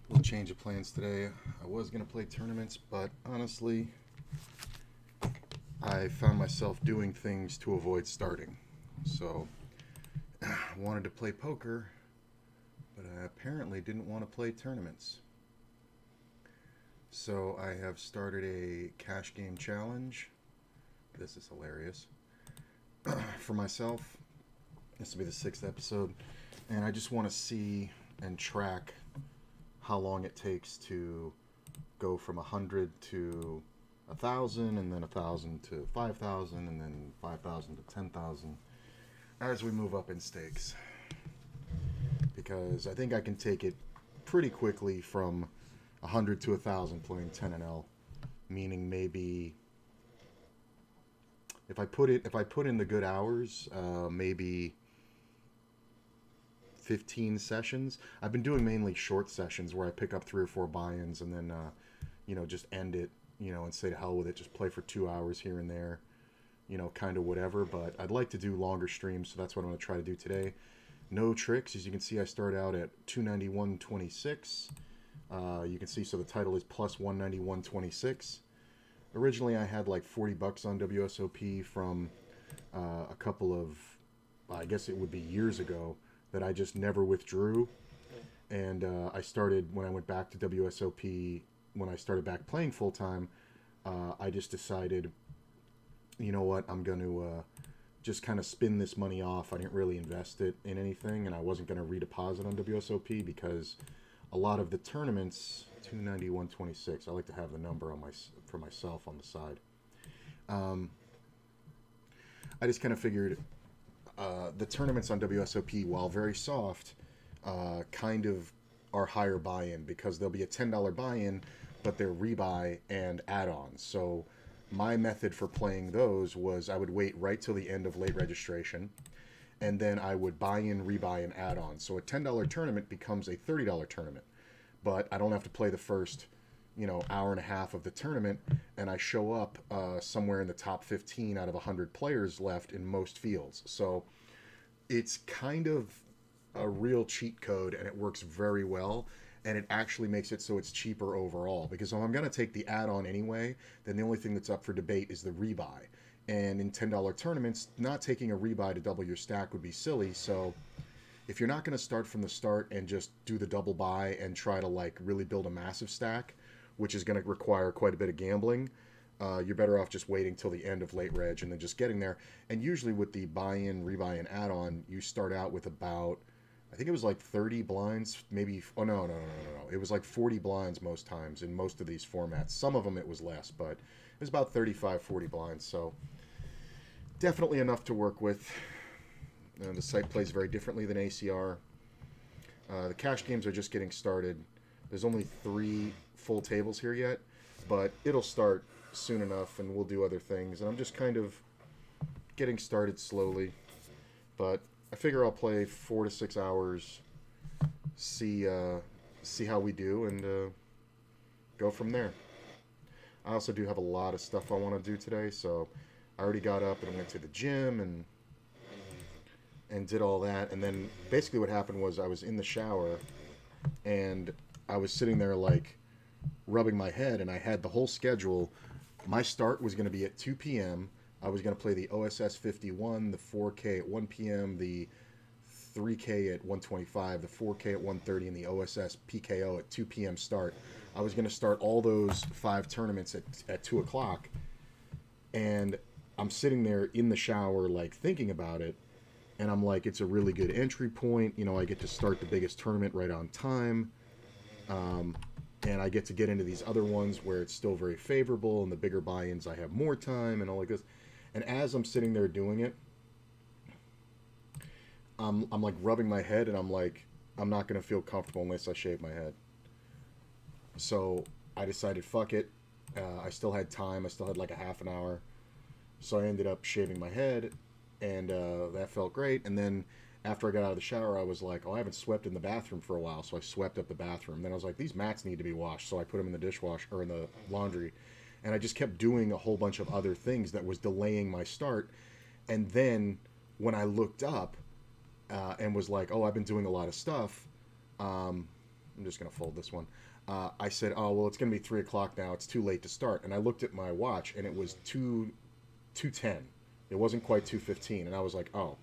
Little change of plans today. I was going to play tournaments, but honestly, I found myself doing things to avoid starting. So, I wanted to play poker, but I apparently didn't want to play tournaments. So, I have started a cash game challenge. This is hilarious. For myself, this will be the 6th episode, and I just want to see and track how long it takes to go from 100 to 1,000, and then 1,000 to 5,000, and then 5,000 to 10,000 as we move up in stakes. Because I think I can take it pretty quickly from 100 to 1,000 playing 10 and L, meaning maybe if I put in the good hours, maybe 15 sessions. I've been doing mainly short sessions where I pick up 3 or 4 buy-ins and then just end it, and say to hell with it, just play for 2 hours here and there, kind of whatever. But I'd like to do longer streams, so that's what I'm going to try to do today. No tricks. As you can see, I start out at 291.26. You can see, so the title is plus 191.26. Originally, I had like $40 on WSOP from a couple of, I guess it would be years ago, that I just never withdrew. And I started, when I went back to WSOP, when I started back playing full-time, I just decided, you know what, I'm going to just kind of spin this money off. I didn't really invest it in anything, and I wasn't going to redeposit on WSOP because a lot of the tournaments, 291.26, I like to have the number on for myself on the side. I just kind of figured the tournaments on WSOP, while very soft, kind of are higher buy-in because there'll be a $10 buy-in, but they're rebuy and add-ons. So my method for playing those was I would wait right till the end of late registration, and then I would buy in, rebuy, and add-on. So a $10 tournament becomes a $30 tournament, but I don't have to play the first, hour and a half of the tournament, and I show up somewhere in the top 15 out of 100 players left in most fields. So it's kind of a real cheat code, and it works very well, and it actually makes it so it's cheaper overall, because if I'm going to take the add-on anyway, then the only thing that's up for debate is the rebuy. And in $10 tournaments, not taking a rebuy to double your stack would be silly. So if you're not going to start from the start and just do the double buy and try to really build a massive stack, which is going to require quite a bit of gambling, you're better off just waiting till the end of late reg and then just getting there. And usually with the buy-in, rebuy, and add-on, you start out with about, I think it was like 30 blinds, maybe, oh no. It was like 40 blinds most times in most of these formats. Some of them it was less, but it was about 35, 40 blinds. So definitely enough to work with. The site plays very differently than ACR. The cash games are just getting started. There's only 3 full tables here yet, but it'll start soon enough, and we'll do other things. And I'm just kind of getting started slowly, but I figure I'll play 4 to 6 hours, see how we do, and go from there. I also do have a lot of stuff I want to do today, so I already got up and went to the gym and did all that. And then basically what happened was I was in the shower, and I was sitting there rubbing my head, and I had the whole schedule. My start was going to be at 2 p.m. I was going to play the OSS 51, the 4K at 1 p.m., the 3K at 125, the 4K at 1:30, and the OSS PKO at 2 p.m. start. I was going to start all those 5 tournaments at 2 o'clock, and I'm sitting there in the shower thinking about it, and I'm like, it's a really good entry point. I get to start the biggest tournament right on time. And I get to get into these other ones where it's still very favorable, and the bigger buy-ins I have more time and all like this. And as I'm sitting there doing it, I'm rubbing my head, and I'm like, I'm not going to feel comfortable unless I shave my head. So I decided, fuck it. I still had time. I still had a half an hour. So I ended up shaving my head, and that felt great. And then after I got out of the shower, I was like, oh, I haven't swept in the bathroom for a while, so I swept up the bathroom. Then I was like, these mats need to be washed, so I put them in the dishwasher, or in the laundry. And I just kept doing a whole bunch of other things that was delaying my start. And then when I looked up and was like, oh, I've been doing a lot of stuff, I'm just going to fold this one. I said, oh, well, it's going to be 3 o'clock now. It's too late to start. And I looked at my watch, and it was 2:10. It wasn't quite 2:15. And I was like, oh.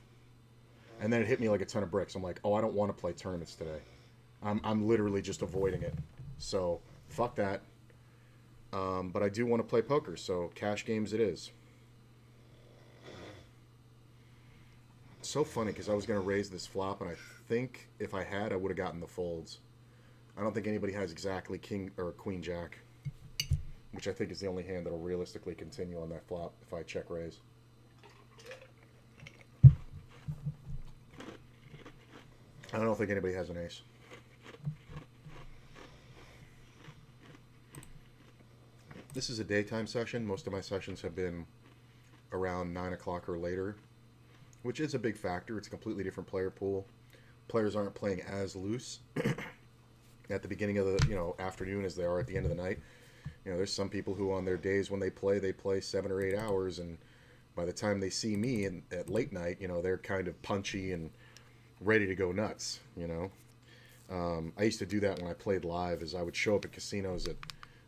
And then it hit me like a ton of bricks. I'm like, oh, I don't want to play tournaments today. I'm literally just avoiding it. So, fuck that. But I do want to play poker, so cash games it is. It's so funny because I was going to raise this flop, and I think if I had, I would have gotten the folds. I don't think anybody has exactly king or queen jack, which I think is the only hand that'll realistically continue on that flop if I check raise. I don't think anybody has an ace. This is a daytime session. Most of my sessions have been around 9 o'clock or later, which is a big factor. It's a completely different player pool. Players aren't playing as loose at the beginning of the afternoon as they are at the end of the night. There's some people who on their days when they play 7 or 8 hours, and by the time they see me at late night, they're kind of punchy and ready to go nuts. I used to do that when I played live, as I would show up at casinos at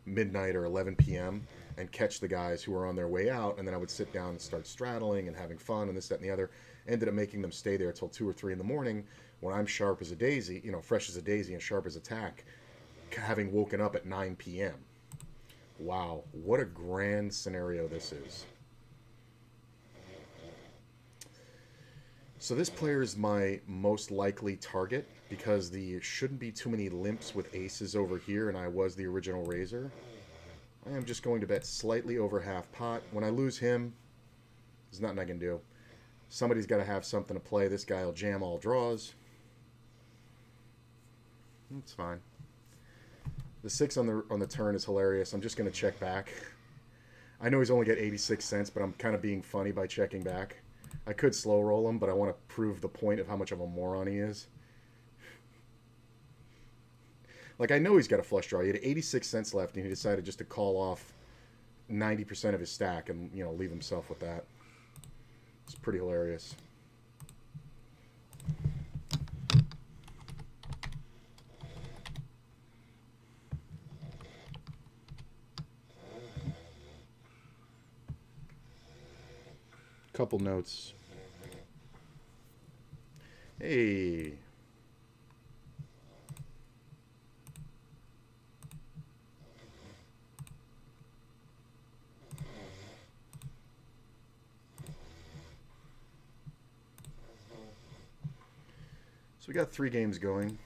midnight or 11 p.m. and catch the guys who were on their way out, and then I would sit down and start straddling and having fun and this, that, and the other. Ended up making them stay there till 2 or 3 in the morning when I'm sharp as a daisy, fresh as a daisy and sharp as a tack, having woken up at 9 p.m. Wow, what a grand scenario this is. So this player is my most likely target because there shouldn't be too many limps with aces over here, and I was the original raiser. I am just going to bet slightly over half pot. When I lose him, there's nothing I can do. Somebody's got to have something to play. This guy will jam all draws. It's fine. The 6 on the turn is hilarious. I'm just going to check back. I know he's only got 86 cents, but I'm kind of being funny by checking back. I could slow roll him, but I want to prove the point of how much of a moron he is. Like, I know he's got a flush draw. He had 86 cents left, and he decided just to call off 90% of his stack and, leave himself with that. It's pretty hilarious. Couple notes. Hey. So we got 3 games going.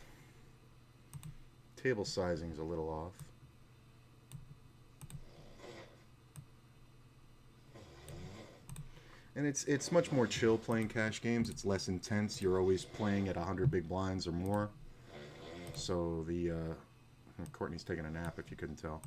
Table sizing's a little off. And it's much more chill playing cash games. It's less intense. You're always playing at 100 big blinds or more. So Courtney's taking a nap, if you couldn't tell.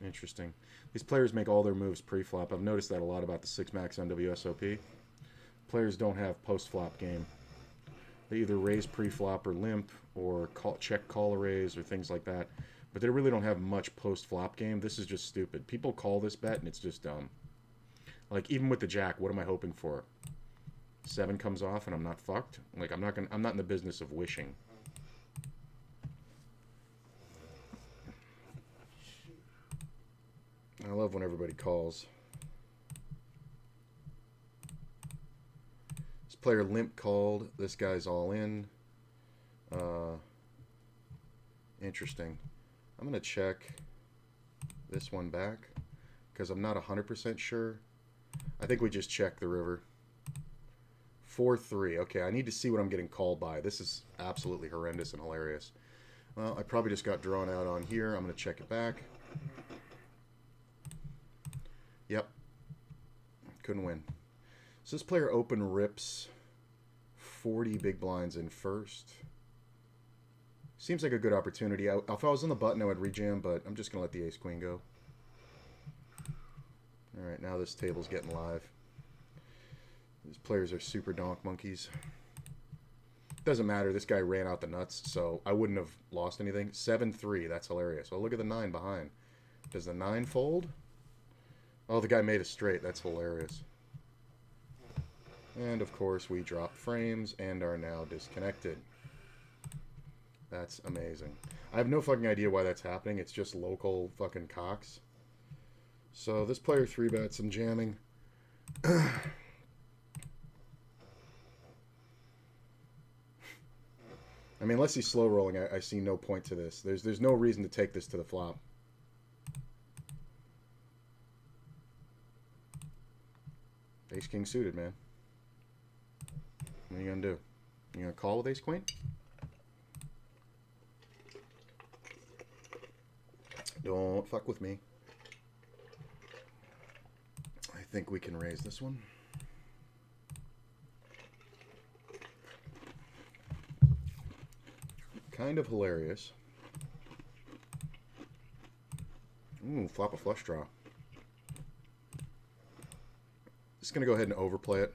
Interesting. These players make all their moves pre-flop. I've noticed that a lot about the 6 max on WSOP. Players don't have post-flop game. They either raise pre-flop or limp or check call a raise or things like that. But they really don't have much post-flop game. This is just stupid. People call this bet and it's just dumb. Like, even with the jack, what am I hoping for? 7 comes off and I'm not fucked? Like, I'm not in the business of wishing. love when everybody calls. This player limp called. This guy's all in. Interesting. I'm going to check this one back because I'm not 100% sure. I think we just checked the river. 4-3. Okay, I need to see what I'm getting called by. This is absolutely horrendous and hilarious. Well, I probably just got drawn out on here. I'm going to check it back. Yep. Couldn't win. So this player open rips 40 big blinds in first. Seems like a good opportunity. If I was on the button, I would rejam, but I'm just going to let the ace-queen go. Alright, now this table's getting live. These players are super donk monkeys. Doesn't matter. This guy ran out the nuts, so I wouldn't have lost anything. 7-3. That's hilarious. Oh, look at the 9 behind. Does the 9 fold? Oh, the guy made a straight. That's hilarious. And, of course, we dropped frames and are now disconnected. That's amazing. I have no fucking idea why that's happening. It's just local fucking cocks. So this player 3-bets and jamming. I mean, unless he's slow rolling, I see no point to this. There's no reason to take this to the flop. Ace king suited, man. What are you gonna do? You gonna call with ace queen? Don't fuck with me. I think we can raise this one. Kind of hilarious. Ooh, flop a flush draw. Just gonna go ahead and overplay it.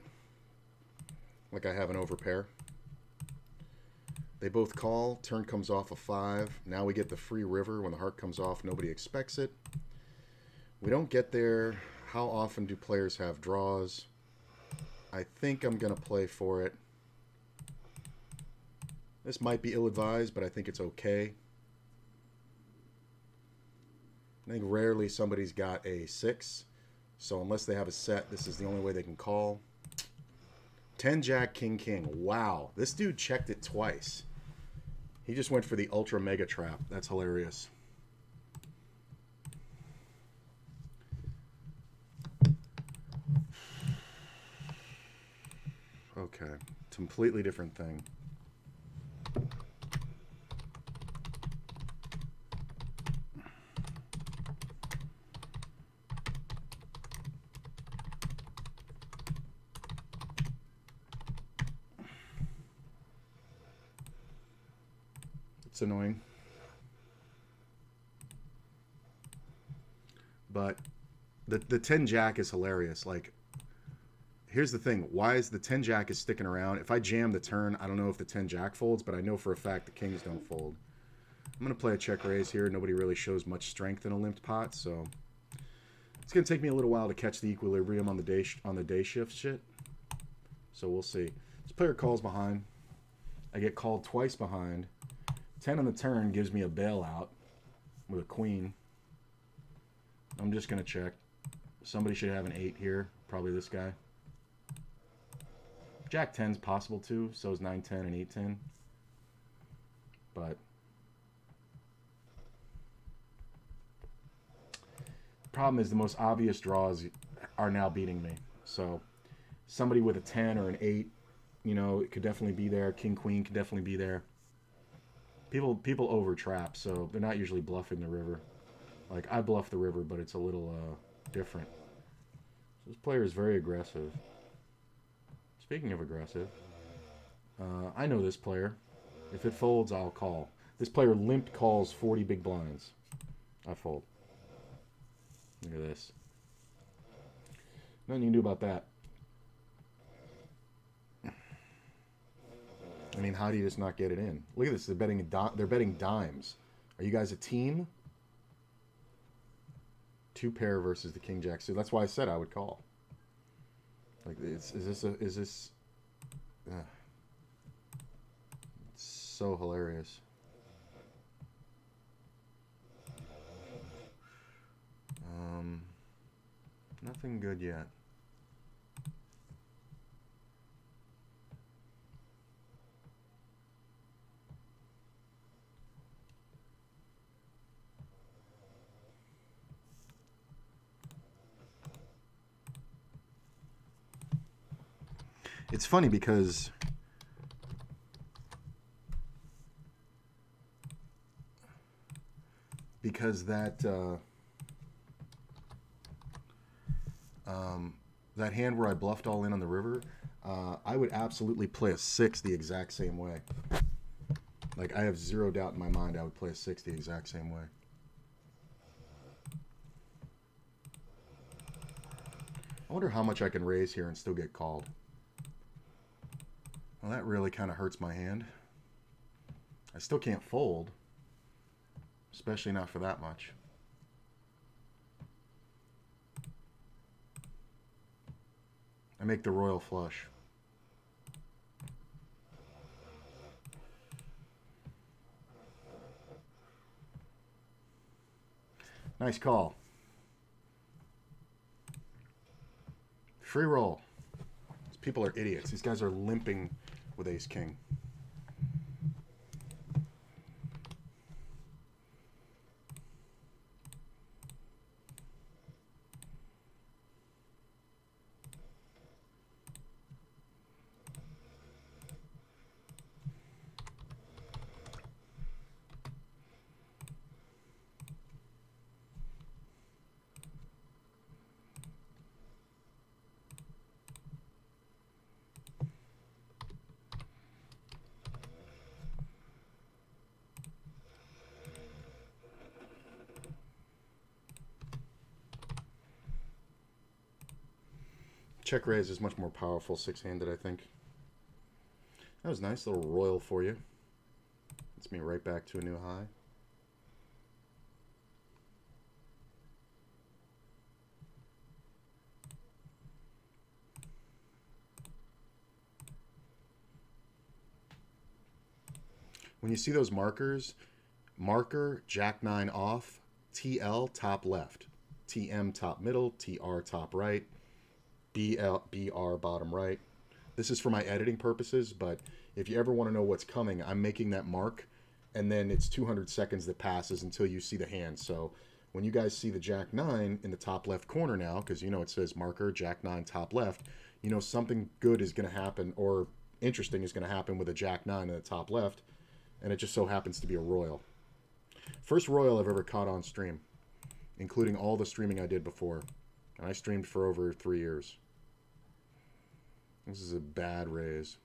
Like I have an overpair. They both call. Turn comes off a 5. Now we get the free river. When the heart comes off, nobody expects it. We don't get there. How often do players have draws? I think I'm going to play for it. This might be ill-advised, but I think it's okay. I think rarely somebody's got a 6. So unless they have a set, this is the only way they can call. 10 jack, king, king. Wow. This dude checked it twice. He just went for the ultra mega trap. That's hilarious. Okay. Completely different thing. It's annoying. But the 10 jack is hilarious. Like, here's the thing. Why is the 10 jack is sticking around? If I jam the turn, I don't know if the 10 jack folds, but I know for a fact the kings don't fold. I'm going to play a check raise here. Nobody really shows much strength in a limped pot, so it's going to take me a little while to catch the equilibrium on the day shift shit. So we'll see. This player calls behind. I get called twice behind. 10 on the turn gives me a bailout with a queen. I'm just going to check. Somebody should have an 8 here. Probably this guy. Jack 10's possible too. So is 9-10 and 8-10. But the problem is the most obvious draws are now beating me. So somebody with a 10 or an 8, you know, it could definitely be there. King, queen could definitely be there. People over trap, so they're not usually bluffing the river. Like, I bluff the river, but it's a little different. So this player is very aggressive. Speaking of aggressive, I know this player. If it folds, I'll call. This player limp calls 40 big blinds. I fold. Look at this. Nothing you can do about that. I mean, how do you just not get it in? Look at this. They're betting dimes. Are you guys a team? 2 pair versus the king jack. So that's why I said I would call. Like, is this? It's so hilarious. Nothing good yet. It's funny because that hand where I bluffed all in on the river, I would absolutely play a 6 the exact same way. Like, I have zero doubt in my mind I would play a 6 the exact same way. I wonder how much I can raise here and still get called. Well, that really kind of hurts my hand. I still can't fold, especially not for that much. I make the royal flush. Nice call. Free roll. These people are idiots. These guys are limping with ace king. Check raise is much more powerful six-handed, I think. That was nice, little royal for you. Gets me right back to a new high. When you see those markers, marker, jack 9 off, TL top left, TM top middle, TR top right, BR bottom right. This is for my editing purposes, but if you ever want to know what's coming, I'm making that mark, and then it's 200 seconds that passes until you see the hand. So when you guys see the jack 9 in the top left corner now, because you know it says marker, jack 9 top left, you know something good is going to happen, or interesting is going to happen with a jack 9 in the top left, and it just so happens to be a royal. First royal I've ever caught on stream, including all the streaming I did before. And I streamed for over 3 years. This is a bad raise.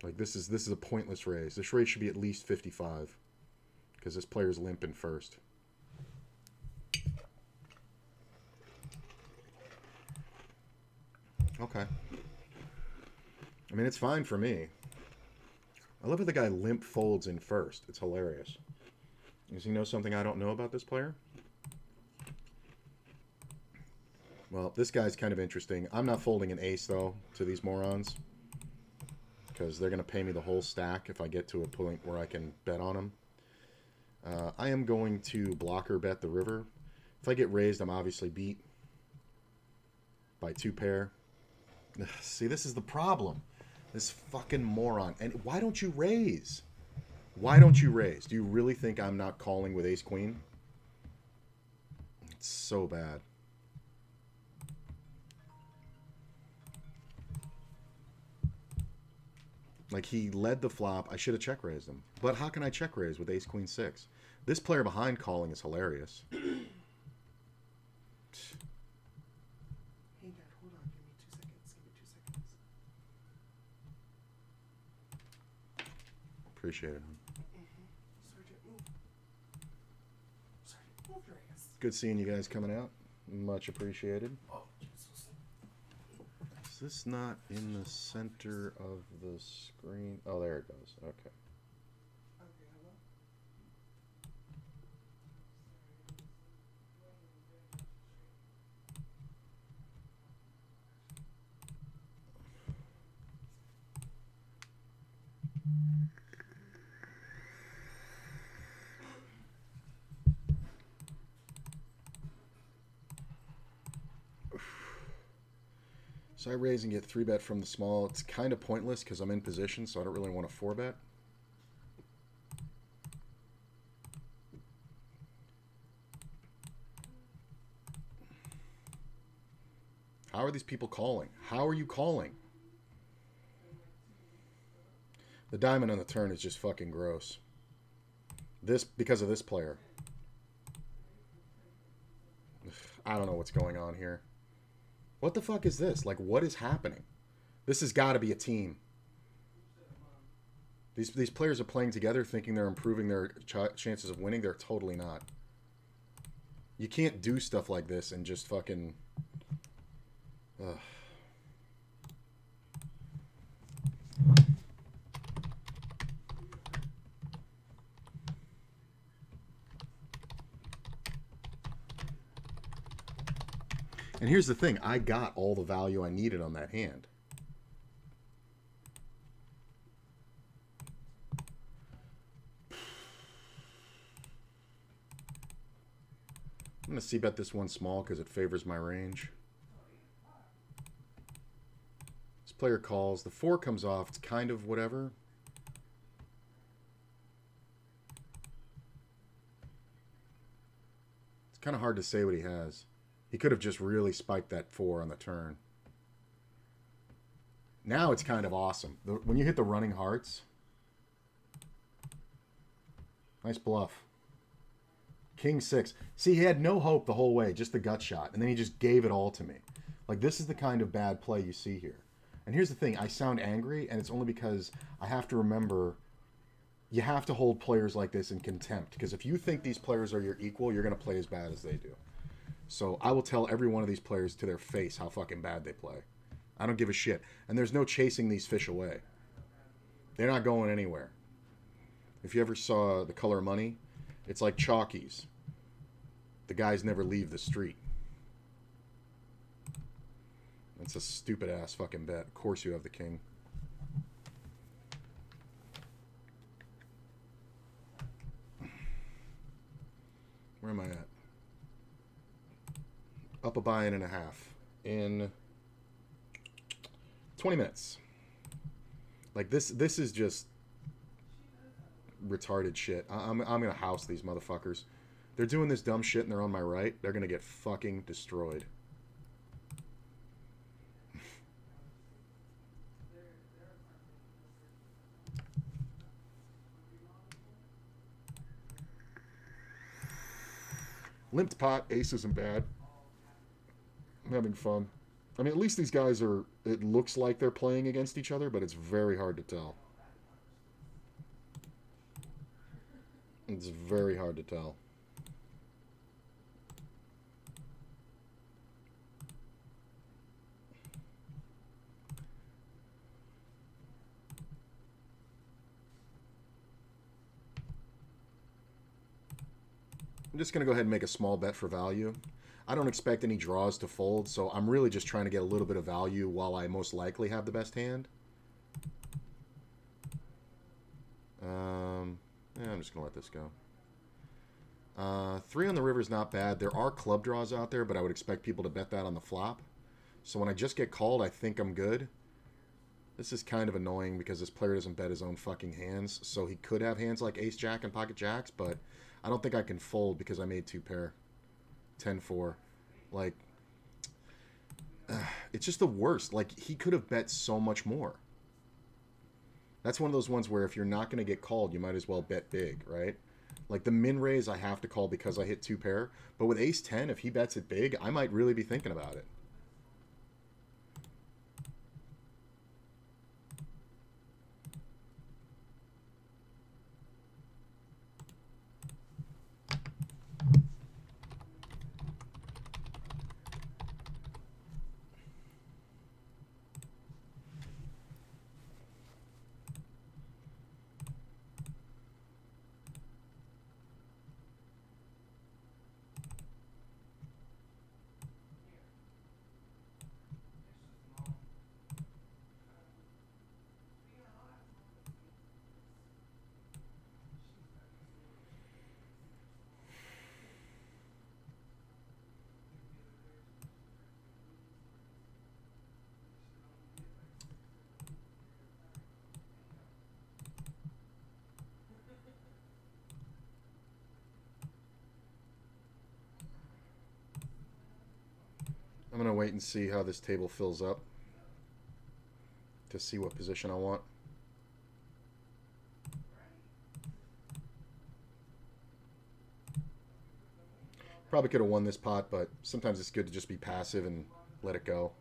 Like, this is a pointless raise. This raise should be at least 55, because this player's limping first. Okay. I mean, it's fine for me. I love how the guy limp folds in first. It's hilarious. Does he know something I don't know about this player? Well, this guy's kind of interesting. I'm not folding an ace, though, to these morons, because they're going to pay me the whole stack if I get to a point where I can bet on them. I am going to blocker bet the river. If I get raised, I'm obviously beat by 2 pair. See, this is the problem. This fucking moron. And why don't you raise? Why don't you raise? Do you really think I'm not calling with ace-queen? It's so bad. Like, he led the flop. I should have check raised him. But how can I check raise with ace-queen 6? This player behind calling is hilarious. Hey, Dad, hold on. Give me 2 seconds. Give me 2 seconds. Appreciate it. Sergeant, move. Sergeant, move your ass. Good seeing you guys coming out. Much appreciated. Oh, Jesus. Is this not in the center of the screen? Oh, there it goes. Okay. Okay, hello? So I raise and get 3-bet from the small. It's kind of pointless because I'm in position, so I don't really want to 4-bet. How are these people calling? How are you calling? The diamond on the turn is just fucking gross. This, because of this player. I don't know what's going on here. What the fuck is this? Like, what is happening? This has got to be a team. These players are playing together thinking they're improving their chances of winning. They're totally not. You can't do stuff like this and just fucking... Ugh. And here's the thing. I got all the value I needed on that hand. I'm going to c-bet this one small because it favors my range. This player calls. The 4 comes off. It's kind of whatever. It's kind of hard to say what he has. He could have just really spiked that 4 on the turn. Now it's kind of awesome. When you hit the running hearts. Nice bluff. King 6. See, he had no hope the whole way, just the gut shot. And then he just gave it all to me. Like, this is the kind of bad play you see here. And here's the thing. I sound angry, and it's only because I have to remember you have to hold players like this in contempt. Because if you think these players are your equal, you're going to play as bad as they do. So I will tell every one of these players to their face how fucking bad they play. I don't give a shit. And there's no chasing these fish away. They're not going anywhere. If you ever saw The Color of Money, it's like chalkies. The guys never leave the street. That's a stupid ass fucking bet. Of course you have the king. Where am I at? Up a buy-in and a half in 20 minutes. Like this is just retarded shit. I'm gonna house these motherfuckers. They're doing this dumb shit and they're on my right. They're gonna get fucking destroyed. Limped pot, ace isn't bad. I'm having fun. I mean, at least these guys are... It looks like they're playing against each other, but it's very hard to tell. It's very hard to tell. I'm just going to go ahead and make a small bet for value. I don't expect any draws to fold, so I'm really just trying to get a little bit of value while I most likely have the best hand. Yeah, I'm just going to let this go. 3 on the river is not bad. There are club draws out there, but I would expect people to bet that on the flop. So when I just get called, I think I'm good. This is kind of annoying because this player doesn't bet his own fucking hands, so he could have hands like ace-jack and pocket jacks, but I don't think I can fold because I made 2 pair. 10-4. Like, it's just the worst. Like, he could have bet so much more. That's one of those ones where if you're not going to get called, you might as well bet big, right? Like, the min raise I have to call because I hit 2 pair. But with ace-10, if he bets it big, I might really be thinking about it. I'm going to wait and see how this table fills up to see what position I want. Probably could have won this pot, but sometimes it's good to just be passive and let it go.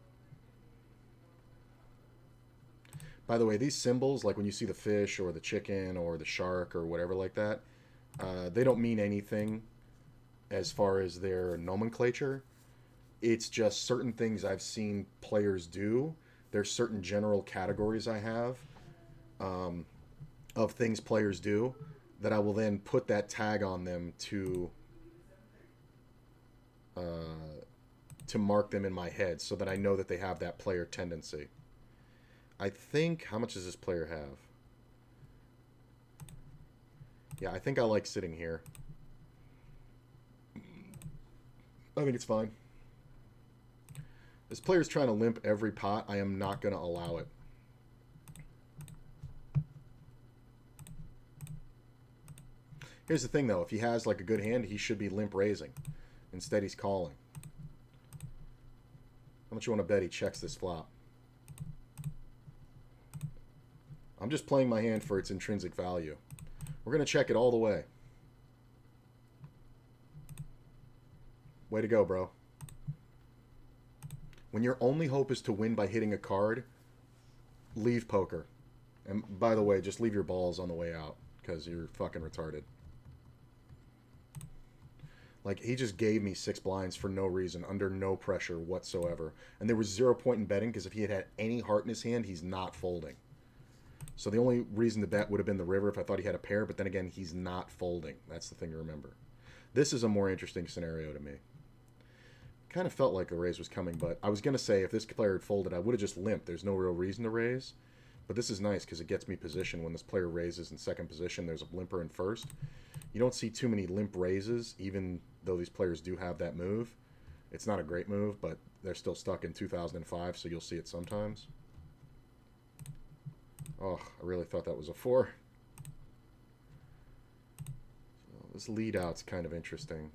By the way, these symbols, like when you see the fish or the chicken or the shark or whatever like that, they don't mean anything as far as their nomenclature. It's just certain things I've seen players do. There's certain general categories I have of things players do that I will then put that tag on them to mark them in my head so that I know that they have that player tendency. I think, how much does this player have? Yeah, I think I like sitting here. I think it's fine. This player's trying to limp every pot. I am not going to allow it. Here's the thing, though. If he has like a good hand, he should be limp raising. Instead, he's calling. How much you want to bet he checks this flop? I'm just playing my hand for its intrinsic value. We're going to check it all the way. Way to go, bro. When your only hope is to win by hitting a card, leave poker. And by the way, just leave your balls on the way out because you're fucking retarded. Like, he just gave me 6 blinds for no reason, under no pressure whatsoever. And there was 0 point in betting because if he had had any heart in his hand, he's not folding. So the only reason to bet would have been the river if I thought he had a pair, but then again, he's not folding. That's the thing to remember. This is a more interesting scenario to me. Kind of felt like the raise was coming, but I was going to say if this player had folded, I would have just limped. There's no real reason to raise. But this is nice because it gets me position. When this player raises in second position, there's a limper in first. You don't see too many limp raises, even though these players do have that move. It's not a great move, but they're still stuck in 2005, so you'll see it sometimes. Oh, I really thought that was a 4. So this lead out's kind of interesting.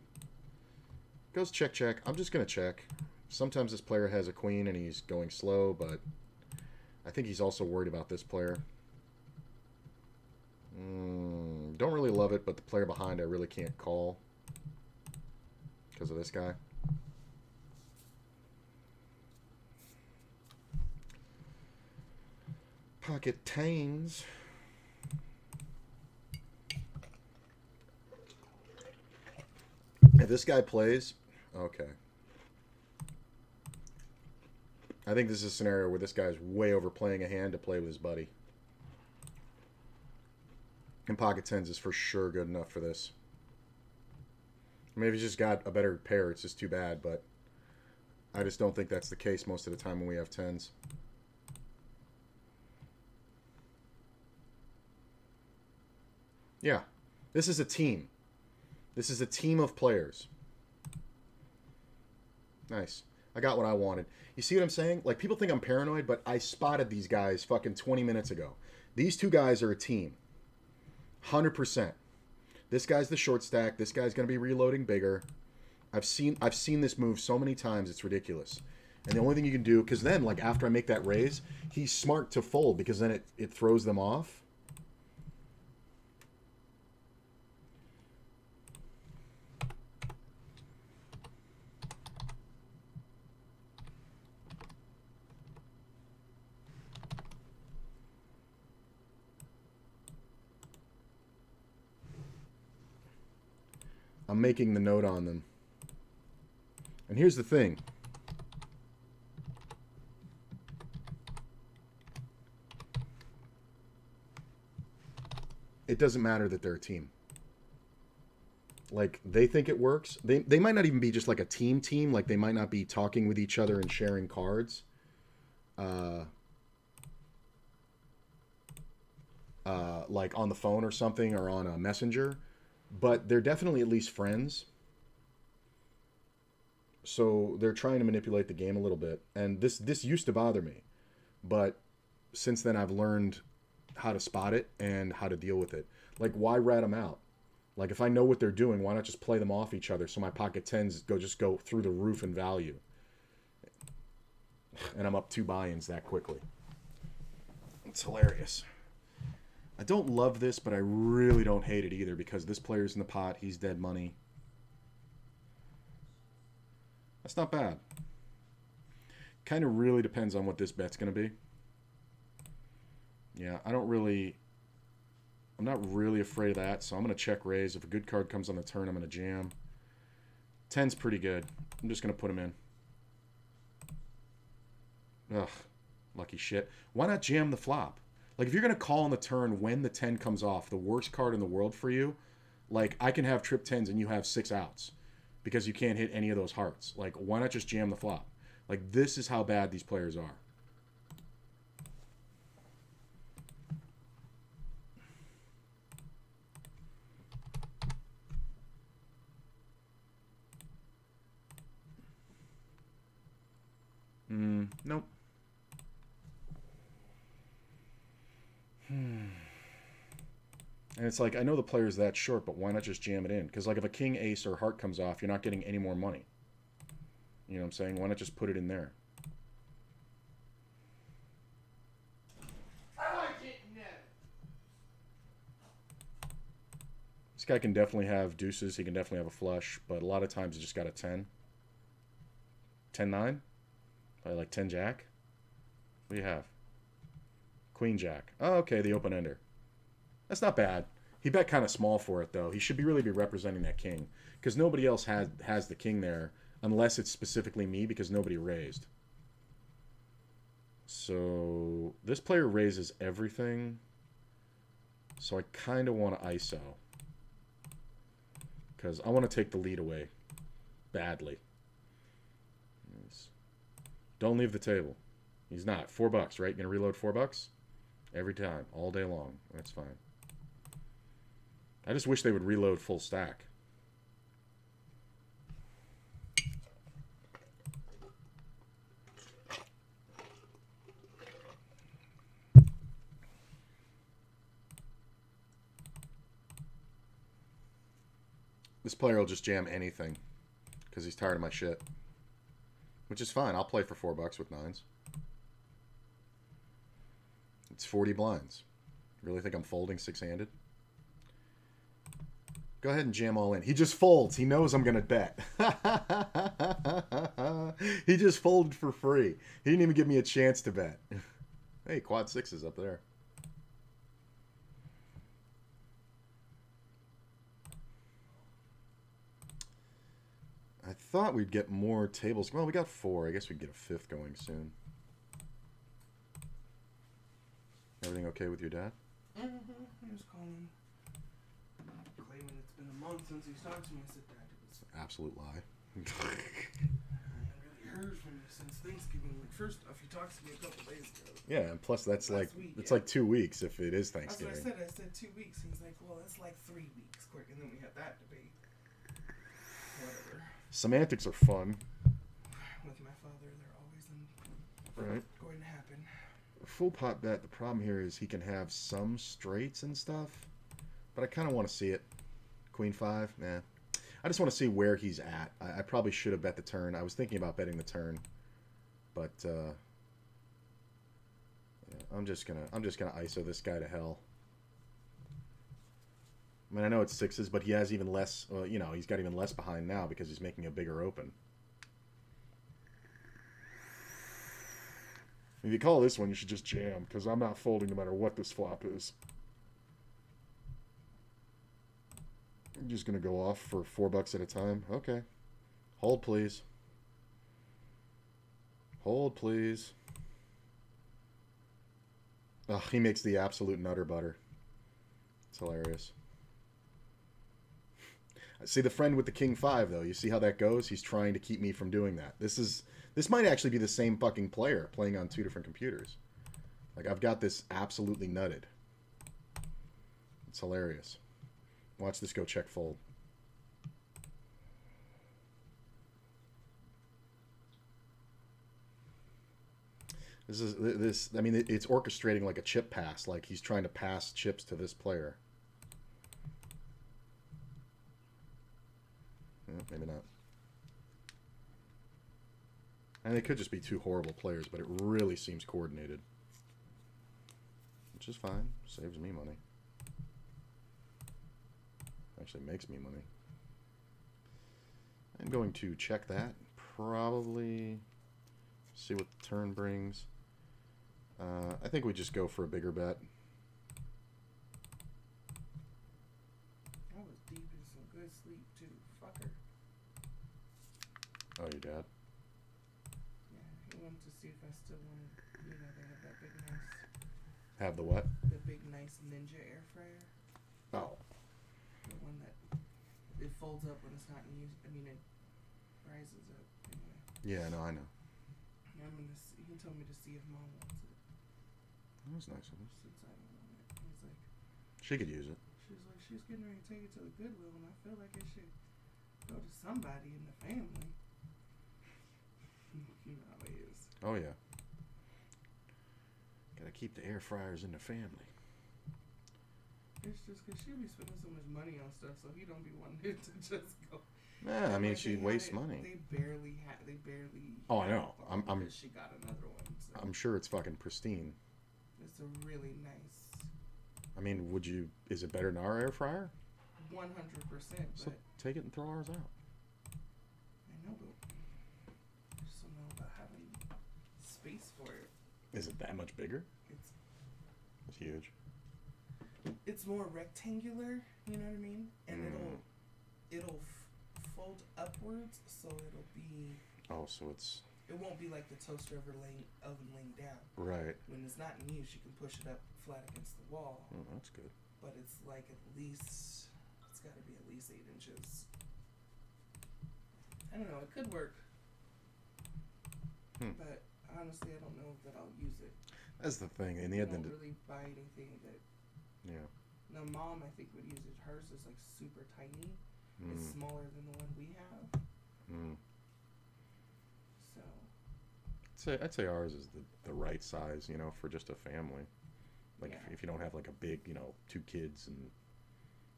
Goes check, check. I'm just going to check. Sometimes this player has a queen and he's going slow, but I think he's also worried about this player. Don't really love it, but the player behind I really can't call because of this guy. Pocket tens. If this guy plays, okay. I think this is a scenario where this guy's way overplaying a hand to play with his buddy. And pocket tens is for sure good enough for this. Maybe he's just got a better pair. It's just too bad, but I just don't think that's the case most of the time when we have tens. Yeah, this is a team. This is a team of players. Nice. I got what I wanted. You see what I'm saying? Like, people think I'm paranoid, but I spotted these guys fucking 20 minutes ago. These two guys are a team. 100%. This guy's the short stack. This guy's going to be reloading bigger. I've seen this move so many times, it's ridiculous. And the only thing you can do, because then, like, after I make that raise, he's smart to fold, because then it throws them off. I'm making the note on them. And here's the thing. It doesn't matter that they're a team. Like, they think it works. They might not even be just like a team. Like, they might not be talking with each other and sharing cards. Like on the phone or something, or on a messenger. But they're definitely at least friends. So they're trying to manipulate the game a little bit. And this used to bother me. But since then I've learned how to spot it and how to deal with it. Like, why rat them out? Like, if I know what they're doing, why not just play them off each other so my pocket tens just go through the roof in value? And I'm up 2 buy-ins that quickly. It's hilarious. I don't love this, but I really don't hate it either because this player's in the pot. He's dead money. That's not bad. Kind of really depends on what this bet's going to be. Yeah, I'm not really afraid of that, so I'm going to check raise. If a good card comes on the turn, I'm going to jam. 10's pretty good. I'm just going to put him in. Ugh, lucky shit. Why not jam the flop? Like, if you're going to call on the turn when the 10 comes off, the worst card in the world for you, like, I can have trip 10s and you have 6 outs because you can't hit any of those hearts. Like, why not just jam the flop? Like, this is how bad these players are. Nope. And it's like, I know the player's that short, but why not just jam it in? Because, like, if a king, ace, or heart comes off, you're not getting any more money. You know what I'm saying? Why not just put it in there? This guy can definitely have deuces. He can definitely have a flush, but a lot of times he just got a 10. 10-9? Probably like 10-jack. What do you have? Queen-jack. Oh, okay, the open-ender. That's not bad. He bet kind of small for it, though. He should really be representing that king. Because nobody else has the king there, unless it's specifically me, because nobody raised. So, this player raises everything. So I kind of want to ISO. Because I want to take the lead away. Badly. Don't leave the table. He's not. $4, right? You're going to reload $4? Every time. All day long. That's fine. I just wish they would reload full stack. This player will just jam anything because he's tired of my shit. Which is fine. I'll play for $4 with 9s. It's 40 blinds. Really think I'm folding 6-handed? Go ahead and jam all in. He just folds. He knows I'm going to bet. He just folded for free. He didn't even give me a chance to bet. Hey, quad 6 is up there. I thought we'd get more tables. Well, we got 4. I guess we'd get a 5th going soon. Everything okay with your dad? Mm-hmm. He was calling, claiming it's been a month since he's talked to me. I said, Dad, it was... Absolute lie. I haven't really heard from you since Thanksgiving. Like, first off, he talked to me a couple days ago. Yeah, and plus that's Last like week, it's like 2 weeks if it is That's Thanksgiving. what I said. I said 2 weeks. He was like, well, that's like 3 weeks, quick. And then we had that debate. Whatever. Semantics are fun. With my father, they're always Right. going to happen. Full pot bet, the problem here is he can have some straights and stuff, but I kind of want to see it. Queen 5, nah. I just want to see where he's at. I probably should have bet the turn. I was thinking about betting the turn, but yeah, I'm just gonna ISO this guy to hell. I mean, I know it's 6s, but he has even less. You know, he's got even less behind now because he's making a bigger open. If you call this one, you should just jam, because I'm not folding no matter what this flop is. I'm just going to go off for $4 at a time. Okay. Hold, please. Hold, please. Oh, he makes the absolute nutter butter. It's hilarious. See the friend with the King 5, though. You see how that goes? He's trying to keep me from doing that. This might actually be the same fucking player playing on 2 different computers. Like, I've got this absolutely nutted. It's hilarious. Watch this go check fold. I mean, it's orchestrating like a chip pass. Like, he's trying to pass chips to this player. Maybe not. And they could just be two horrible players, but it really seems coordinated. Which is fine. Saves me money. Actually makes me money. I'm going to check that. Probably see what the turn brings. I think we just go for a bigger bet. I was deep in some good sleep too. Fucker. Oh, your dad? Yeah, he wanted to see if I still wanted, you know, they have that big nice. Have the what? The big nice Ninja air fryer. Oh. The one that it folds up when it's not in use. I mean, it rises up. Anyway. Yeah, no, I know. I'm gonna see, he told me to see if mom wants it. That was nice of him. Since I don't want it. He's like, She could use it. she's like, she's getting ready to take it to the Goodwill, and I feel like it should go to somebody in the family. You know how it is. Oh, yeah. Gotta keep the air fryers in the family. It's just because she be spending so much money on stuff, so he don't be wanting it to just go. Yeah, I mean, Like, she they wastes had it- money. They barely had. They barely. Oh, I had know. it I'm because she got another one. So I'm sure it's fucking pristine. it's a really nice. I mean, is it better than our air fryer? 100%. So But take it and throw ours out. I know, but I just don't know about having space for it. Is it that much bigger? It's It's huge. it's more rectangular. You know what I mean? And it'll fold upwards, so it'll be. Oh, so it's It won't be like the toaster oven laying down. right. When it's not in use, you can push it up flat against the wall. Oh, that's good. But it's like at least, it's got to be at least 8 inches. I don't know. It could work. But honestly, I don't know that I'll use it. That's the thing. In the I end, don't really buy anything that. yeah. No, Mom, I think would use it. Hers is like super tiny. It's smaller than the one we have. So. I'd say ours is the right size, you know, for just a family. Like Yeah. if you don't have like a big, you know, 2 kids and,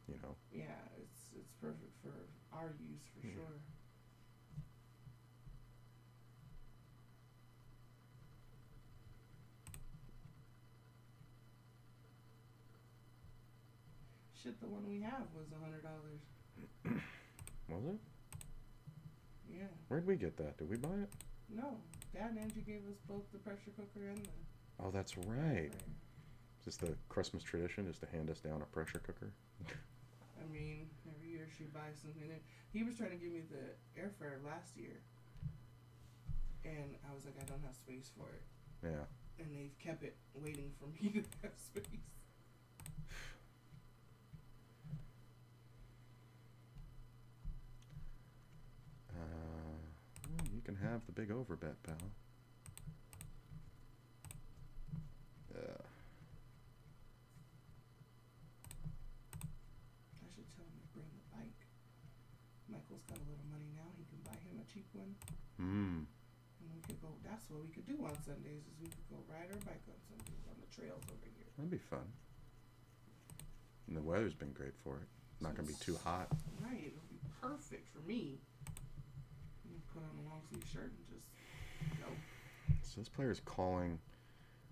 you know. Yeah, it's perfect for our use for sure. Shit, the one we have was $100. Was it? Yeah. Where'd we get that? Did we buy it? No, Dad and Angie gave us both the pressure cooker and the. Oh, that's right. Is this the Christmas tradition, is to hand us down a pressure cooker? I mean, every year she buys something. And he was trying to give me the air fryer last year, and I was like, I don't have space for it. Yeah. And they've kept it waiting for me to have space. Well, you can have the big overbet, pal. I should tell him to bring the bike. Michael's got a little money now. He can buy him a cheap one. And we could go. That's what we could do on Sundays. Is we could go ride our bike on Sundays on the trails over here. That'd be fun. And the weather's been great for it. Not gonna be too hot. Right. It'll be perfect for me. You can put on a long sleeve shirt and just go. So this player is calling.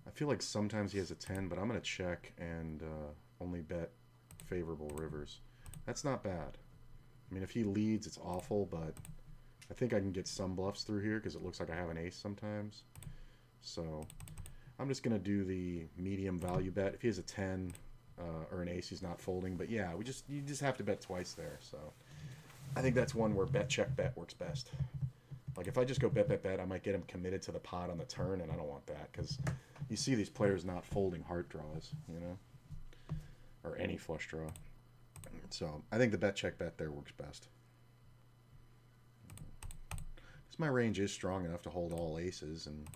I feel like sometimes he has a 10, but I'm gonna check and only bet favorable rivers. That's not bad. I mean, if he leads, it's awful, but I think I can get some bluffs through here because it looks like I have an ace sometimes. So I'm just gonna do the medium value bet. If he has a 10 or an ace, he's not folding. But yeah, you just have to bet twice there. So I think that's one where bet check bet works best. Like if I just go bet bet bet, I might get him committed to the pot on the turn, and I don't want that because you see these players not folding heart draws, you know, or any flush draw. So I think the bet check bet there works best. Because my range is strong enough to hold all aces, and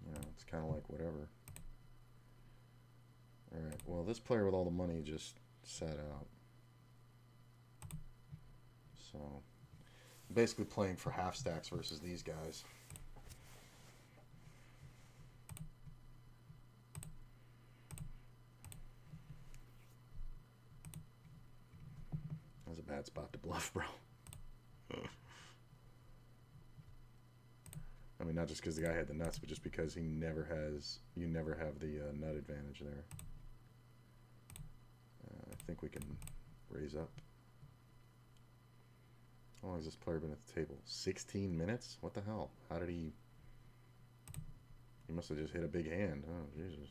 you know it's kind of like whatever. All right. Well, this player with all the money just sat out. So basically playing for half stacks versus these guys. That's a bad spot to bluff, bro. I mean, not just because the guy had the nuts, but just because he never has. You never have the nut advantage there. I think we can raise up. How long has this player been at the table? 16 minutes? What the hell? How did he... He must have just hit a big hand. Oh, Jesus.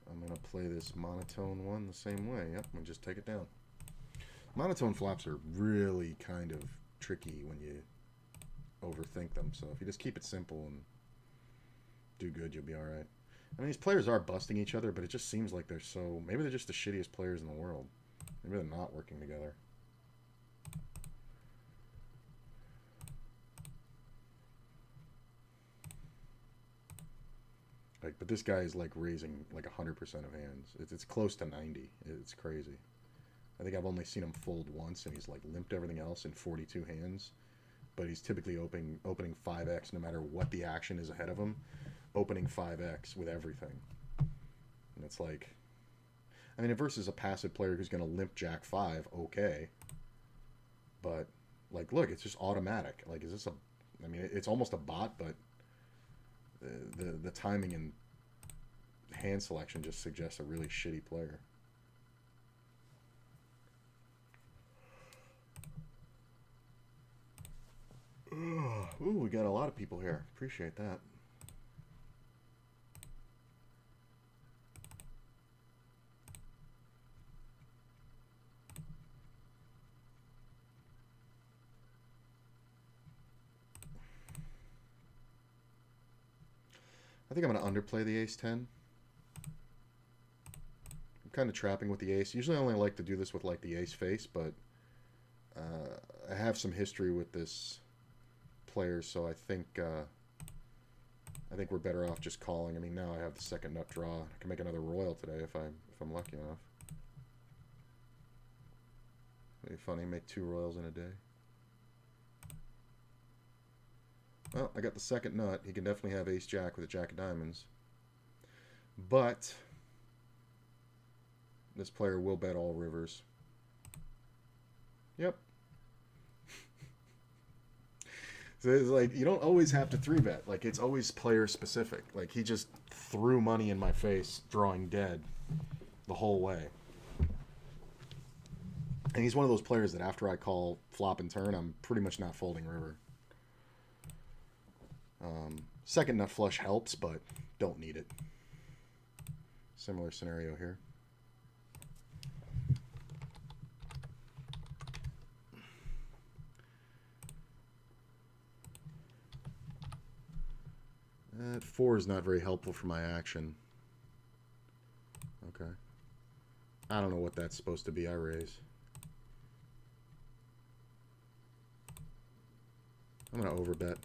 I'm going to play this monotone one the same way. Yep, and just take it down. Monotone flops are really kind of tricky when you overthink them. So if you just keep it simple and do good, you'll be all right. I mean, these players are busting each other, but it just seems like they're so... Maybe they're just the shittiest players in the world. Maybe they're not working together. Like, but this guy is like raising like 100% of hands. It's close to 90. It's crazy. I think I've only seen him fold once, and he's like limped everything else in 42 hands. But he's typically opening 5x no matter what the action is ahead of him. Opening 5x with everything. And it's like, I mean, versus a passive player who's going to limp Jack 5, okay. But, like, look, it's just automatic. Like, is this a... I mean, it's almost a bot, but the timing and hand selection just suggests a really shitty player. Ooh, we got a lot of people here. Appreciate that. I think I'm going to underplay the ace-10. I'm kind of trapping with the ace. Usually I only like to do this with like the ace face, but I have some history with this player, so I think we're better off just calling. I mean, now I have the second nut draw. I can make another royal today if I'm lucky enough. It'd be funny, make 2 royals in a day. Well, I got the second nut. He can definitely have ace-jack with a jack of diamonds. But this player will bet all rivers. Yep. So it's like, you don't always have to 3-bet. Like, it's always player specific. Like, he just threw money in my face, drawing dead the whole way. And he's one of those players that after I call flop and turn, I'm pretty much not folding river. Second nut flush helps, but don't need it. Similar scenario here. That 4 is not very helpful for my action. Okay. I don't know what that's supposed to be. I raise. I'm going to overbet.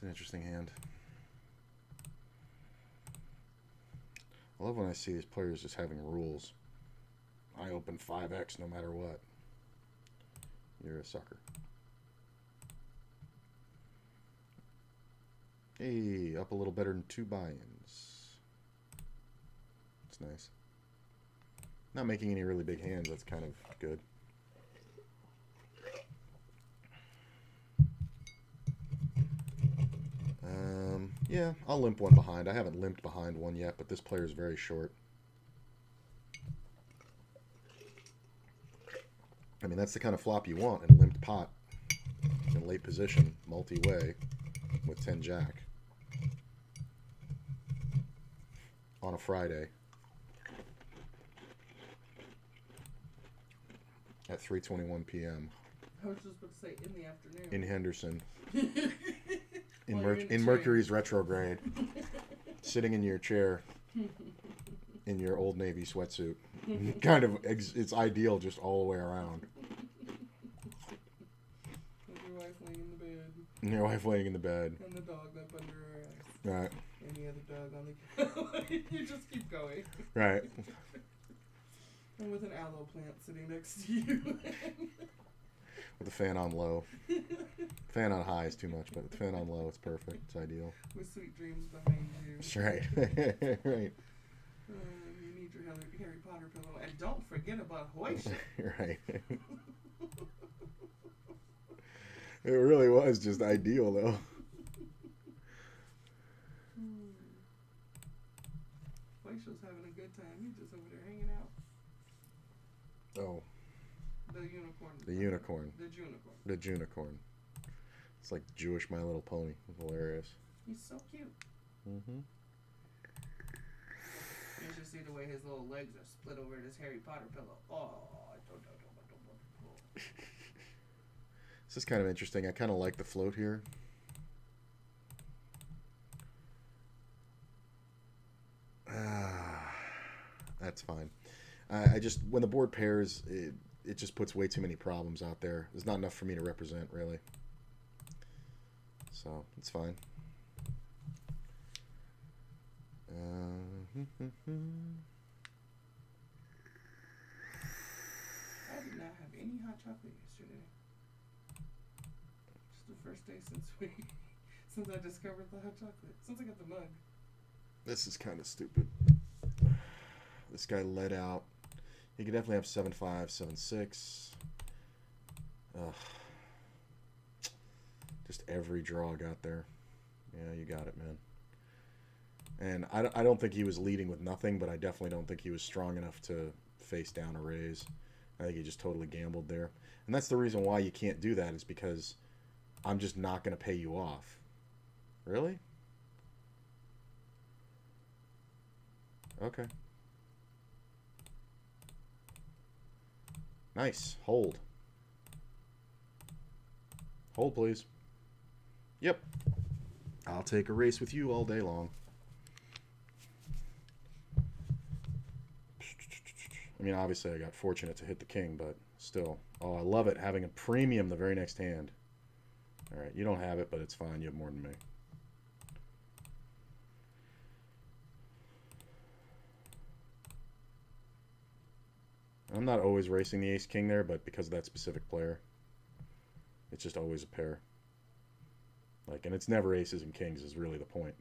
An interesting hand. I love when I see these players just having rules. I open 5x no matter what. You're a sucker. Hey, up a little better than 2 buy-ins. That's nice. Not making any really big hands, that's kind of good. Yeah, I'll limp one behind. I haven't limped behind one yet, but this player is very short. I mean, that's the kind of flop you want, in limped pot, in late position, multi-way, with 10 jack. On a Friday. At 3:21 p.m. I was just about to say in the afternoon. In Henderson. In Mercury's retrograde, sitting in your chair, in your Old Navy sweatsuit, kind of it's ideal just all the way around. With your wife laying in the bed. And your wife laying in the bed. And the dog up under her ass. Right. Any other dog on the you just keep going. Right. And with an aloe plant sitting next to you. With the fan on low. Fan on high is too much, but with the fan on low, it's perfect. It's ideal. With sweet dreams behind you. That's right. Right. You need your Harry Potter pillow. And don't forget about Hoisha. Right. It really was just ideal, though. Hoisha's having a good time. He's just over there hanging out. Oh. The unicorn. The unicorn. The junicorn. The junicorn. It's like Jewish My Little Pony. Hilarious. He's so cute. Mm-hmm. You should see the way his little legs are split over this Harry Potter pillow. Oh, This is kind of interesting. I kind of like the float here. That's fine. I just, when the board pairs, it just puts way too many problems out there. There's not enough for me to represent, really. So, it's fine. I did not have any hot chocolate yesterday. It's the first day since I discovered the hot chocolate. Since I got the mug. This is kind of stupid. This guy let out. He could definitely have 7-5, 7-6. Ugh. Just every draw got there. Yeah, you got it, man. And I don't think he was leading with nothing, but I definitely don't think he was strong enough to face down a raise. I think he just totally gambled there. And that's the reason why you can't do that, is because I'm just not going to pay you off. Really? Okay. Nice. Hold. Hold, please. Yep. I'll take a race with you all day long. I mean, obviously I got fortunate to hit the king, but still. Oh, I love it, having a premium the very next hand. All right, you don't have it, but it's fine. You have more than me. I'm not always racing the ace-king there, but because of that specific player, it's just always a pair. Like, and it's never aces and kings is really the point.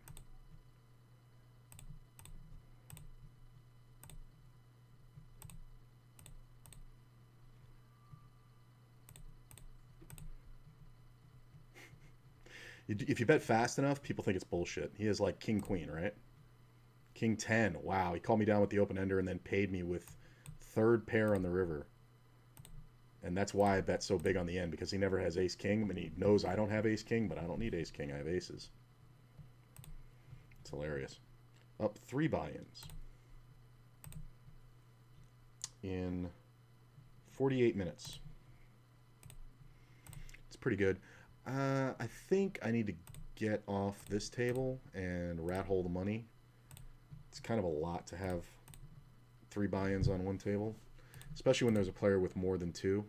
If you bet fast enough, people think it's bullshit. He has like king queen, right? King 10. Wow, he called me down with the open ender and then paid me with third pair on the river. And that's why I bet so big on the end, because he never has ace king. I mean, he knows I don't have ace king, but I don't need ace king. I have aces. It's hilarious. Up 3 buy-ins in 48 minutes. It's pretty good. I think I need to get off this table and rat hole the money. It's kind of a lot to have 3 buy-ins on one table, especially when there's a player with more than 2.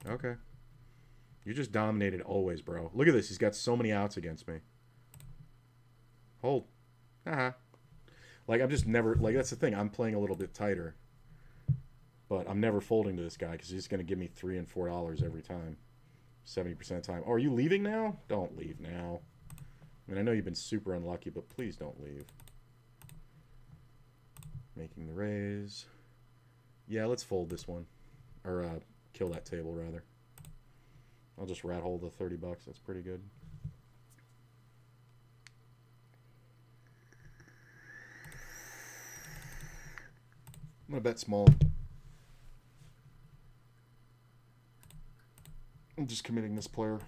Okay. You just dominated always, bro. Look at this. He's got so many outs against me. Hold. Haha. Like, I'm just never... Like, that's the thing. I'm playing a little bit tighter. But I'm never folding to this guy because he's going to give me $3 and $4 every time. 70% of the time. Oh, are you leaving now? Don't leave now. I mean, I know you've been super unlucky, but please don't leave. Making the raise. Yeah, let's fold this one. Or kill that table, rather. I'll just rat hole the 30 bucks. That's pretty good. I'm going to bet small. I'm just committing this player.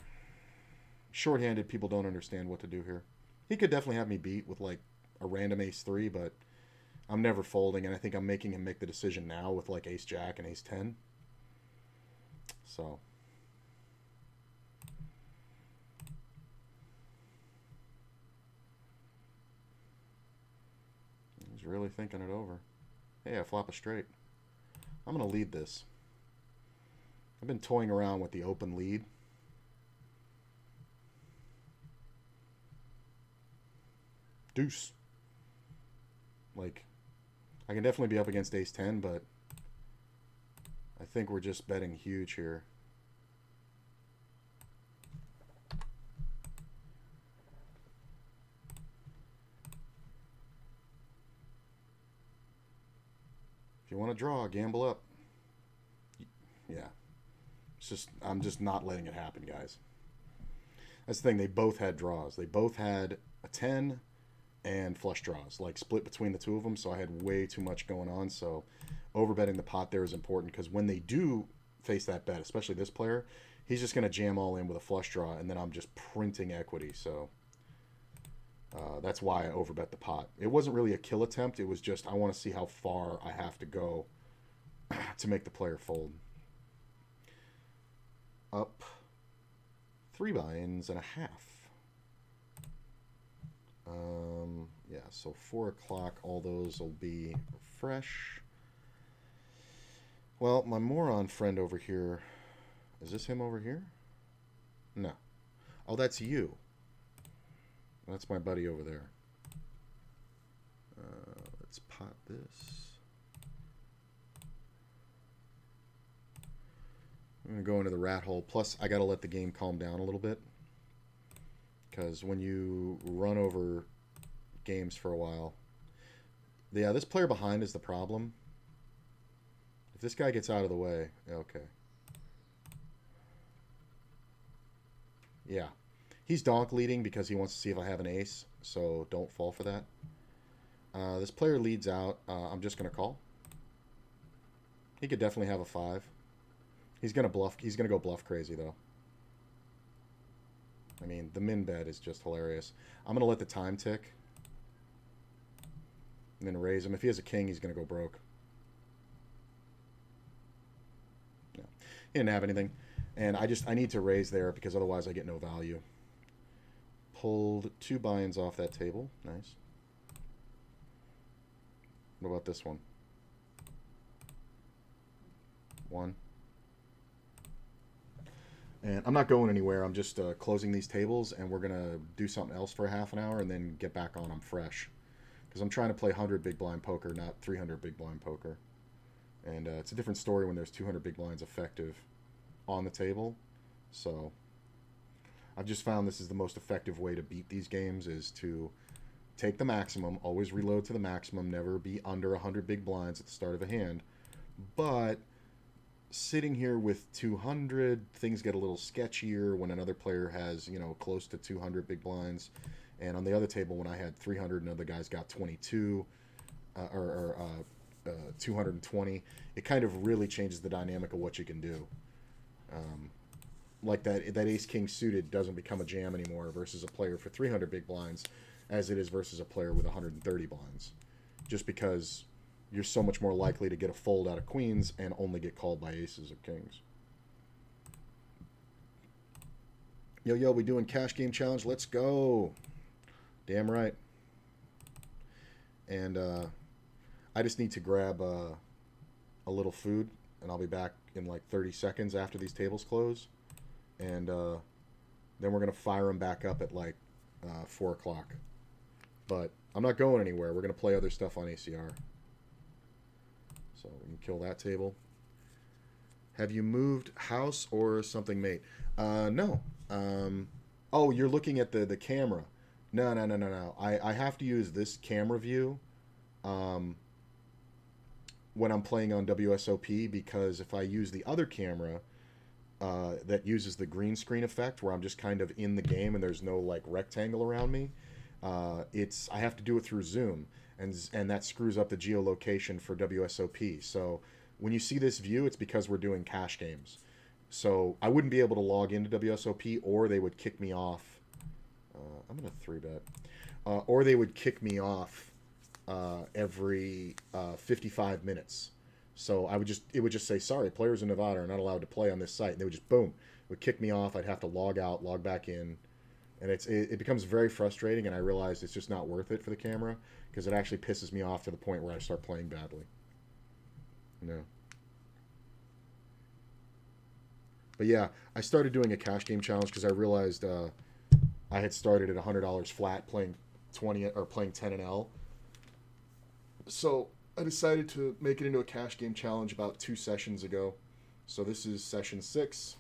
Short-handed people don't understand what to do here. He could definitely have me beat with like a random ace-3, but I'm never folding, and I think I'm making him make the decision now with like ace-jack and ace-10. So. He's really thinking it over. Hey, I flop a straight. I'm going to lead this. I've been toying around with the open lead. Deuce. Like, I can definitely be up against ace-10, but I think we're just betting huge here. If you want to draw, gamble up. Yeah. It's just, I'm just not letting it happen, guys. That's the thing. They both had draws. They both had a 10 and flush draws, like split between the two of them. So I had way too much going on. So overbetting the pot there is important, because when they do face that bet, especially this player, he's just going to jam all in with a flush draw, and then I'm just printing equity. So that's why I overbet the pot. It wasn't really a kill attempt. It was just, I want to see how far I have to go to make the player fold. Up 3 buy-ins and a half. Yeah, so 4 o'clock, all those will be fresh. Well, my moron friend over here, is this him over here? No. Oh, that's you. That's my buddy over there. Let's pot this. I'm going to go into the rat hole. Plus, I got to let the game calm down a little bit, because when you run over games for a while... Yeah, this player behind is the problem. If this guy gets out of the way... Okay. Yeah. He's donk leading because he wants to see if I have an ace, so don't fall for that. This player leads out. I'm just going to call. He could definitely have a 5. He's going to bluff. He's going to go bluff crazy, though. I mean, the min bet is just hilarious. I'm going to let the time tick. And then raise him. If he has a king, he's going to go broke. No. He didn't have anything. And I need to raise there, because otherwise I get no value. Pulled 2 buy-ins off that table. Nice. What about this one? 1. And I'm not going anywhere. I'm just closing these tables, and we're going to do something else for a half an hour and then get back on them fresh. Because I'm trying to play 100 big blind poker, not 300 big blind poker. And it's a different story when there's 200 big blinds effective on the table. So I've just found this is the most effective way to beat these games, is to take the maximum, always reload to the maximum, never be under 100 big blinds at the start of a hand. But sitting here with 200, things get a little sketchier when another player has, you know, close to 200 big blinds. And on the other table, when I had 300 and other guys got 22 or 220, it kind of really changes the dynamic of what you can do. Like that ace-king suited doesn't become a jam anymore versus a player for 300 big blinds, as it is versus a player with 130 blinds. Just because you're so much more likely to get a fold out of queens and only get called by aces or kings. Yo, we doing cash game challenge? Let's go. Damn right. And I just need to grab a little food, and I'll be back in like 30 seconds after these tables close. And then we're going to fire them back up at like 4 o'clock. But I'm not going anywhere. We're going to play other stuff on ACR. So we can kill that table. Have you moved house or something, mate? No. Oh, you're looking at the camera. No. I have to use this camera view when I'm playing on WSOP, because if I use the other camera that uses the green screen effect, where I'm just kind of in the game and there's no like rectangle around me, I have to do it through Zoom, and that screws up the geolocation for WSOP. So when you see this view, it's because we're doing cash games. So I wouldn't be able to log into WSOP, or they would kick me off. I'm going to 3-bet. Or they would kick me off every 55 minutes. So it would just say, sorry, players in Nevada are not allowed to play on this site. And they would just, boom, it would kick me off. I'd have to log out, log back in. And it becomes very frustrating, and I realized it's just not worth it for the camera, because it actually pisses me off to the point where I start playing badly. No. But yeah, I started doing a cash game challenge because I realized I had started at $100 flat playing 20 or playing 10 and L. So I decided to make it into a cash game challenge about 2 sessions ago, So this is session 6.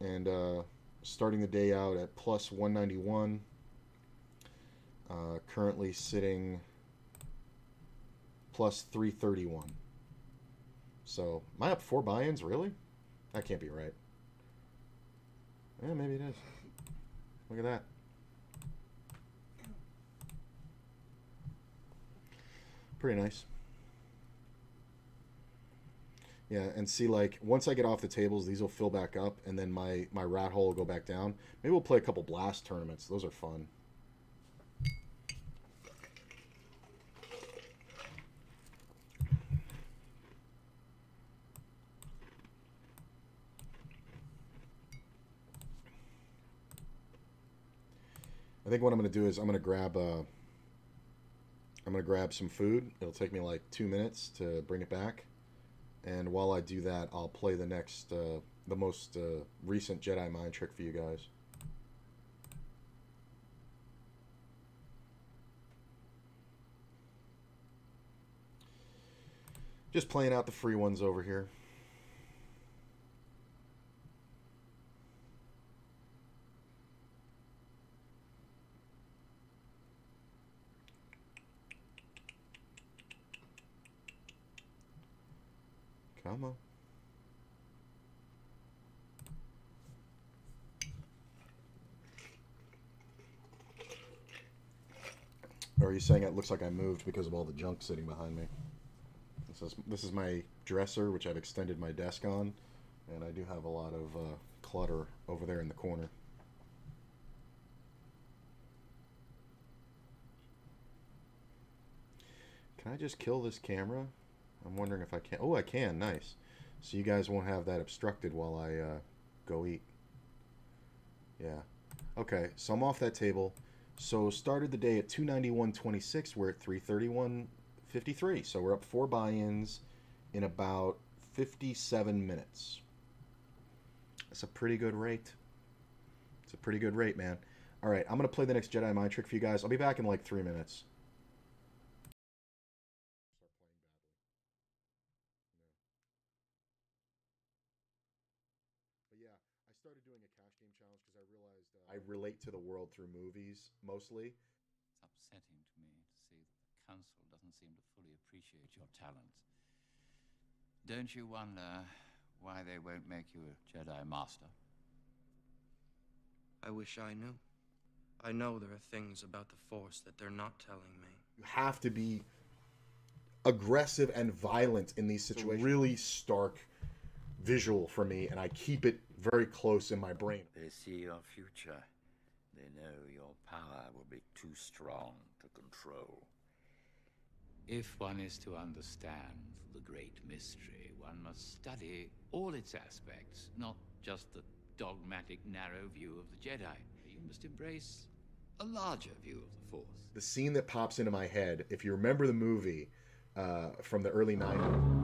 And starting the day out at plus 191. Currently sitting plus 331. So, am I up 4 buy-ins, really? That can't be right. Yeah, maybe it is. Look at that. Pretty nice. Yeah, and see, like, once I get off the tables, these will fill back up, and then my rat hole will go back down. Maybe we'll play a couple blast tournaments. Those are fun. I think what I'm going to do is I'm going to grab some food. It'll take me like 2 minutes to bring it back. And while I do that, I'll play the next, the most recent Jedi mind trick for you guys. Just playing out the free ones over here. Come on. Or are you saying it looks like I moved because of all the junk sitting behind me? This is my dresser, which I've extended my desk on, and I do have a lot of clutter over there in the corner. Can I just kill this camera? I'm wondering if I can. Oh, I can. Nice. So you guys won't have that obstructed while I go eat. Yeah. Okay, so I'm off that table. So started the day at 291.26. We're at 331.53. So we're up 4 buy-ins in about 57 minutes. That's a pretty good rate. It's a pretty good rate, man. All right, I'm going to play the next Jedi mind trick for you guys. I'll be back in like 3 minutes. Started doing a cash game challenge because I realized I relate to the world through movies mostly. It's upsetting to me to see that the council doesn't seem to fully appreciate your talents. Don't you wonder why they won't make you a Jedi Master? I wish I knew. I know there are things about the Force that they're not telling me. You have to be aggressive and violent in these situations. It's a really stark visual for me, and I keep it very close in my brain. They see your future. They know your power will be too strong to control. If one is to understand the great mystery, one must study all its aspects, not just the dogmatic, narrow view of the Jedi. You must embrace a larger view of the Force. The scene that pops into my head, if you remember the movie from the early 90s,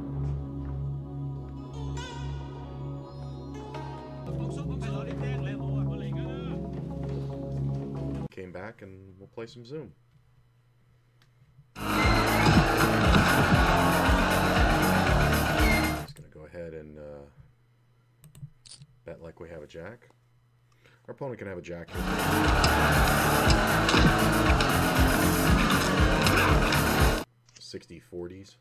came back and we'll play some Zoom. Just gonna go ahead and bet like we have a jack. Our opponent can have a jack here. 60-40s.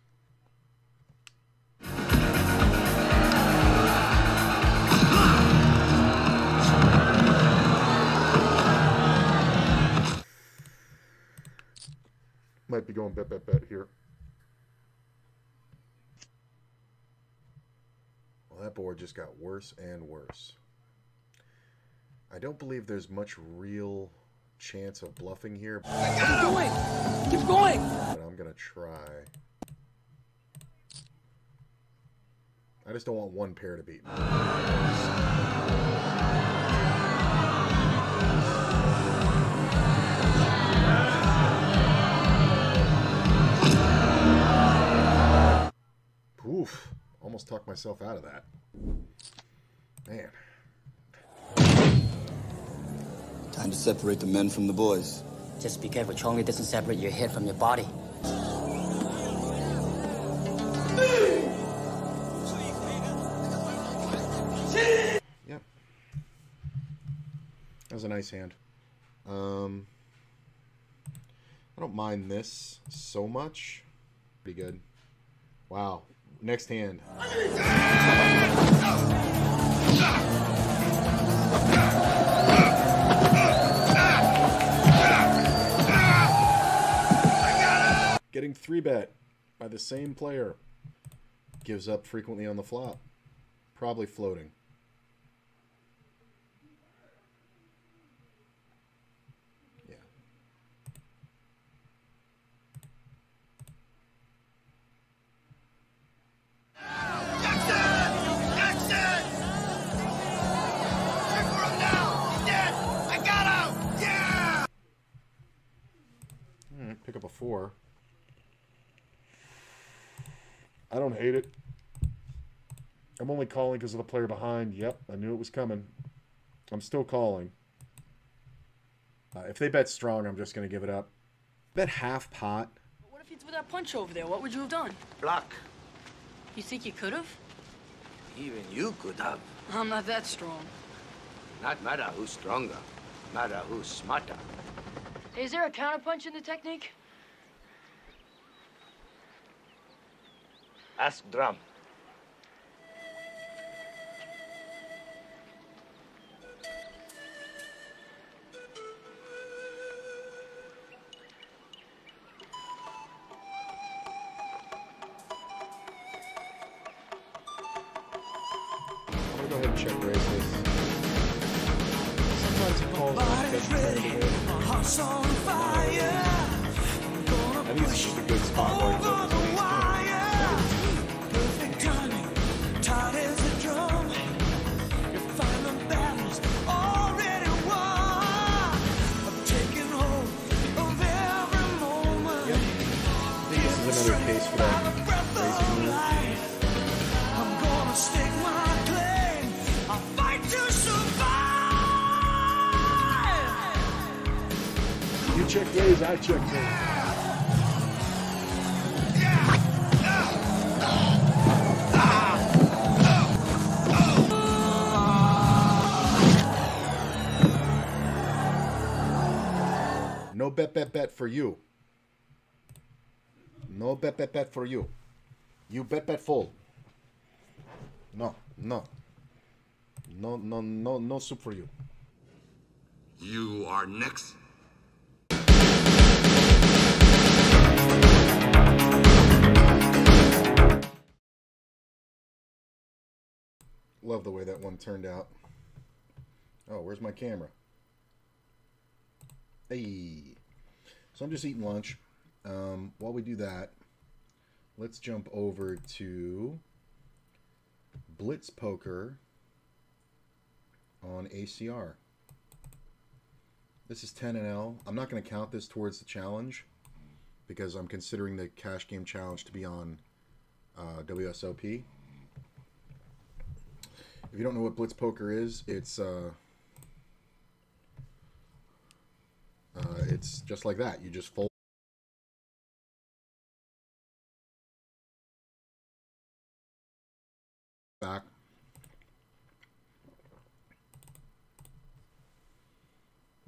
Might be going bet here. Well, that board just got worse and worse. I don't believe there's much real chance of bluffing here. Keep going! Keep going! But I'm gonna try. I just don't want one pair to beat me. Oof. Almost talked myself out of that. Man. Time to separate the men from the boys. Just be careful, Chong. It doesn't separate your head from your body. was a nice hand. I don't mind this so much. Pretty good. Wow. Next hand. Getting 3-bet by the same player. Gives up frequently on the flop. Probably floating. Yeah. Alright, pick up a 4. I don't hate it. I'm only calling because of the player behind. Yep, I knew it was coming. I'm still calling. If they bet strong, I'm just going to give it up. Bet half pot. What if you threw that punch over there? What would you have done? Block. You think you could have? Even you could have. I'm not that strong. Not matter who's stronger, matter who's smarter. Hey, is there a counterpunch in the technique? Ask Drum. I'm going to go ahead and check raise this. Sometimes it calls I think it's just a good spot where it's over the ace. Another case for that raising move. You check raise, I check raise. No bet for you. No bet for you. You bet full. No soup for you. You are next. Love the way that one turned out. Oh, where's my camera? Hey. So I'm just eating lunch. While we do that, let's jump over to Blitz Poker on ACR. This is 10-L. I'm not going to count this towards the challenge because I'm considering the cash game challenge to be on WSOP. If you don't know what Blitz Poker is, it's just like that. You just fold back.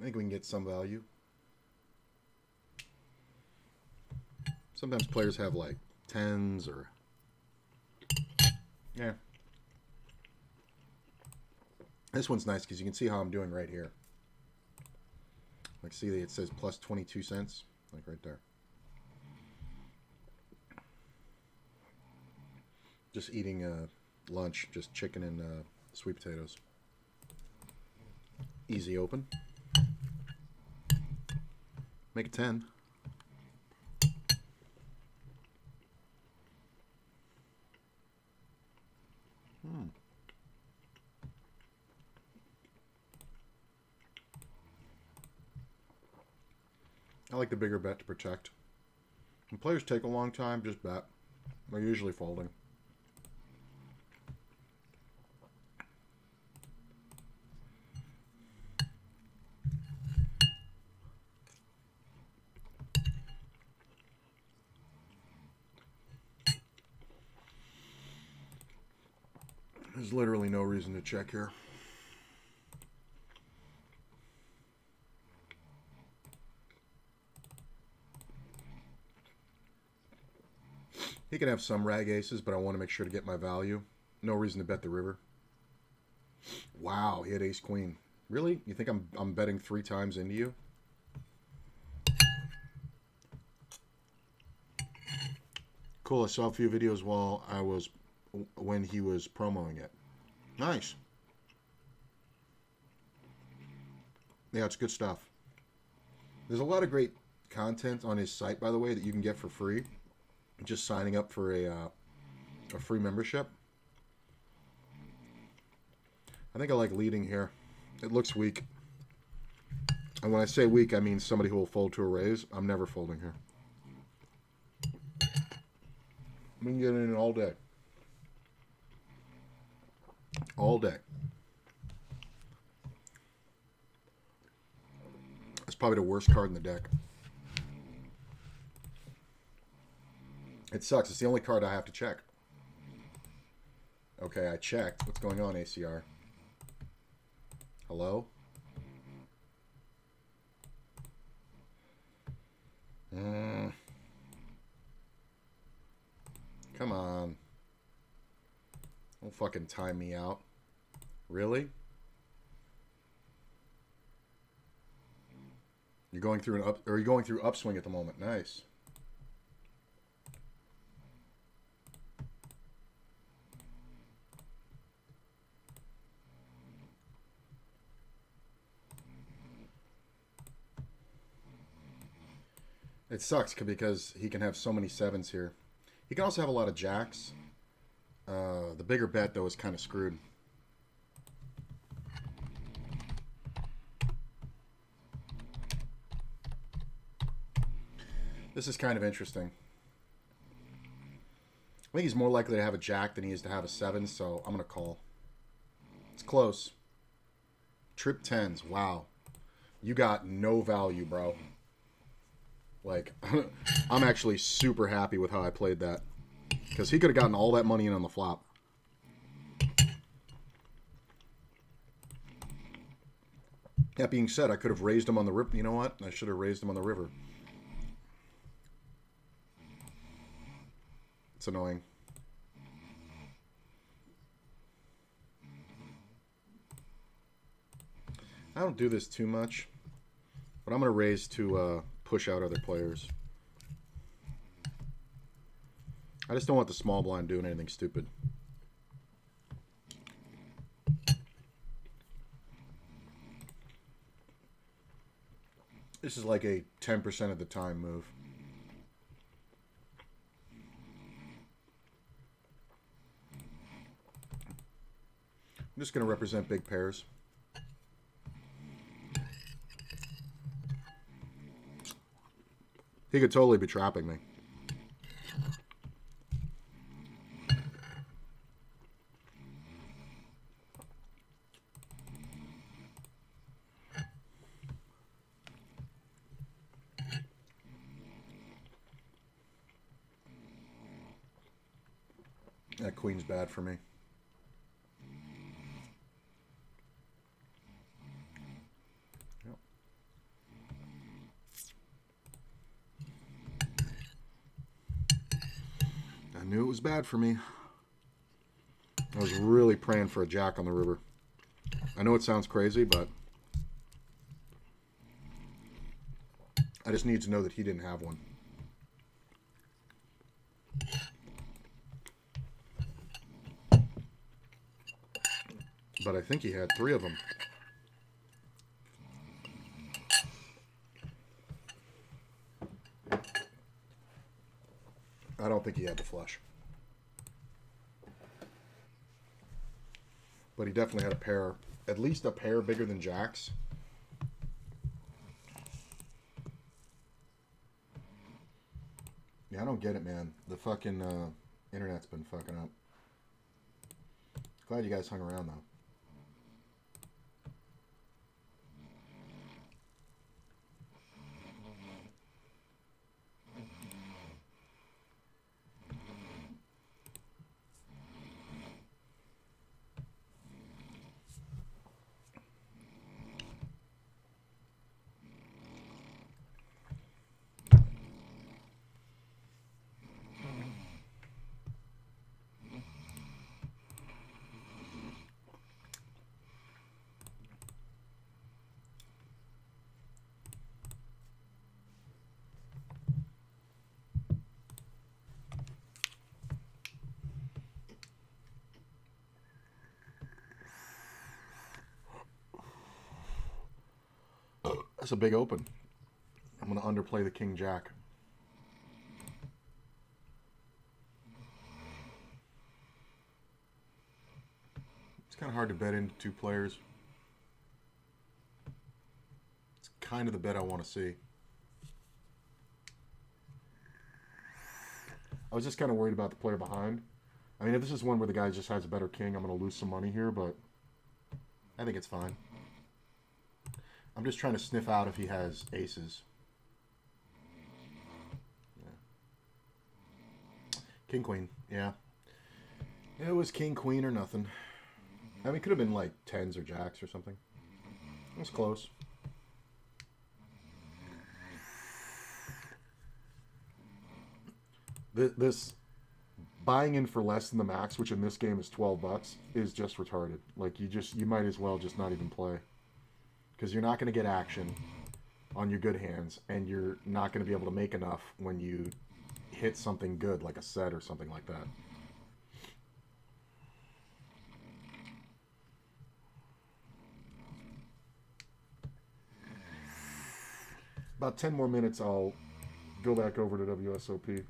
I think we can get some value. Sometimes players have like 10s or... Yeah. This one's nice because you can see how I'm doing right here. Like, see, it says plus 22 cents, like right there. Just eating lunch, just chicken and sweet potatoes. Easy open. Make it 10. I like the bigger bet to protect. When players take a long time, just bet. They're usually folding. There's literally no reason to check here. He can have some rag aces, but I want to make sure to get my value. No reason to bet the river. Wow, he had ace queen. Really? You think I'm betting 3 times into you? Cool. I saw a few videos when he was promoting it. Nice. Yeah, it's good stuff. There's a lot of great content on his site, by the way, that you can get for free. Just signing up for a free membership. I think I like leading here. It looks weak. And when I say weak, I mean somebody who will fold to a raise. I'm never folding here. We can get it in all day. All day. That's probably the worst card in the deck. It sucks. It's the only card I have to check. Okay, I checked. What's going on, ACR? Hello? Come on. Don't fucking time me out. Really? You're going through you're going through upswing at the moment. Nice. It sucks because he can have so many 7s here. He can also have a lot of jacks. The bigger bet, though, is kind of screwed. This is kind of interesting. I think he's more likely to have a jack than he is to have a 7, so I'm going to call. It's close. Trip 10s. Wow. You got no value, bro. Like, I'm actually super happy with how I played that. Because he could have gotten all that money in on the flop. That being said, I could have raised him on the river. You know what? I should have raised him on the river. It's annoying. I don't do this too much. But I'm going to raise to push out other players. I just don't want the small blind doing anything stupid. This is like a 10% of the time move. I'm just going to represent big pairs. He could totally be trapping me. That queen's bad for me. Yep. I knew it was bad for me. I was really praying for a jack on the river. I know it sounds crazy, but I just need to know that he didn't have one. But I think he had 3 of them. I don't think he had the flush. But he definitely had a pair, at least a pair bigger than jacks. Yeah, I don't get it, man. The fucking internet's been fucking up. Glad you guys hung around, though. That's a big open. I'm going to underplay the king jack. It's kind of hard to bet into two players. It's kind of the bet I want to see. I was just kind of worried about the player behind. I mean, if this is one where the guy just has a better king, I'm going to lose some money here, but I think it's fine. I'm just trying to sniff out if he has aces. Yeah. King, queen. Yeah. It was king, queen, or nothing. I mean, it could have been like tens or jacks or something. It was close. This buying in for less than the max, which in this game is $12, is just retarded. Like, you might as well just not even play. Because you're not going to get action on your good hands, and you're not going to be able to make enough when you hit something good, like a set or something like that. About 10 more minutes, I'll go back over to WSOP.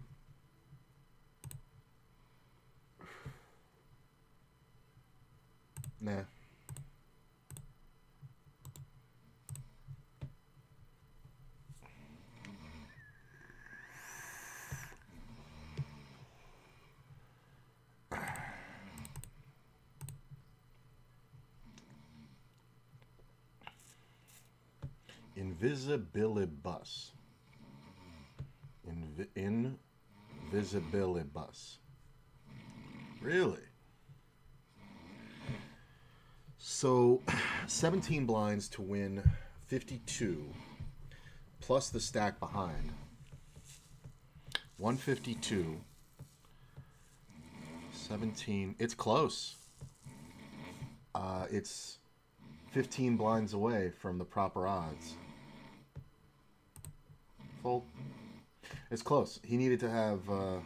Nah. Invisibilibus. Invisibilibus. Really? So, 17 blinds to win 52, plus the stack behind. 152. 17. It's close. It's 15 blinds away from the proper odds. Fold. It's close. He needed to have, or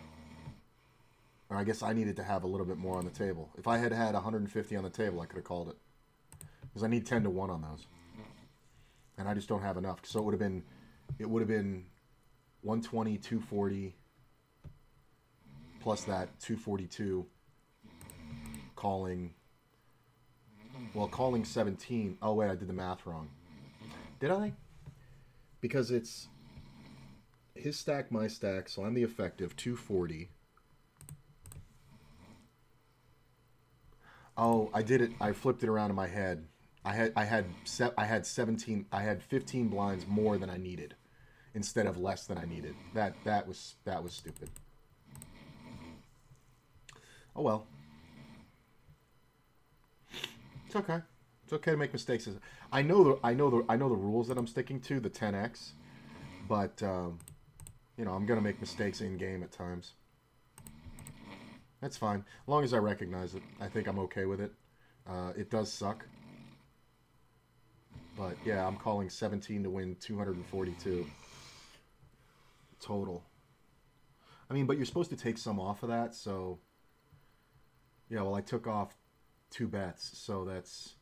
I guess I needed to have a little bit more on the table. If I had had 150 on the table, I could have called it. Because I need 10 to 1 on those. And I just don't have enough. So it would have been 120, 240, plus that 242, calling 17. Oh, wait, I did the math wrong. Did I? Because it's his stack, my stack, so I'm the effective, 240. Oh, I did it. I flipped it around in my head. I had 17. I had 15 blinds more than I needed, instead of less than I needed. That was stupid. Oh well. It's okay. It's okay to make mistakes. I know the rules that I'm sticking to, the 10x, but you know, I'm gonna make mistakes in game at times. That's fine, as long as I recognize it. I think I'm okay with it. It does suck, but yeah, I'm calling 17 to win 242 total. I mean, but you're supposed to take some off of that, so yeah. Well, I took off 2 bets, so that's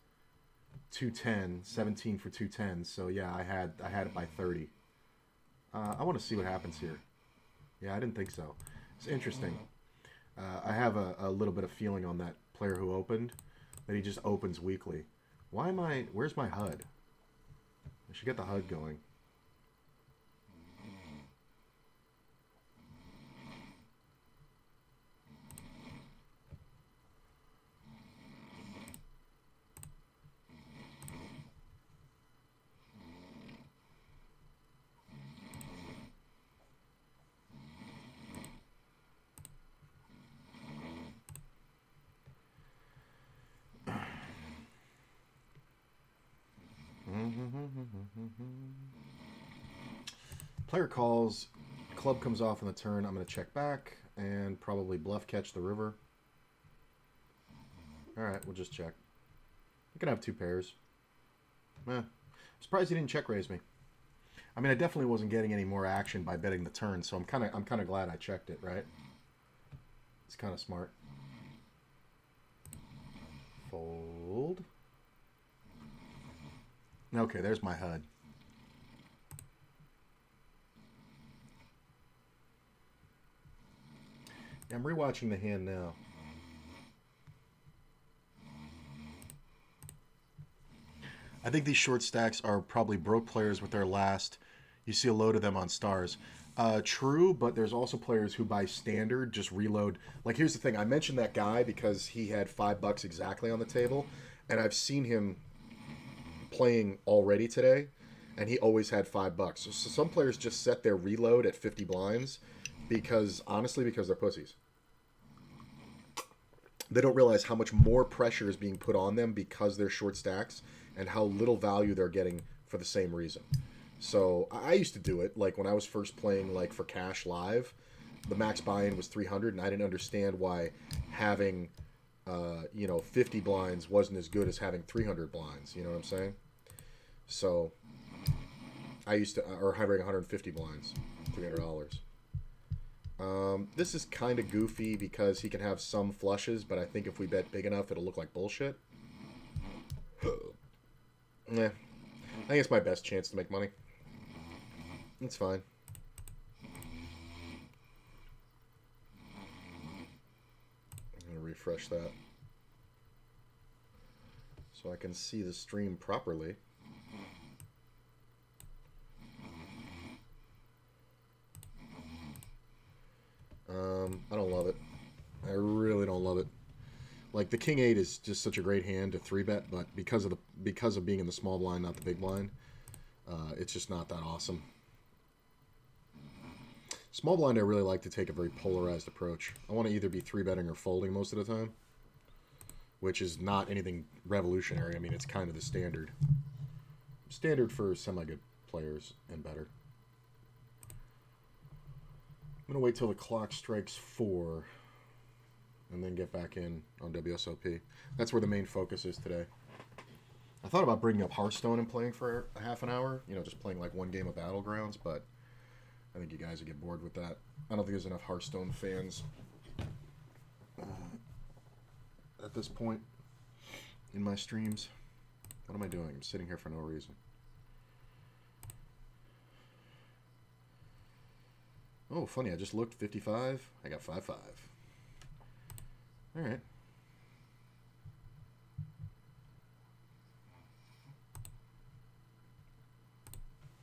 210, 17 for 210. So yeah, I had it by 30. I want to see what happens here. Yeah, I didn't think so. It's interesting. I have a little bit of feeling on that player who opened, that he just opens weakly. Where's my HUD? I should get the HUD going. Player calls, club comes off on the turn. I'm going to check back and probably bluff catch the river. Alright, we'll just check. I can have 2 pairs. I'm surprised he didn't check raise me. I mean, I definitely wasn't getting any more action by betting the turn, so I'm kind of glad I checked it, right? It's kind of smart. Fold. Okay, there's my HUD. I'm rewatching the hand now. I think these short stacks are probably broke players with their last. You see a load of them on stars. True, but there's also players who buy standard, just reload. Like, here's the thing. I mentioned that guy because he had $5 exactly on the table, and I've seen him playing already today, and he always had $5. So some players just set their reload at 50 blinds because, honestly, because they're pussies. They don't realize how much more pressure is being put on them because they're short stacks and how little value they're getting for the same reason. So I used to do it, like when I was first playing like for cash live, the max buy-in was 300, and I didn't understand why having 50 blinds wasn't as good as having 300 blinds. You know what I'm saying? So I used to, or having 150 blinds, $300. This is kind of goofy because he can have some flushes, but I think if we bet big enough, it'll look like bullshit. Yeah, I think it's my best chance to make money. It's fine. I'm going to refresh that so I can see the stream properly. I don't love it. I really don't love it. Like, the King 8 is just such a great hand to 3-bet, but because of being in the small blind, not the big blind, it's just not that awesome. Small blind, I really like to take a very polarized approach. I want to either be 3-betting or folding most of the time, which is not anything revolutionary. I mean, it's kind of the standard. Standard for semi-good players and better. I'm going to wait till the clock strikes 4 and then get back in on WSOP. That's where the main focus is today. I thought about bringing up Hearthstone and playing for a half an hour, just playing like one game of Battlegrounds, but I think you guys would get bored with that. I don't think there's enough Hearthstone fans at this point in my streams. What am I doing? I'm sitting here for no reason. Oh, funny, I just looked 55. I got 5-5. All right.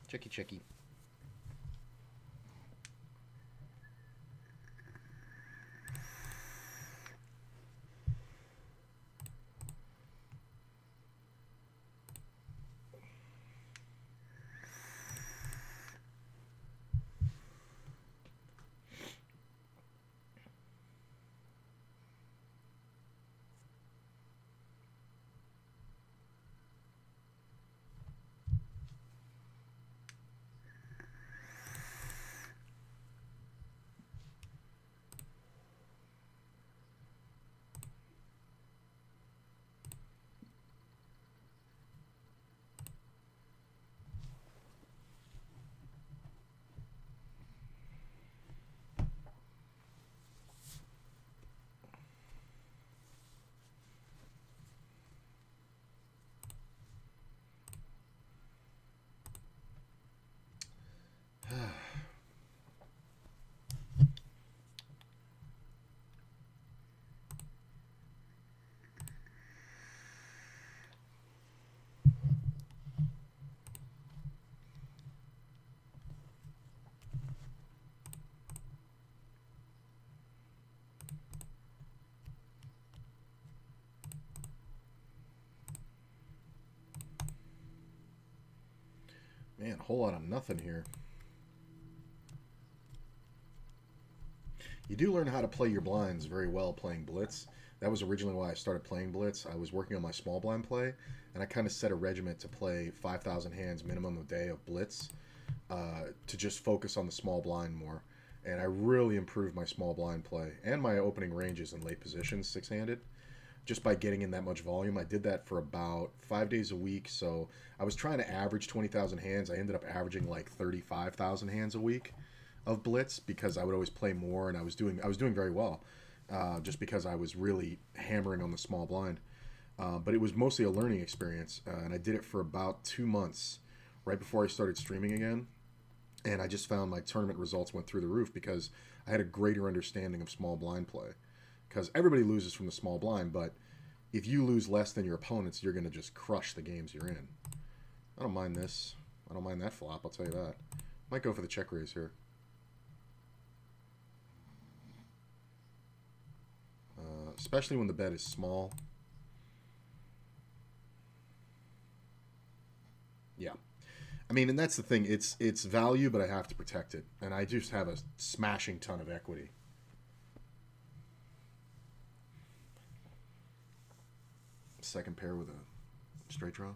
Checky. Man, a whole lot of nothing here. You do learn how to play your blinds very well playing Blitz. That was originally why I started playing Blitz. I was working on my small blind play, and I kind of set a regiment to play 5,000 hands minimum a day of Blitz to just focus on the small blind more. And I really improved my small blind play and my opening ranges in late positions, six-handed, just by getting in that much volume. I did that for about 5 days a week, so I was trying to average 20,000 hands. I ended up averaging like 35,000 hands a week of Blitz because I would always play more, and I was doing very well just because I was really hammering on the small blind. But it was mostly a learning experience, and I did it for about 2 months right before I started streaming again. And I just found my tournament results went through the roof because I had a greater understanding of small blind play. Because everybody loses from the small blind, but if you lose less than your opponents, you're going to just crush the games you're in. I don't mind this. I don't mind that flop, I'll tell you that. Might go for the check raise here. Especially when the bet is small. Yeah. I mean, and that's the thing. It's value, but I have to protect it. And I just have a smashing ton of equity. Second pair with a straight draw.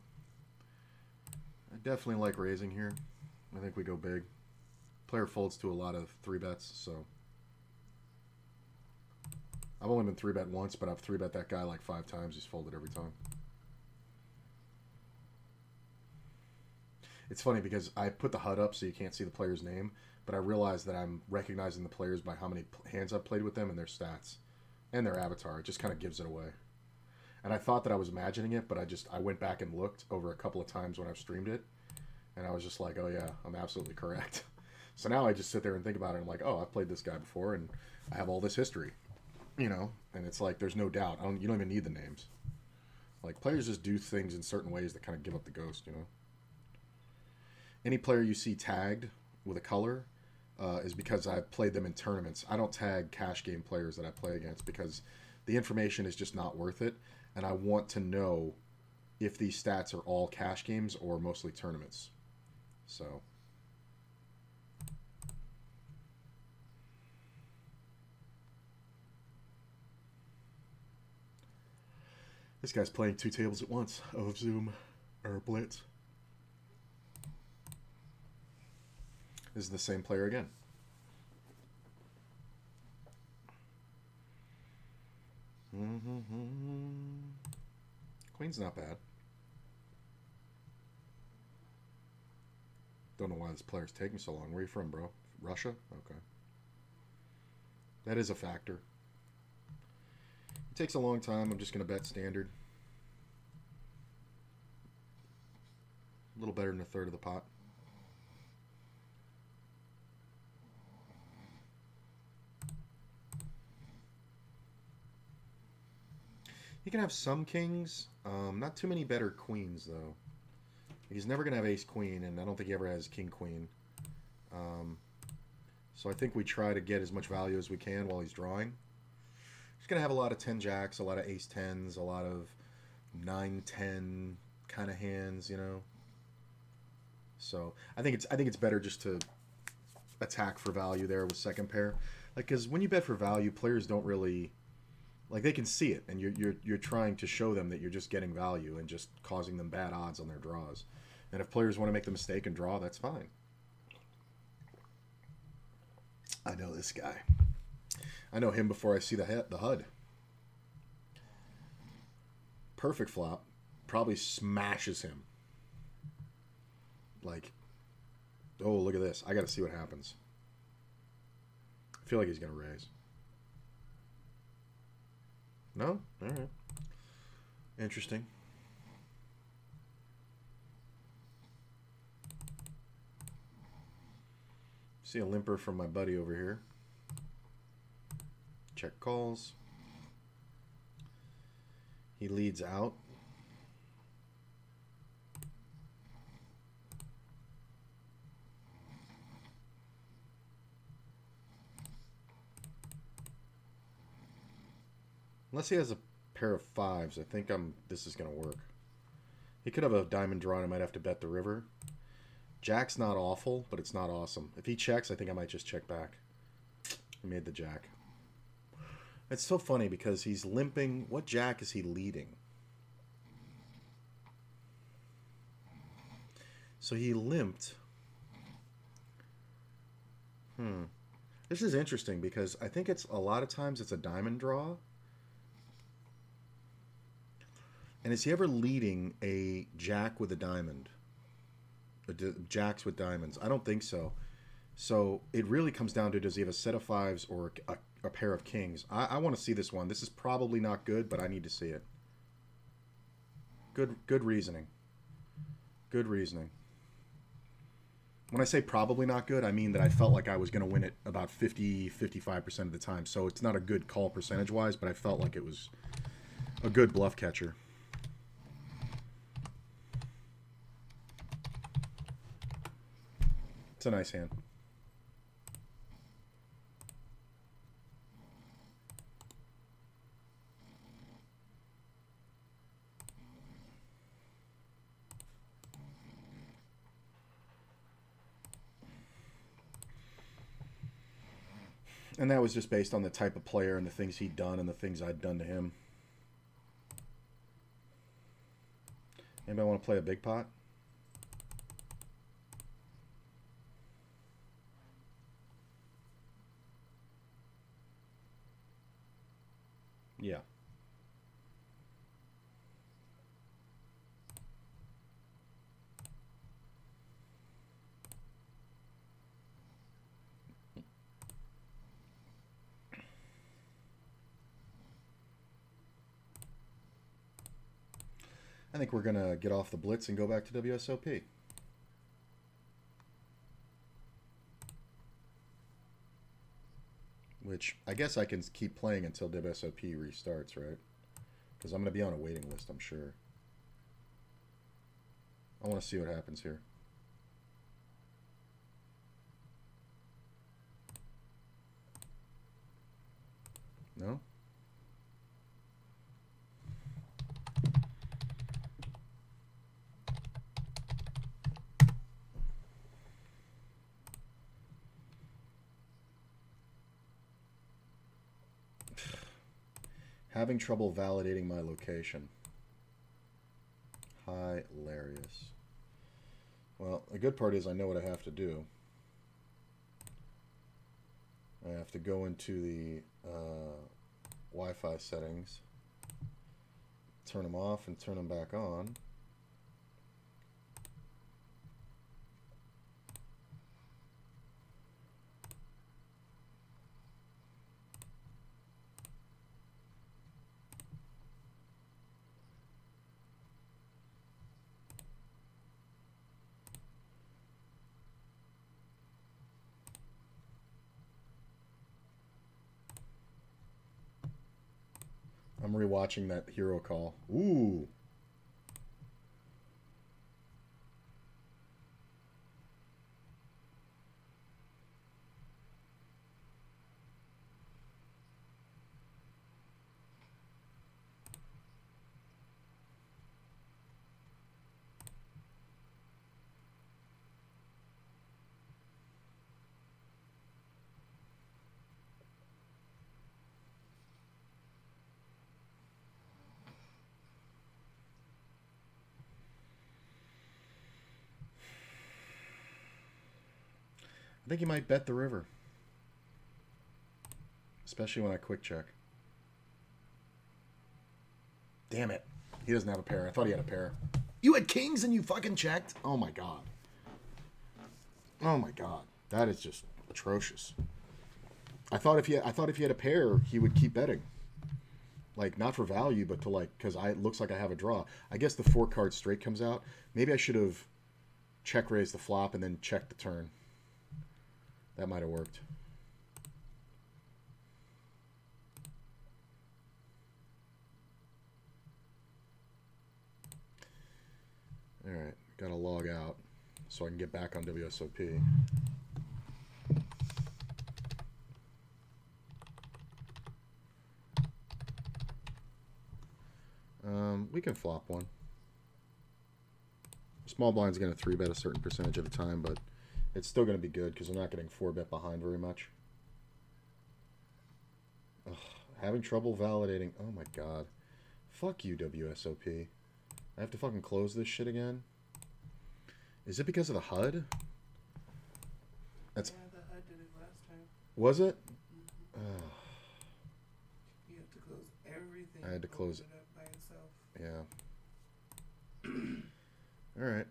I definitely like raising here. I think we go big. Player folds to a lot of 3-bets, so... I've only been 3-bet once, but I've 3-bet that guy like 5 times. He's folded every time. It's funny because I put the HUD up so you can't see the player's name, but I realize that I'm recognizing the players by how many hands I've played with them and their stats and their avatar. It just kind of gives it away. And I thought that I was imagining it, but I went back and looked over a couple of times when I've streamed it, and I was just like, oh yeah, I'm absolutely correct. So now I just sit there and think about it. I'm like, oh, I've played this guy before, and I have all this history. You know, and it's like there's no doubt. You don't even need the names. Like, players just do things in certain ways that kind of give up the ghost, you know. Any player you see tagged with a color is because I've played them in tournaments. I don't tag cash game players that I play against because the information is just not worth it, and I want to know if these stats are all cash games or mostly tournaments. So... This guy's playing 2 tables at once of Zoom or Blitz. This is the same player again. Queen's not bad. Don't know why this player's taking so long. Where are you from, bro? Russia? Okay. That is a factor. It takes a long time. I'm just going to bet standard. A little better than a third of the pot. He can have some kings. Not too many better queens, though. He's never going to have ace-queen, and I don't think he ever has king-queen. So I think we try to get as much value as we can while he's drawing. He's going to have a lot of 10-jacks, a lot of ace-10s, a lot of 9-10 kind of hands, you know. So I think it's better just to attack for value there with second pair. Like, because when you bet for value, players don't really... Like, they can see it, and you're trying to show them that you're just getting value and just causing them bad odds on their draws. And if players want to make the mistake and draw, that's fine. I know this guy. I know him before I see the HUD. Perfect flop. Probably smashes him. Like, oh, look at this. I got to see what happens. I feel like he's going to raise. No? All right. Interesting. See a limper from my buddy over here. Check calls. He leads out. Unless he has a pair of 5s, I think this is going to work. He could have a diamond draw and I might have to bet the river. Jack's not awful, but it's not awesome. If he checks, I think I might just check back. He made the jack. It's so funny because he's limping. What jack is he leading? So he limped. This is interesting because I think it's a lot of times it's a diamond draw. And is he ever leading a jack with a diamond? Jacks with diamonds? I don't think so. So it really comes down to, does he have a set of 5s or a pair of kings? I want to see this one. This is probably not good, but I need to see it. Good reasoning. Good reasoning. When I say probably not good, I mean that I felt like I was going to win it about 50-55% of the time. So it's not a good call percentage-wise, but I felt like it was a good bluff catcher. It's a nice hand. And that was just based on the type of player and the things he'd done and the things I'd done to him. Anybody want to play a big pot? Yeah. I think we're going to get off the blitz and go back to WSOP. Which I guess I can keep playing until WSOP restarts, right? Because I'm going to be on a waiting list, I'm sure. I want to see what happens here. No? Having trouble validating my location. Hilarious. Well, the good part is I know what I have to do. I have to go into the Wi-Fi settings, turn them off and turn them back on. I'm rewatching that hero call. Ooh. I think he might bet the river. Especially when I quick check. Damn it. He doesn't have a pair. I thought he had a pair. You had kings and you fucking checked? Oh my god. Oh my god. That is just atrocious. I thought if he had a pair, he would keep betting. Like, not for value, but to like, because it looks like I have a draw. I guess the 4-card straight comes out. Maybe I should have check raised the flop and then checked the turn. That might have worked. Alright, gotta log out so I can get back on WSOP. We can flop one. Small blind's going to 3-bet a certain percentage at a time, but it's still going to be good because I'm not getting 4-bet behind very much. Ugh, having trouble validating. Oh my god. Fuck you, WSOP. I have to fucking close this shit again? Is it because of the HUD? That's... Yeah, the HUD did it last time. Was it? Mm-hmm. You have to close everything. I had to close it up by itself. Yeah. Alright.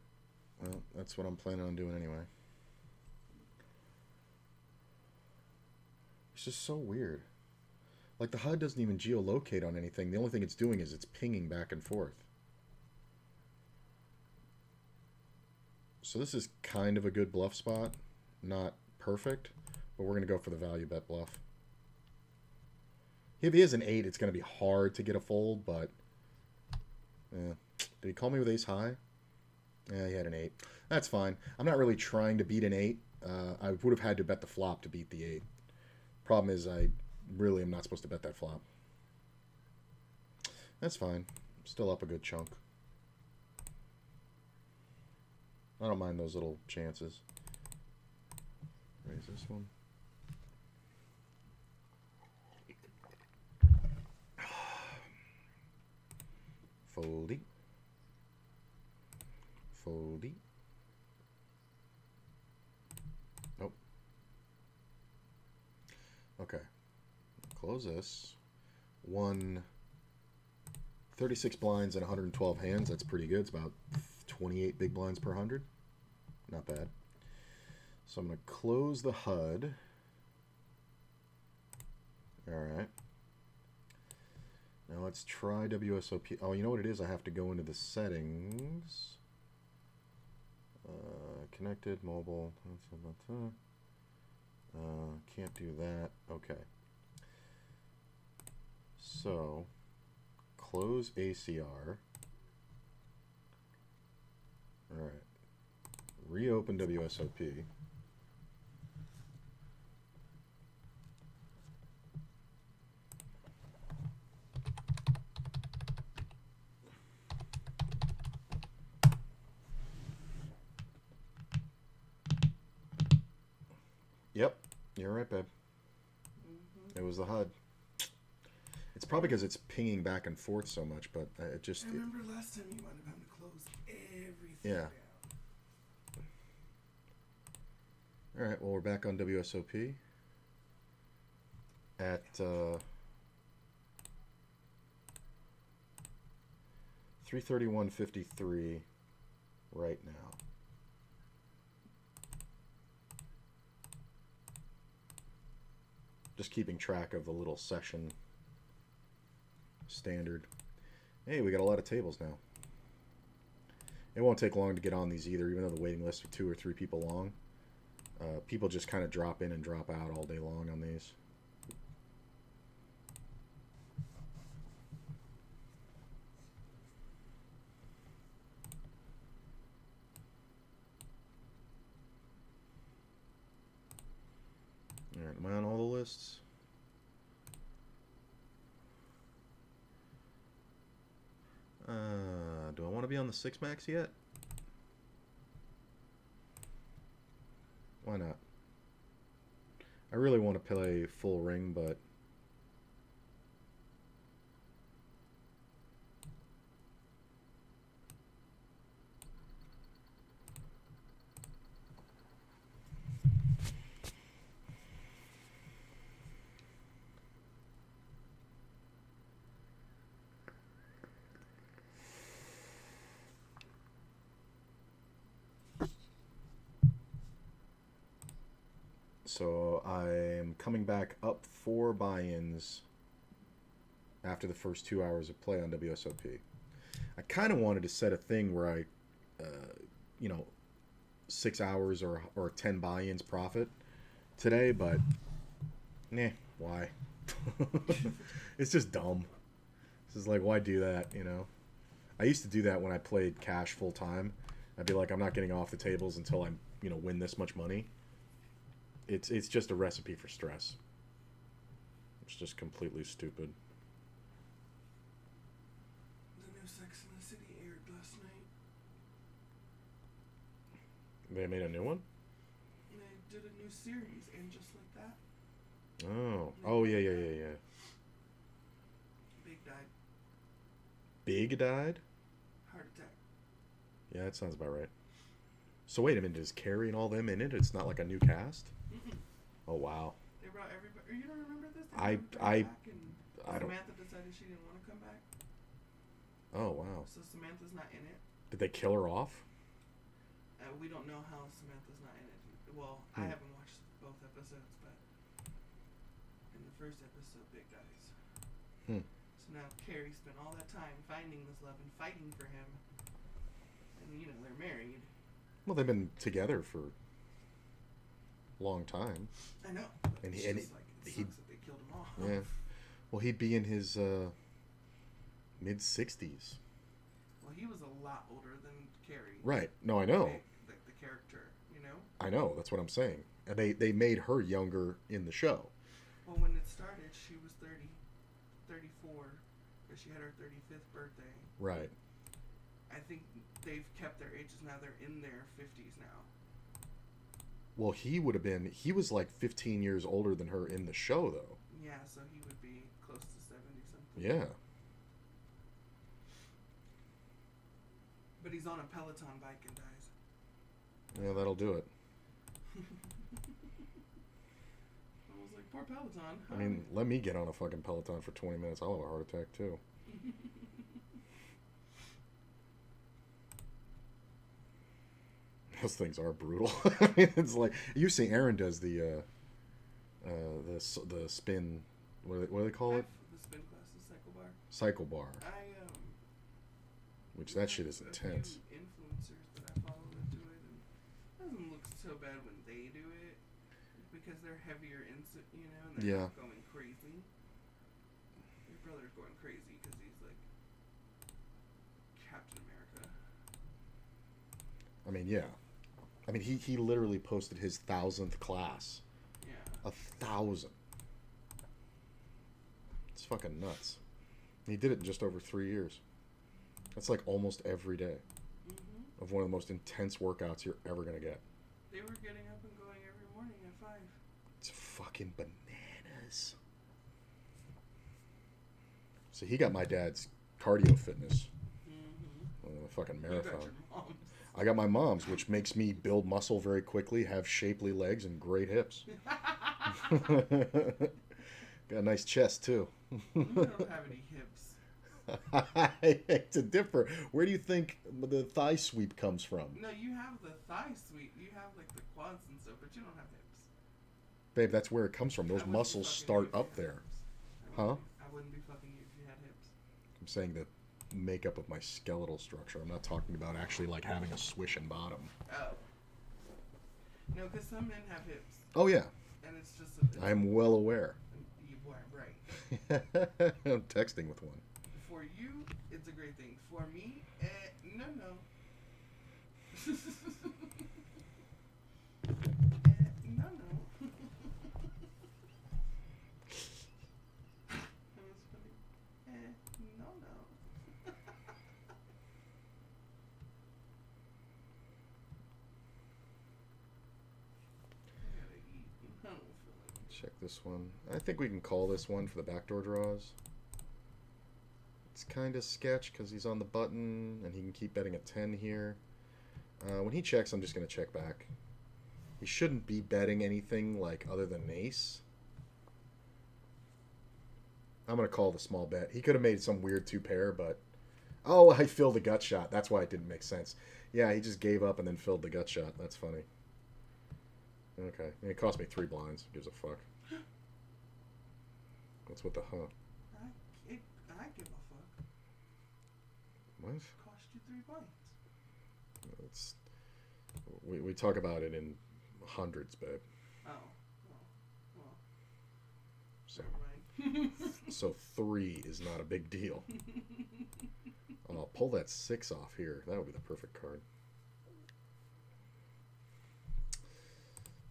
Well, that's what I'm planning on doing anyway. It's just so weird. Like, the HUD doesn't even geolocate on anything. The only thing it's doing is it's pinging back and forth. So this is kind of a good bluff spot. Not perfect, but we're going to go for the value bet bluff. If he has an 8, it's going to be hard to get a fold, but... did he call me with ace high? Yeah, he had an 8. That's fine. I'm not really trying to beat an 8. I would have had to bet the flop to beat the 8. Problem is, I really am not supposed to bet that flop. That's fine. Still up a good chunk. I don't mind those little chances. Raise this one. Foldy. Foldy. Nope. Okay. Close this. 36 blinds and 112 hands. That's pretty good. It's about 28 big blinds per 100. Not bad. So I'm going to close the HUD. All right. Now let's try WSOP. Oh, you know what it is? I have to go into the settings. Connected, mobile. Can't do that. Okay. So, close ACR. All right. Reopen WSOP. Yep, you're right, babe. It was the HUD. It's probably because it's pinging back and forth so much, but it just... I remember last time you wound up having to close everything yeah. down. All right, well, we're back on WSOP at 331.53 right now. Just keeping track of the little session standard. Hey, we got a lot of tables now. It won't take long to get on these either, even though the waiting lists are 2 or 3 people long. People just kind of drop in and drop out all day long on these. All right, am I on all the lists? Do I want to be on the 6 max yet? Why not? I really want to play full ring, but so I'm coming back up 4 buy-ins after the first 2 hours of play on WSOP. I kind of wanted to set a thing where I, you know, 6 hours or 10 buy-ins profit today, but nah, why? It's just dumb. This is like, why do that, you know? I used to do that when I played cash full time. I'd be like, I'm not getting off the tables until I, you know, win this much money. It's just a recipe for stress. It's just completely stupid. The new Sex and the City aired last night. They made a new one? They did a new series, and just like that. Oh, yeah. Big died. Big died? Heart attack. Yeah, that sounds about right. So wait a minute, is Carrie and all them in it? It's not like a new cast? Oh, wow. They brought everybody. You don't remember this? I don't. Samantha decided she didn't want to come back. Oh, wow. So Samantha's not in it. Did they kill her off? We don't know how Samantha's not in it. Well, I haven't watched both episodes, but in the first episode, Big dies. So now Carrie spent all that time finding this love and fighting for him. And, you know, they're married. Well, they've been together for a long time. I know. And It's he, just like, it sucks that they killed him off. yeah. Well, he'd be in his mid-60s. Well, he was a lot older than Carrie. Right. No, I know. Like the character, you know? I know. That's what I'm saying. And they made her younger in the show. Well, when it started, she was 34, because she had her 35th birthday. Right. I think they've kept their ages now. They're in their 50s now. Well, he was like 15 years older than her in the show, though. Yeah, so he would be close to 70-something. Yeah. But he's on a Peloton bike and dies. Yeah, that'll do it. I was like, poor Peloton. I mean, let me get on a fucking Peloton for 20 minutes. I'll have a heart attack, too. Those things are brutal. I mean, it's like, you see Aaron does the spin, what do they call it? The spin class, the cycle bar. Cycle bar. Which that shit is A intense. few influencers that I follow that do it, and it doesn't look so bad when they do it because they're heavier, and they're not going crazy. Your brother's going crazy because he's like Captain America. I mean, yeah. I mean, he literally posted his 1,000th class. Yeah. 1,000. It's fucking nuts. He did it in just over 3 years. That's like almost every day of one of the most intense workouts you're ever going to get. They were getting up and going every morning at 5. It's fucking bananas. So he got my dad's cardio fitness. Fucking marathon. I got my mom's, which makes me build muscle very quickly, have shapely legs, and great hips. Got a nice chest, too. You don't have any hips. I hate to differ. Where do you think the thigh sweep comes from? No, you have the thigh sweep. You have like the quads and stuff, but you don't have hips. Babe, that's where it comes from. Those muscles start up there. Huh? I wouldn't be fucking you if you had hips. I'm saying the makeup of my skeletal structure. I'm not talking about actually like having a swishing bottom. Oh. No, because some men have hips. Oh, yeah. And it's just I'm well aware. You are right. I'm texting with one. For you, it's a great thing. For me, no. No. That was funny. No. I gotta eat. I don't feel like it. Check this one. I think we can call this one for the backdoor draws. It's kind of sketch because he's on the button and he can keep betting a 10 here. When he checks, I'm just going to check back. He shouldn't be betting anything like other than an ace. I'm going to call the small bet. He could have made some weird 2-pair, but... Oh, I filled the gut shot. That's why it didn't make sense. Yeah, he just gave up and then filled the gut shot. That's funny. Okay. And it cost me 3 blinds. Gives a fuck. What's with the huh? I give a fuck. What? Cost you 3 blinds. It's, we talk about it in hundreds, babe. Oh. Well. So, Never mind. so 3 is not a big deal. Oh, I'll pull that 6 off here. That would be the perfect card.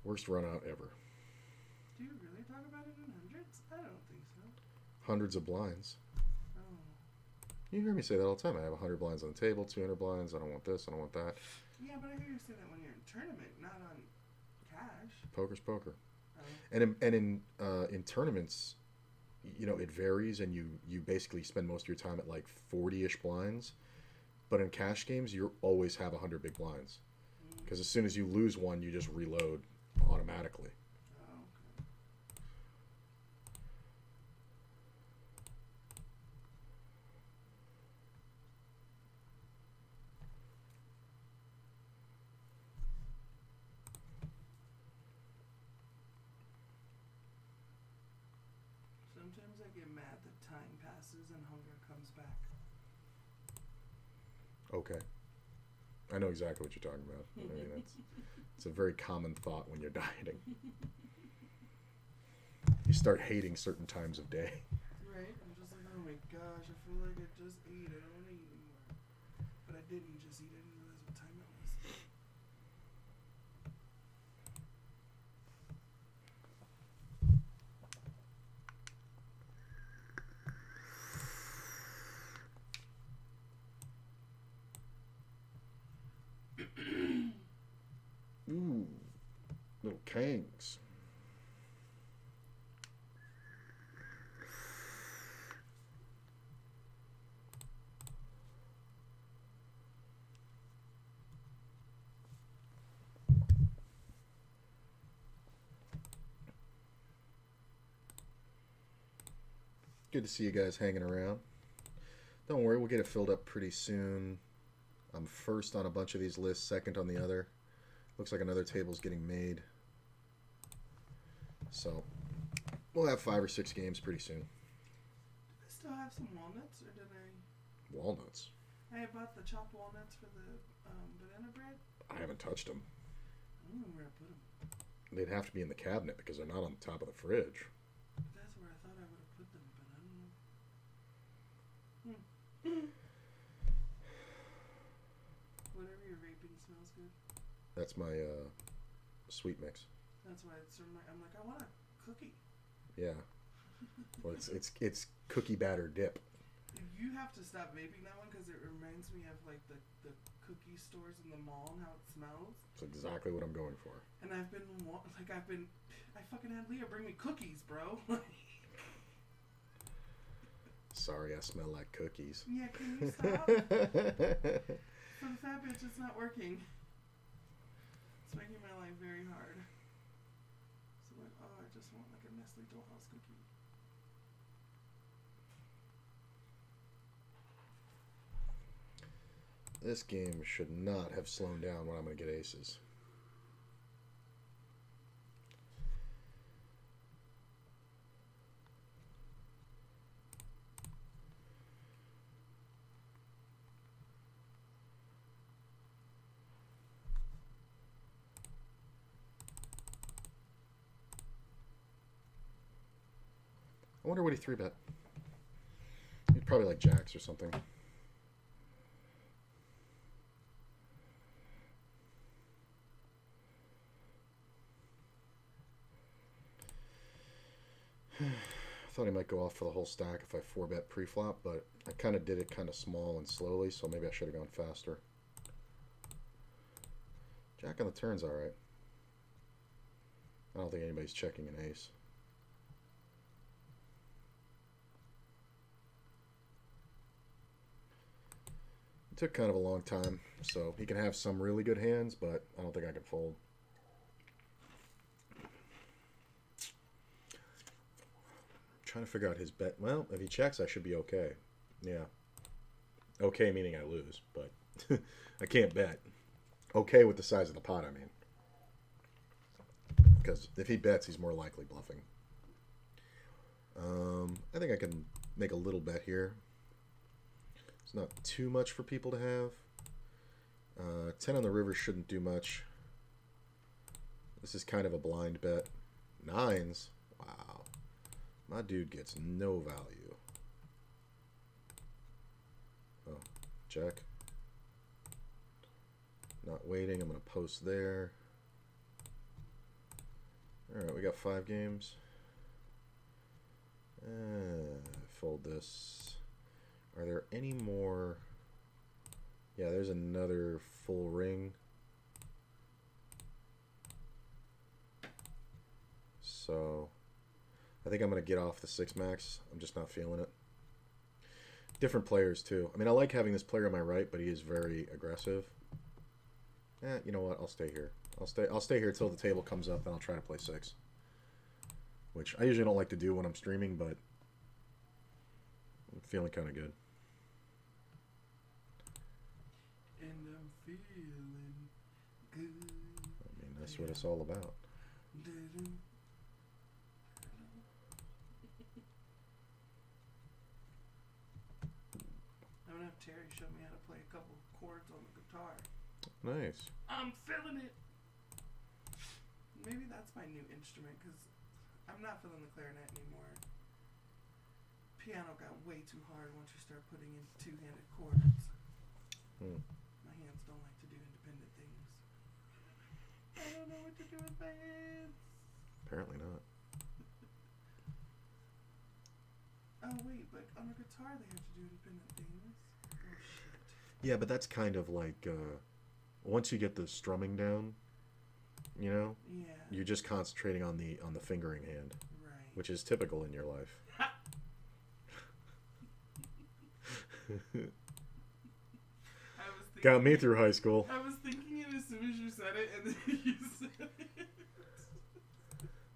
Worst run out ever. Do you really talk about it in hundreds? I don't think so. Hundreds of blinds. Oh. You hear me say that all the time. I have 100 blinds on the table, 200 blinds. I don't want this. I don't want that. Yeah, but I hear you say that when you're in tournament, not on cash. Poker's poker. Oh. And in tournaments, you know, it varies, and you basically spend most of your time at like 40-ish blinds. But in cash games, you always have 100 big blinds. Because as soon as you lose one, you just reload automatically. Oh, okay. Sometimes I get mad that time passes and hunger comes back. Okay. I know exactly what you're talking about. I mean, it's a very common thought when you're dieting. You start hating certain times of day. Right? I'm just like, oh my gosh, I feel like I just ate. I don't want to eat anymore. But I didn't just eat. I didn't realize what time it was. Ooh, little kangs. Good to see you guys hanging around. Don't worry, we'll get it filled up pretty soon. I'm first on a bunch of these lists, second on the other. Looks like another table's getting made. So, we'll have 5 or 6 games pretty soon. Do I still have some walnuts, or did I? Walnuts? I bought the chopped walnuts for the banana bread. I haven't touched them. I don't know where I put them. They'd have to be in the cabinet because they're not on the top of the fridge. That's where I thought I would have put them, but I don't know. Whatever you're raping smells good. That's my sweet mix. That's why it's I'm like, I want a cookie. Yeah. Well, it's cookie batter dip. You have to stop vaping that one because it reminds me of like the cookie stores in the mall and how it smells. That's exactly what I'm going for. And I fucking had Leah bring me cookies, bro. Sorry, I smell like cookies. Yeah, can you stop? For the fat bitch, it's not working. It's making my life very hard. So I'm like, oh, I just want like a Nestle Dollhouse cookie. This game should not have slowed down when I'm going to get aces. I wonder what he 3-bet. He'd probably like jacks or something. I thought he might go off for the whole stack if I 4-bet pre-flop, but I kind of did it kind of small and slowly, so maybe I should have gone faster. Jack on the turn's alright. I don't think anybody's checking an ace. It took kind of a long time, so he can have some really good hands, but I don't think I can fold. Trying to figure out his bet. Well, if he checks, I should be okay. Yeah. Okay meaning I lose, but I can't bet. Okay with the size of the pot, I mean. Because if he bets, he's more likely bluffing. I think I can make a little bet here. It's not too much for people to have. 10 on the river shouldn't do much. This is kind of a blind bet. 9s. Wow. My dude gets no value. Oh, check. Not waiting. I'm going to post there. Alright, we got 5 games. Fold this. Are there any more? Yeah, there's another full ring. So I think I'm going to get off the 6 max. I'm just not feeling it. Different players too. I mean, I like having this player on my right, but he is very aggressive. You know what? I'll stay here. I'll stay here till the table comes up, and I'll try to play 6. Which I usually don't like to do when I'm streaming, but I'm feeling kind of good. And I'm feeling good. I mean, that's what it's all about. I'm gonna have Terry show me how to play a couple chords on the guitar. Nice. I'm feeling it. Maybe that's my new instrument, because I'm not feeling the clarinet anymore. Piano got way too hard once you start putting in two-handed chords. My hands don't like to do independent things. I don't know what to do with my hands. Apparently not. Oh wait, but on a guitar they have to do independent things. Oh shit. Yeah, but that's kind of like once you get the strumming down, you know, you're just concentrating on the fingering hand, right? Which is typical in your life. Got me through high school. I was thinking it as soon as you said it, and then you said it.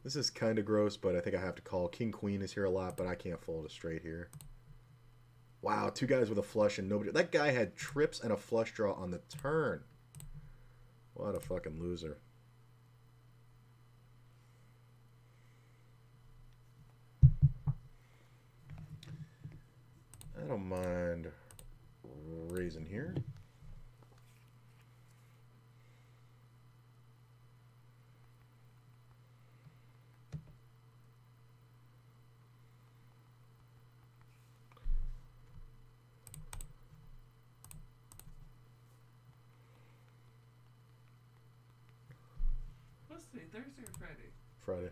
This is kind of gross, but I think I have to call. King Queen is here a lot, but I can't fold a straight here. Wow, 2 guys with a flush and nobody. That guy had trips and a flush draw on the turn. What a fucking loser. I don't mind raising here. What's today, Thursday or Friday? Friday.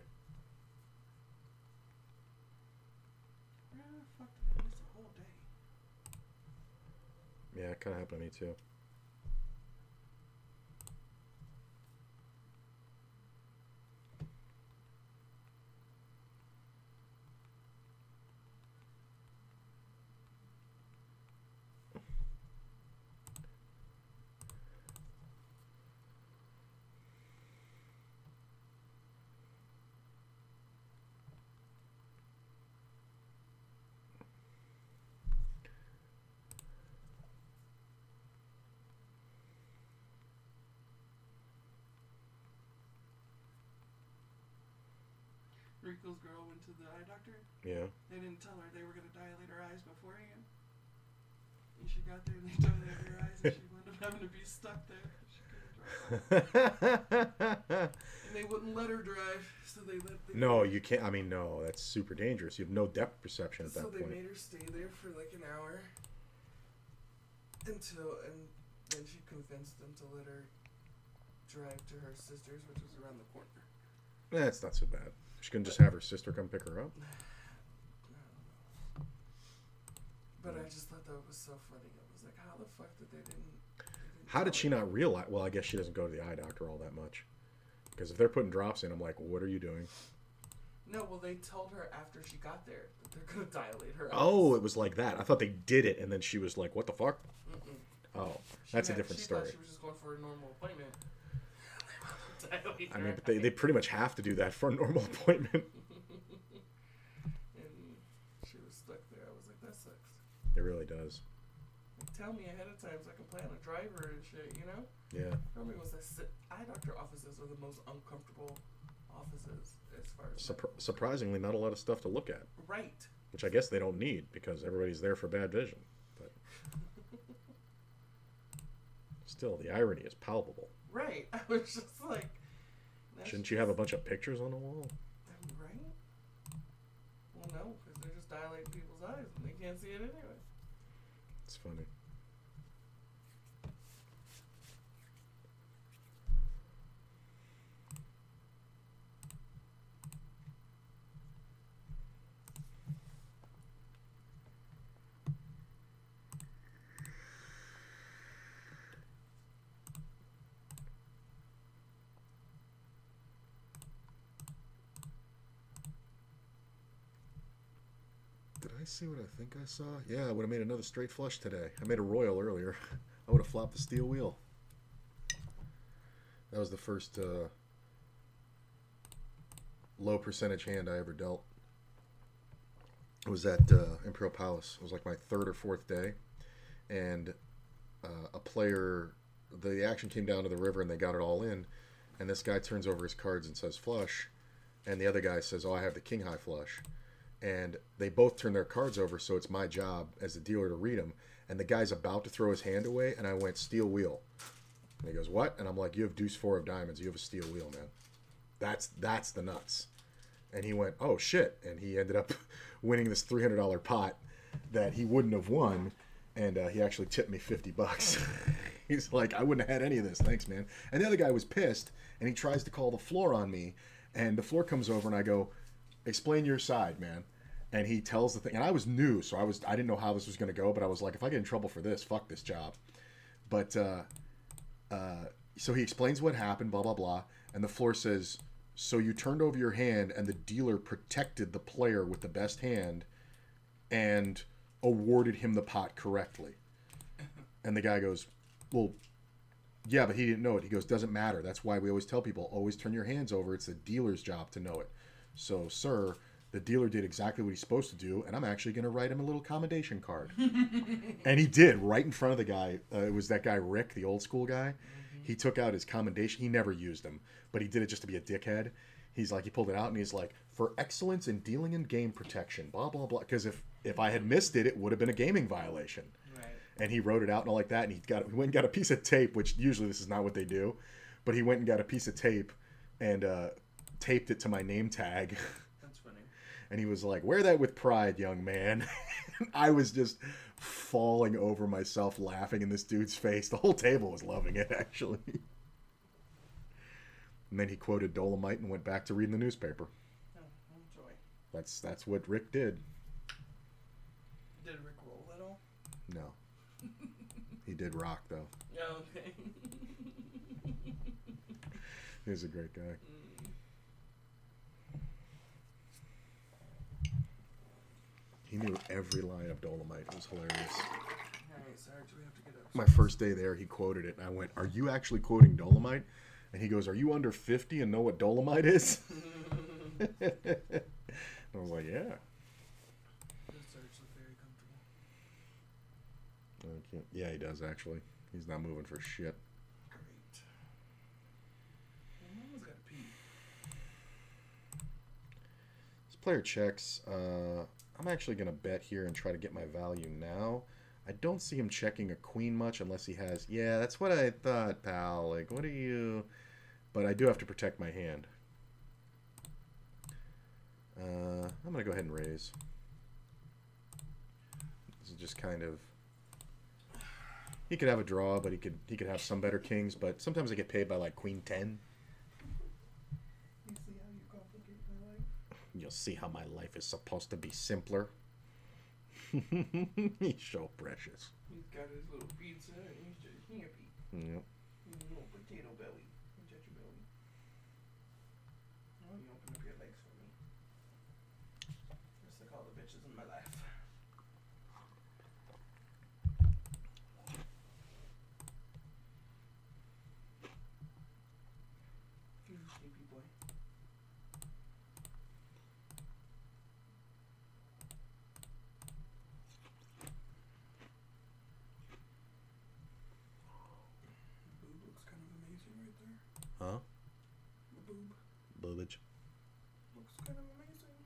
Fuck, did I miss a whole day? Yeah, it kind of happened to me too. Rico's girl went to the eye doctor. Yeah. They didn't tell her they were going to dilate her eyes beforehand. And she got there and they dilated her eyes and she wound up having to be stuck there. She couldn't drive. And they wouldn't let her drive, so they let the... No, you can't. I mean, no, that's super dangerous. You have no depth perception at that point. So they made her stay there for like an hour. And then she convinced them to let her drive to her sister's, which was around the corner. That's not so bad. She couldn't just have her sister come pick her up. But I just thought that was so funny. I was like, how the fuck did they didn't How did she not realize? Well, I guess she doesn't go to the eye doctor all that much. Because if they're putting drops in, I'm like, what are you doing? No, well, they told her after she got there that they're going to dilate her eyes. Oh, it was like that. I thought they did it, and then she was like, what the fuck? Oh, that's a different story. Thought she was just going for a normal appointment. I mean, but they pretty much have to do that for a normal appointment. And she was stuck there. I was like, that sucks. It really does. Like, tell me ahead of time so I can plan a driver and shit, you know? Yeah. Tell me was eye doctor offices are the most uncomfortable offices as far as... Surprisingly, not a lot of stuff to look at. Right. Which I guess they don't need because everybody's there for bad vision. But still, the irony is palpable. Right. I was just like... Shouldn't you have a bunch of pictures on the wall? Right? Well, no, because they're just dilating people's eyes and they can't see it anyway. It's funny. Did I see what I think I saw? Yeah, I would have made another straight flush today. I made a royal earlier. I would have flopped the steel wheel. That was the first low percentage hand I ever dealt. It was at Imperial Palace. It was like my 3rd or 4th day. And a player, the action came down to the river and they got it all in. And this guy turns over his cards and says flush. And the other guy says, oh, I have the king high flush. And they both turn their cards over, so it's my job as the dealer to read them. And the guy's about to throw his hand away, and I went steel wheel. And he goes, what? And I'm like, you have deuce 4 of diamonds. You have a steel wheel, man. That's the nuts. And he went, oh, shit. And he ended up winning this $300 pot that he wouldn't have won. And he actually tipped me $50. He's like, I wouldn't have had any of this. Thanks, man. And the other guy was pissed, and he tries to call the floor on me. And the floor comes over, and I go, explain your side, man. And he tells the thing. And I was new, so I didn't know how this was going to go. But I was like, if I get in trouble for this, fuck this job. But so he explains what happened, blah, blah, blah. And the floor says, so you turned over your hand, and the dealer protected the player with the best hand and awarded him the pot correctly. And the guy goes, well, yeah, but he didn't know it. He goes, doesn't matter. That's why we always tell people, always turn your hands over. It's the dealer's job to know it. So, sir, the dealer did exactly what he's supposed to do, and I'm actually going to write him a little commendation card. And he did, right in front of the guy. It was that guy, Rick, the old school guy. He took out his commendation. He never used them, but he did it just to be a dickhead. He's like, he pulled it out, and he's like, for excellence in dealing in game protection, blah, blah, blah. Because if I had missed it, it would have been a gaming violation. Right. And he wrote it out and all like that, and he went and got a piece of tape, which usually this is not what they do, but he went and got a piece of tape and taped it to my name tag. That's funny. And he was like, wear that with pride, young man. I was just falling over myself laughing in this dude's face. The whole table was loving it, actually. And then he quoted Dolomite and went back to reading the newspaper. Oh, joy. That's what Rick did. Did Rick roll at all? No. He did rock, though. Oh, okay. He's a great guy. He knew every line of Dolomite. It was hilarious. Alright, Sarge, we have to get up. My first day there, he quoted it, and I went, are you actually quoting Dolomite? And he goes, are you under 50 and know what Dolomite is? I was like, yeah. Does Sarge look very comfortable? Yeah, he does, actually. He's not moving for shit. Great. Well, Mama's got to pee. This player checks. I'm actually going to bet here and try to get my value now. I don't see him checking a queen much unless he has... Yeah, that's what I thought, pal. Like, what are you... But I do have to protect my hand. I'm going to go ahead and raise. This is just kind of... He could have a draw, but he could have some better kings, but sometimes I get paid by, like, queen 10. You see how you complicate my life? You'll see how my life is supposed to be simpler. He's so precious. He's got his little pizza and he's just happy. Yep. His little potato belly. Look at your belly. Oh, you open up your legs for me. Just like all the bitches in my life. You sleepy boy. Huh? The boob. Boobage. Looks kind of amazing.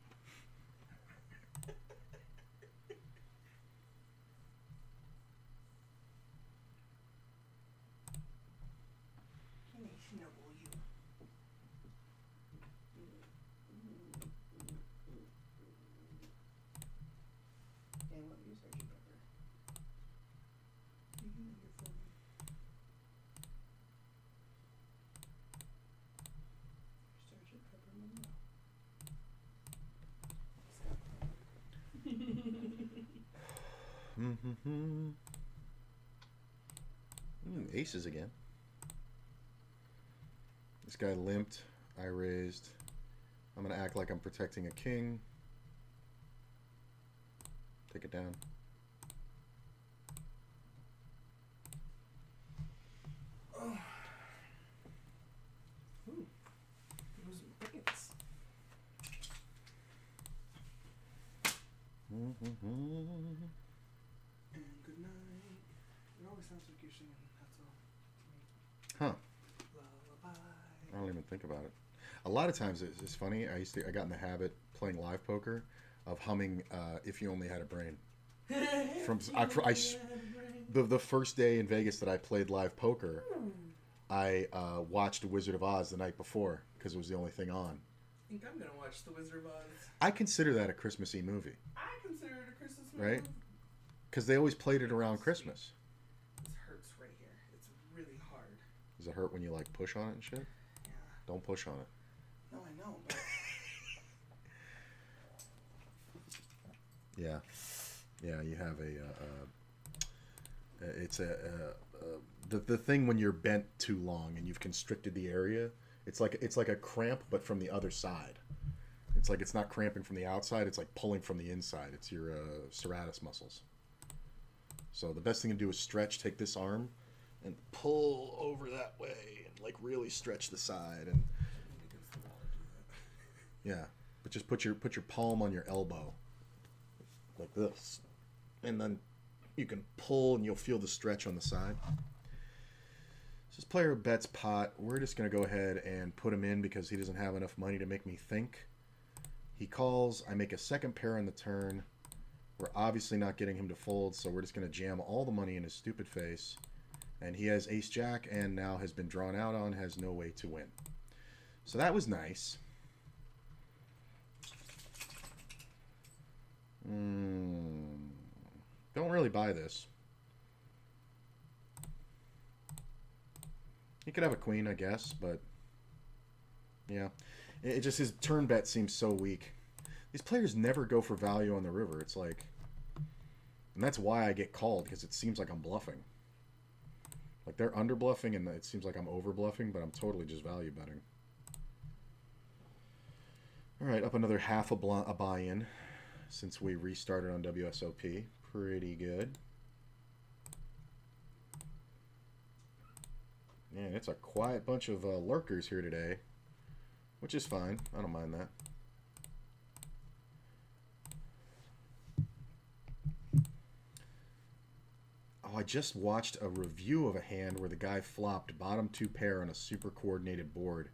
Can I snuggle you? I love you, Sergeant Pepper. You can make it for me. Sergeant Pepper Monroe. Aces again. This guy limped. I raised. I'm going to act like I'm protecting a king. Take it down. Oh. Ooh. Those buckets. And good night. It always sounds like you're singing. That's all. Huh. Lullaby. I don't even think about it. A lot of times it's funny. I got in the habit playing live poker of humming "If You Only Had a Brain." The first day in Vegas that I played live poker, I watched Wizard of Oz the night before because it was the only thing on. I think I'm gonna watch The Wizard of Oz. I consider that a Christmassy movie. I consider it a Christmas movie. Right? Because they always played it around Christmas. This hurts right here. It's really hard. Does it hurt when you like push on it and shit? Yeah. Don't push on it. No, I know. But... Yeah. Yeah, you have the thing when you're bent too long and you've constricted the area. It's like a cramp, but from the other side. It's like it's not cramping from the outside. It's like pulling from the inside. It's your serratus muscles. So the best thing to do is stretch. Take this arm and pull over that way, and like really stretch the side. And yeah, but just put your palm on your elbow, like this, and then you can pull, and you'll feel the stretch on the side. So this player bets pot. We're just gonna go ahead and put him in because he doesn't have enough money to make me think. He calls. I make a second pair on the turn. We're obviously not getting him to fold, so we're just going to jam all the money in his stupid face. And he has ace-jack and now has been drawn out on, has no way to win. So that was nice. Don't really buy this. He could have a queen, I guess, but yeah. It just, his turn bet seems so weak. These players never go for value on the river. It's like, and that's why I get called, because it seems like I'm bluffing. Like they're under bluffing, and it seems like I'm over bluffing, but I'm totally just value betting. All right, up another half a buy-in since we restarted on WSOP. Pretty good. Man, it's a quiet bunch of lurkers here today, which is fine. I don't mind that. Oh, I just watched a review of a hand where the guy flopped bottom two pair on a super coordinated board,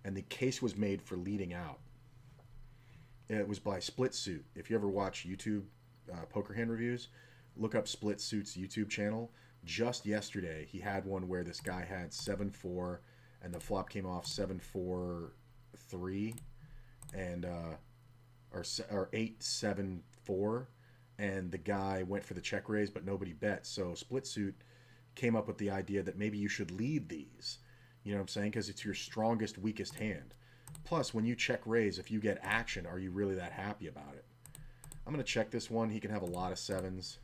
and the case was made for leading out. It was by Split Suit. If you ever watch YouTube poker hand reviews, look up Split Suit's YouTube channel. Just yesterday, he had one where this guy had 7-4, and the flop came off 7-4-3, and or 8-7-4. And the guy went for the check raise, but nobody bet. So Split Suit came up with the idea that maybe you should lead these. You know what I'm saying? Because it's your strongest, weakest hand. Plus, when you check raise, if you get action, are you really that happy about it? I'm going to check this one. He can have a lot of sevens.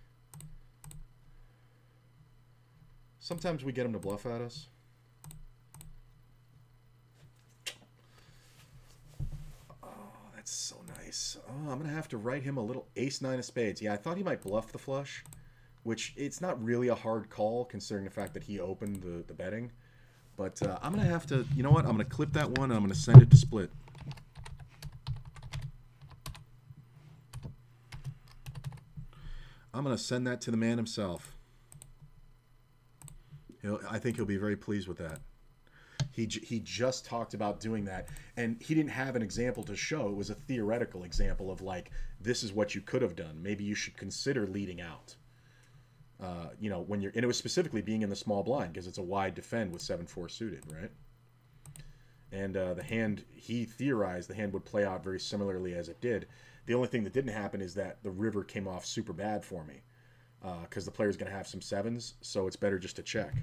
Sometimes we get him to bluff at us. That's so nice. Oh, I'm going to have to write him a little ace-9 of spades. Yeah, I thought he might bluff the flush, which it's not really a hard call considering the fact that he opened the betting. But I'm going to have to, you know what? I'm going to clip that one and I'm going to send it to Split. I'm going to send that to the man himself. I think he'll be very pleased with that. He just talked about doing that, and he didn't have an example to show. It was a theoretical example of like, this is what you could have done. Maybe you should consider leading out. You know, when you're, and it was specifically being in the small blind because it's a wide defend with 7-4 suited, right? And the hand, he theorized the hand would play out very similarly as it did. The only thing that didn't happen is that the river came off super bad for me because the player's going to have some sevens, so it's better just to check.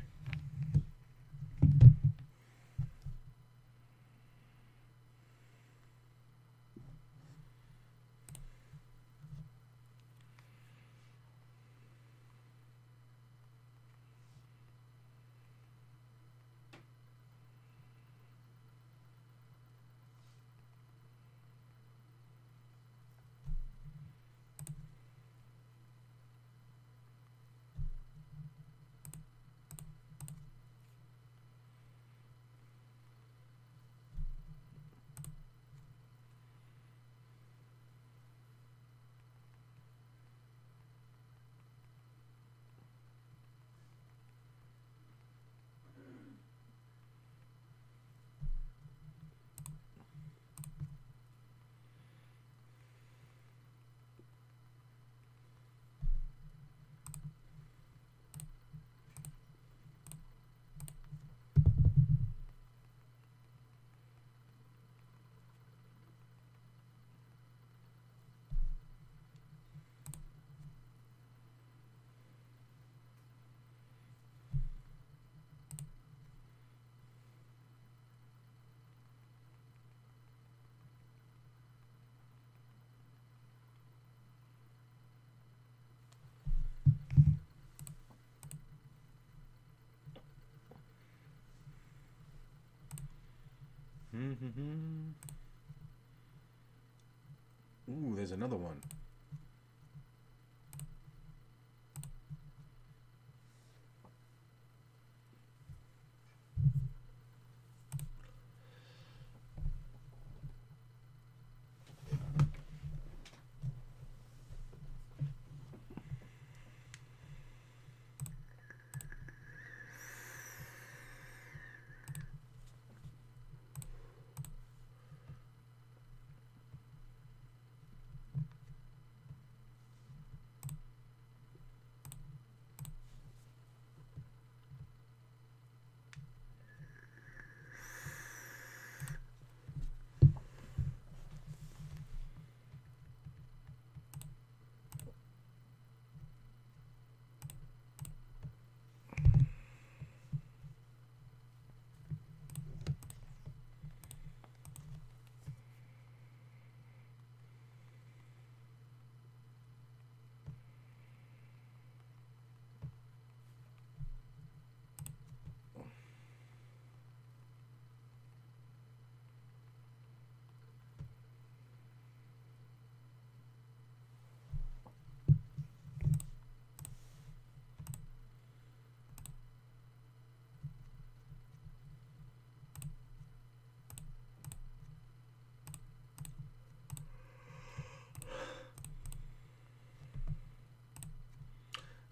Ooh, there's another one.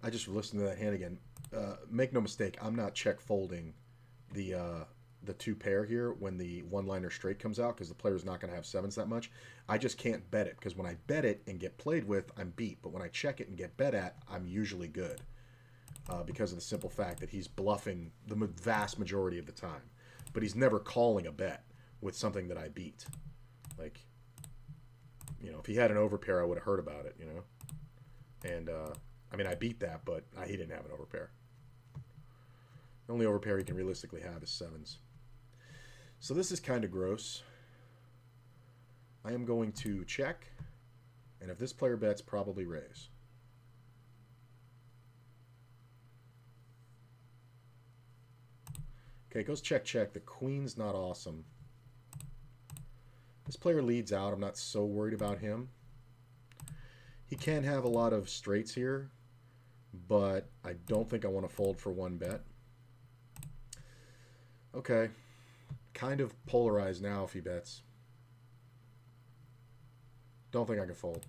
I just listened to that hand again. Make no mistake, I'm not check folding the two pair here when the one-liner straight comes out because the player's not going to have sevens that much. I just can't bet it because when I bet it and get played with, I'm beat. But when I check it and get bet at, I'm usually good because of the simple fact that he's bluffing the vast majority of the time. But he's never calling a bet with something that I beat. Like, you know, if he had an overpair, I would have heard about it, you know. And, I mean, I beat that, but he didn't have an overpair. The only overpair he can realistically have is sevens. So this is kind of gross. I am going to check, and if this player bets, probably raise. Okay, it goes check, check. The queen's not awesome. This player leads out. I'm not so worried about him. He can have a lot of straights here, but I don't think I want to fold for one bet. Okay. Kind of polarized now if he bets. Don't think I can fold.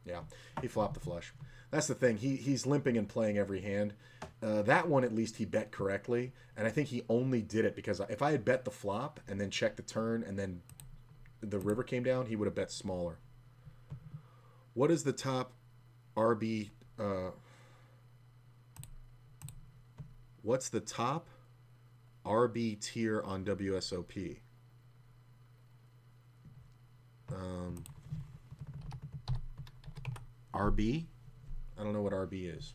Yeah, he flopped the flush. That's the thing. He's limping and playing every hand. That one, at least, he bet correctly. And I think he only did it because if I had bet the flop and then checked the turn and then the river came down, he would have bet smaller. What is the top RB... what's the top RB tier on WSOP? RB? I don't know what RB is.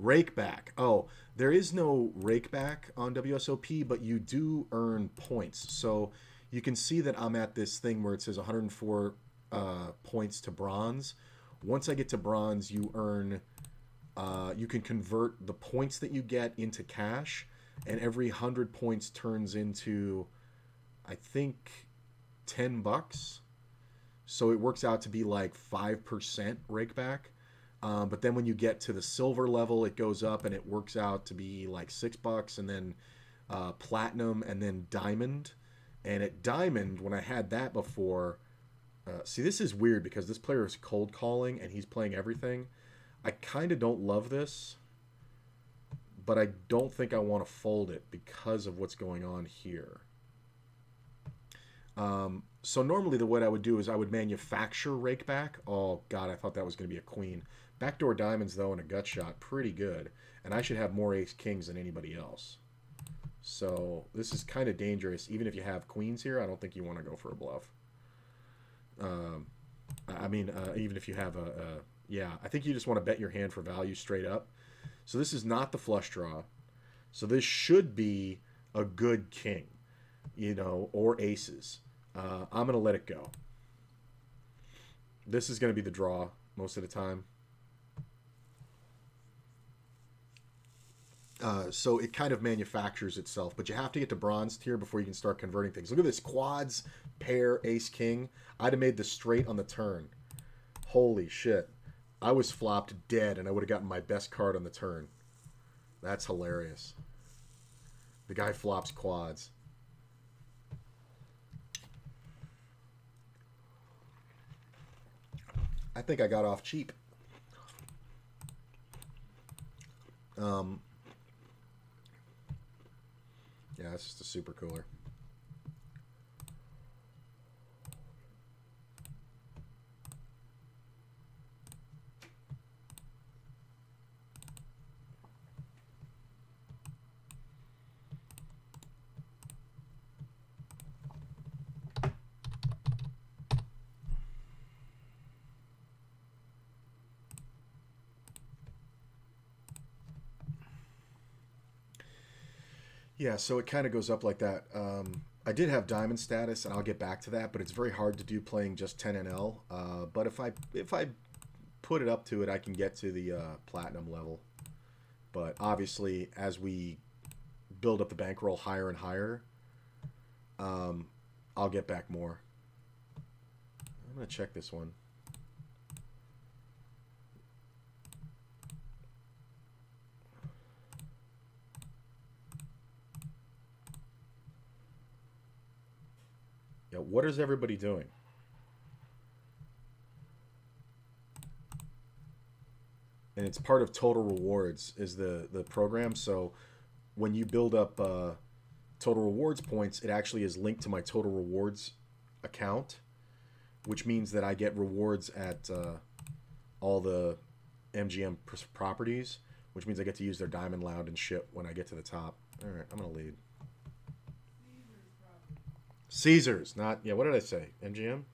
Rakeback. Oh, there is no rakeback on WSOP, but you do earn points. So you can see that I'm at this thing where it says 104 points to bronze. Once I get to bronze, you earn, you can convert the points that you get into cash, and every 100 points turns into, I think, 10 bucks. So it works out to be like 5% rakeback. But then when you get to the silver level, it goes up and it works out to be like $6, and then platinum, and then diamond. And at diamond, when I had that before, see, this is weird because this player is cold calling and he's playing everything. I kind of don't love this, but I don't think I want to fold it because of what's going on here. So normally the what I would do is I would manufacture rakeback. Oh, God, I thought that was going to be a queen. Backdoor diamonds, though, and a gut shot, pretty good. And I should have more ace-kings than anybody else. So this is kind of dangerous. Even if you have queens here, I don't think you want to go for a bluff. I mean, even if you have yeah, I think you just want to bet your hand for value straight up. So this is not the flush draw. So this should be a good king, you know, or aces. I'm going to let it go. This is going to be the draw most of the time. So it kind of manufactures itself, but you have to get to bronze tier before you can start converting things. Look at this quads, pair, ace, king. I'd have made the straight on the turn. Holy shit. I was flopped dead, and I would have gotten my best card on the turn. That's hilarious. The guy flops quads. I think I got off cheap. Yeah, it's just a super cooler. Yeah, so it kind of goes up like that. I did have diamond status, and I'll get back to that, but it's very hard to do playing just 10 NL. But if I put it up to it, I can get to the platinum level. But obviously, as we build up the bankroll higher and higher, I'll get back more. I'm going to check this one. Yeah, what is everybody doing? And it's part of Total Rewards is the program. So when you build up Total Rewards points, it actually is linked to my Total Rewards account, which means that I get rewards at all the MGM properties, which means I get to use their Diamond Lounge and shit when I get to the top. All right, I'm going to lead. Caesars, not, yeah, what did I say? MGM?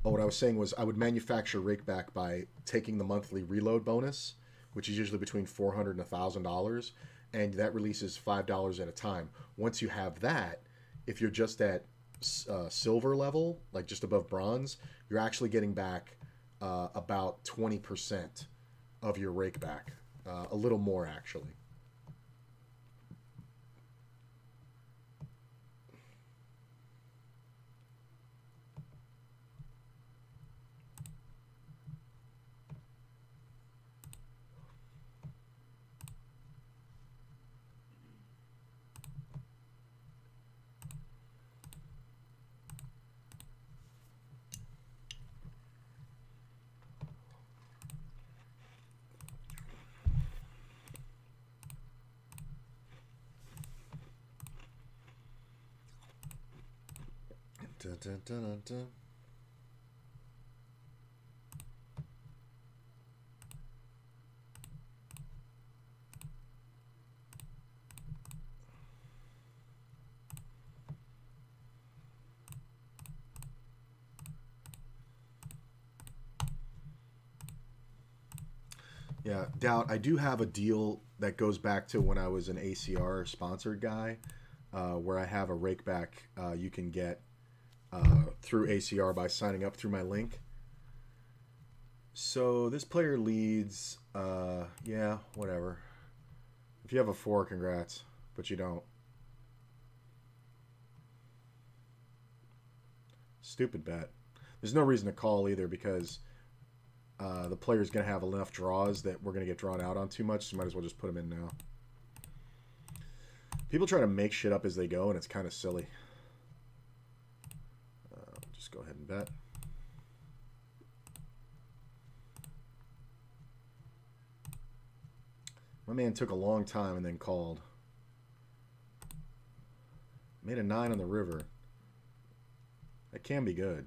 Oh, what I was saying was I would manufacture rakeback by taking the monthly reload bonus, which is usually between $400 and $1,000, and that releases $5 at a time. Once you have that, if you're just at silver level, like just above bronze, you're actually getting back about 20% of your rakeback, a little more actually. Dun, dun, dun, dun, dun. Yeah, Doubt, I do have a deal that goes back to when I was an ACR sponsored guy, where I have a rakeback you can get through ACR by signing up through my link. So this player leads, yeah, whatever. If you have a 4, congrats, but you don't. Stupid bet. There's no reason to call either because the player's going to have enough draws that we're going to get drawn out on too much, so might as well just put him in now. People try to make shit up as they go, and it's kind of silly. Just go ahead and bet. My man took a long time and then called. Made a 9 on the river. That can be good.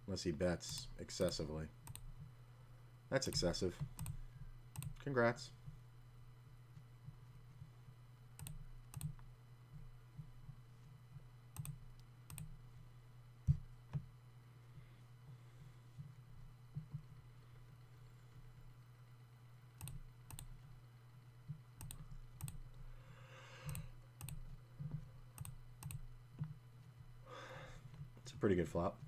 Unless he bets excessively. That's excessive. Congrats. Pretty good flop.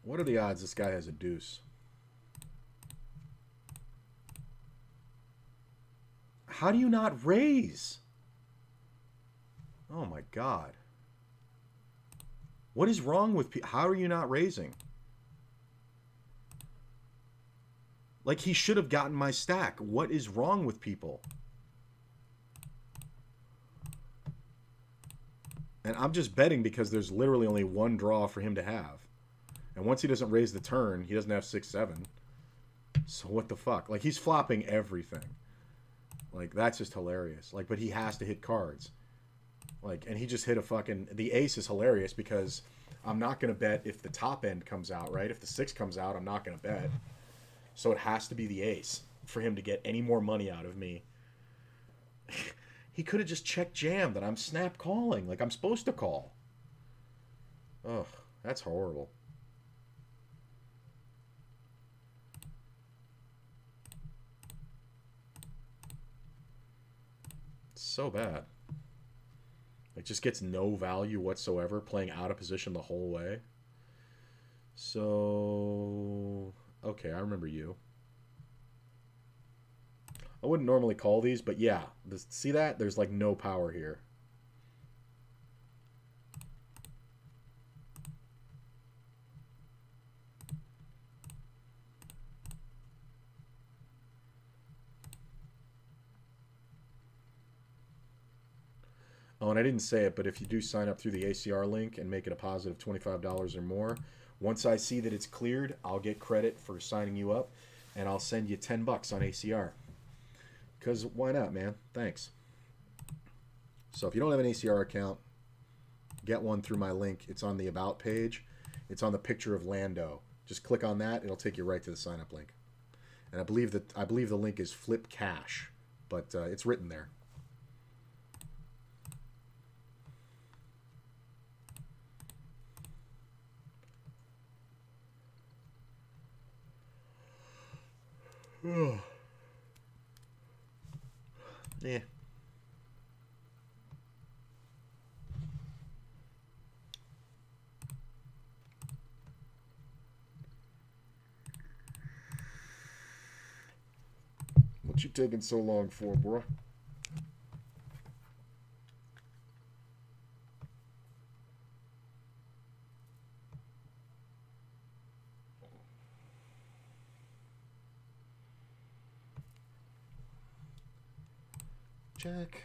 What are the odds this guy has a deuce? How do you not raise? Oh my God. What is wrong with people? How are you not raising? Like, he should have gotten my stack. What is wrong with people? And I'm just betting because there's literally only one draw for him to have. And once he doesn't raise the turn, he doesn't have 6-7. So what the fuck? Like, he's flopping everything. Like, that's just hilarious. Like, but he has to hit cards. Like, and he just hit a fucking... The ace is hilarious because I'm not going to bet if the top end comes out, right? If the 6 comes out, I'm not going to bet. So it has to be the ace for him to get any more money out of me. He could have just checked jam that I'm snap calling. Like, I'm supposed to call. Ugh, that's horrible. So bad. It just gets no value whatsoever, playing out of position the whole way. So, okay, I remember you. I wouldn't normally call these, but yeah, see that? There's like no power here. Oh, and I didn't say it, but if you do sign up through the ACR link and make it a positive $25 or more, once I see that it's cleared, I'll get credit for signing you up, and I'll send you $10 on ACR. Because why not, man? Thanks. So if you don't have an ACR account, get one through my link. It's on the About page. It's on the picture of Lando. Just click on that. It'll take you right to the sign-up link. And I believe the link is Flip Cash, but it's written there. Yeah. What you taking so long for, bro? Check.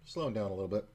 Slowing down a little bit.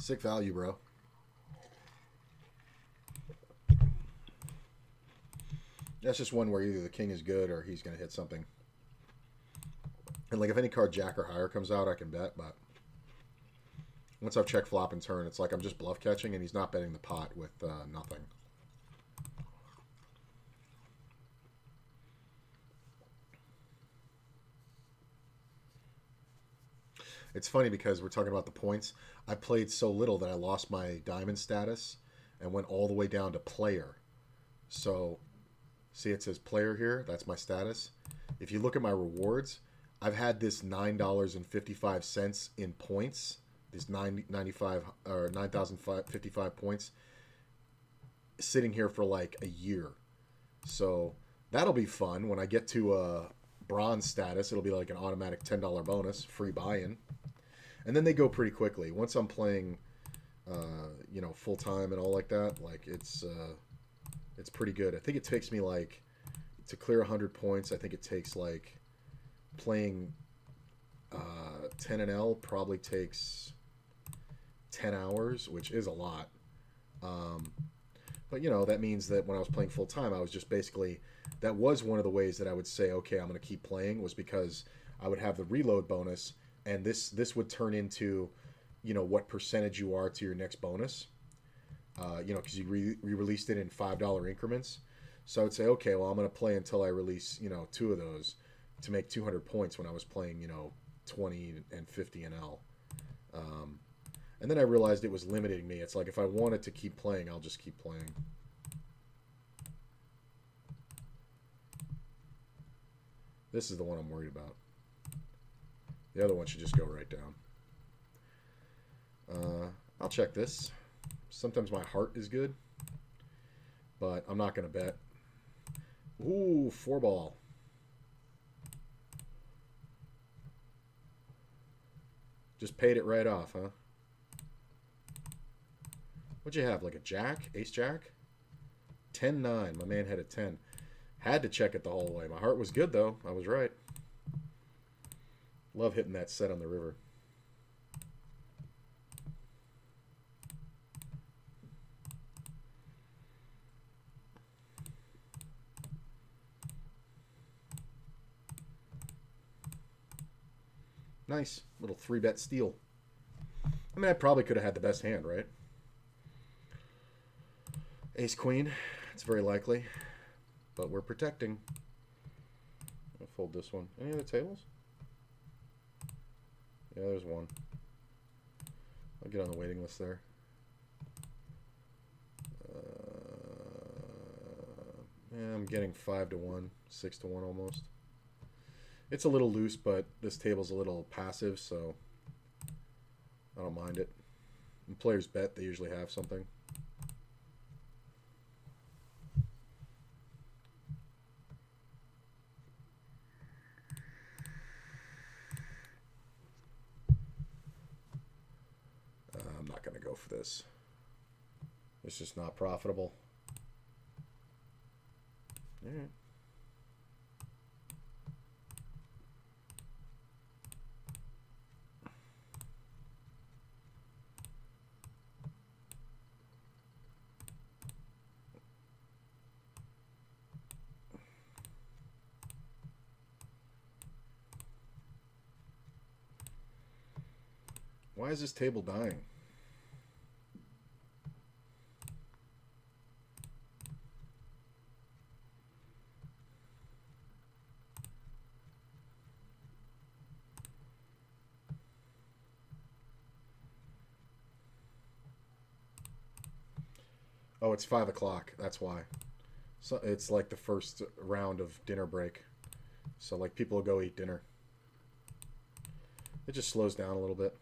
Sick value, bro. That's just one where either the king is good or he's going to hit something. And like if any card jack or higher comes out, I can bet, but once I've checked flop and turn, it's like I'm just bluff catching and he's not betting the pot with nothing. It's funny because we're talking about the points. I played so little that I lost my diamond status and went all the way down to player. So, see it says player here. That's my status. If you look at my rewards, I've had this $9.55 in points. This 9,055 points sitting here for like a year. So that'll be fun. When I get to a bronze status, it'll be like an automatic $10 bonus, free buy-in. And then they go pretty quickly. Once I'm playing, you know, full time and all like that, like it's pretty good. I think it takes me like, to clear 100 points, I think it takes like playing 10 and L probably takes 10 hours, which is a lot. But, you know, that means that when I was playing full time, I was just basically, that was one of the ways that I would say, okay, I'm going to keep playing, was because I would have the reload bonus, and this would turn into, you know, what percentage you are to your next bonus. You know, because you re-released it in $5 increments. So I would say, okay, well, I'm going to play until I release, you know, 2 of those to make 200 points when I was playing, you know, 20 and 50 and L. And then I realized it was limiting me. It's like, if I wanted to keep playing, I'll just keep playing. This is the one I'm worried about. The other one should just go right down. I'll check this. Sometimes my heart is good, but I'm not going to bet. Ooh, 4 ball. Just paid it right off, huh? What'd you have, like a jack? Ace jack? 10-9. My man had a 10. Had to check it the whole way. My heart was good, though. I was right. Love hitting that set on the river. Nice. Little 3-bet steal. I mean, I probably could have had the best hand, right? Ace queen. It's very likely. But we're protecting. I'll fold this one. Any other tables? Yeah, there's one. I'll get on the waiting list there. Yeah, I'm getting 5-1, 6-1 almost. It's a little loose, but this table's a little passive, so I don't mind it. When players bet, they usually have something. I'm not going to go for this. It's just not profitable. All right. Why is this table dying? Oh, it's 5 o'clock. That's why. So it's like the first round of dinner break. So like people will go eat dinner. It just slows down a little bit.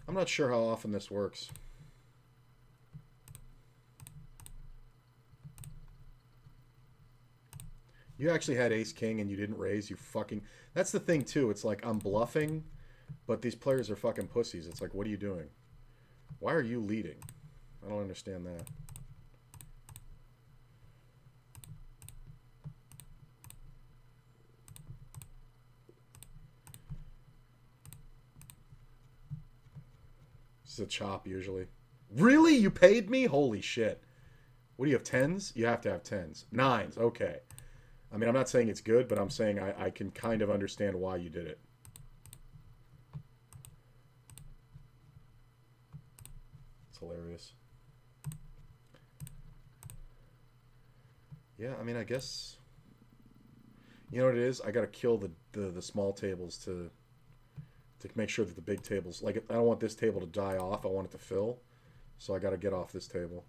I'm not sure how often this works. You actually had ace king and you didn't raise. You fucking... That's the thing, too. It's like, I'm bluffing, but these players are fucking pussies. It's like, what are you doing? Why are you leading? I don't understand that. This is a chop, usually. Really? You paid me? Holy shit. What do you have, 10s? You have to have 10s. 9s, okay. I mean, I'm not saying it's good, but I'm saying I can kind of understand why you did it. It's hilarious. Yeah, I mean, I guess... You know what it is? I gotta kill the small tables to make sure that the big tables... Like, I don't want this table to die off. I want it to fill. So I gotta get off this table.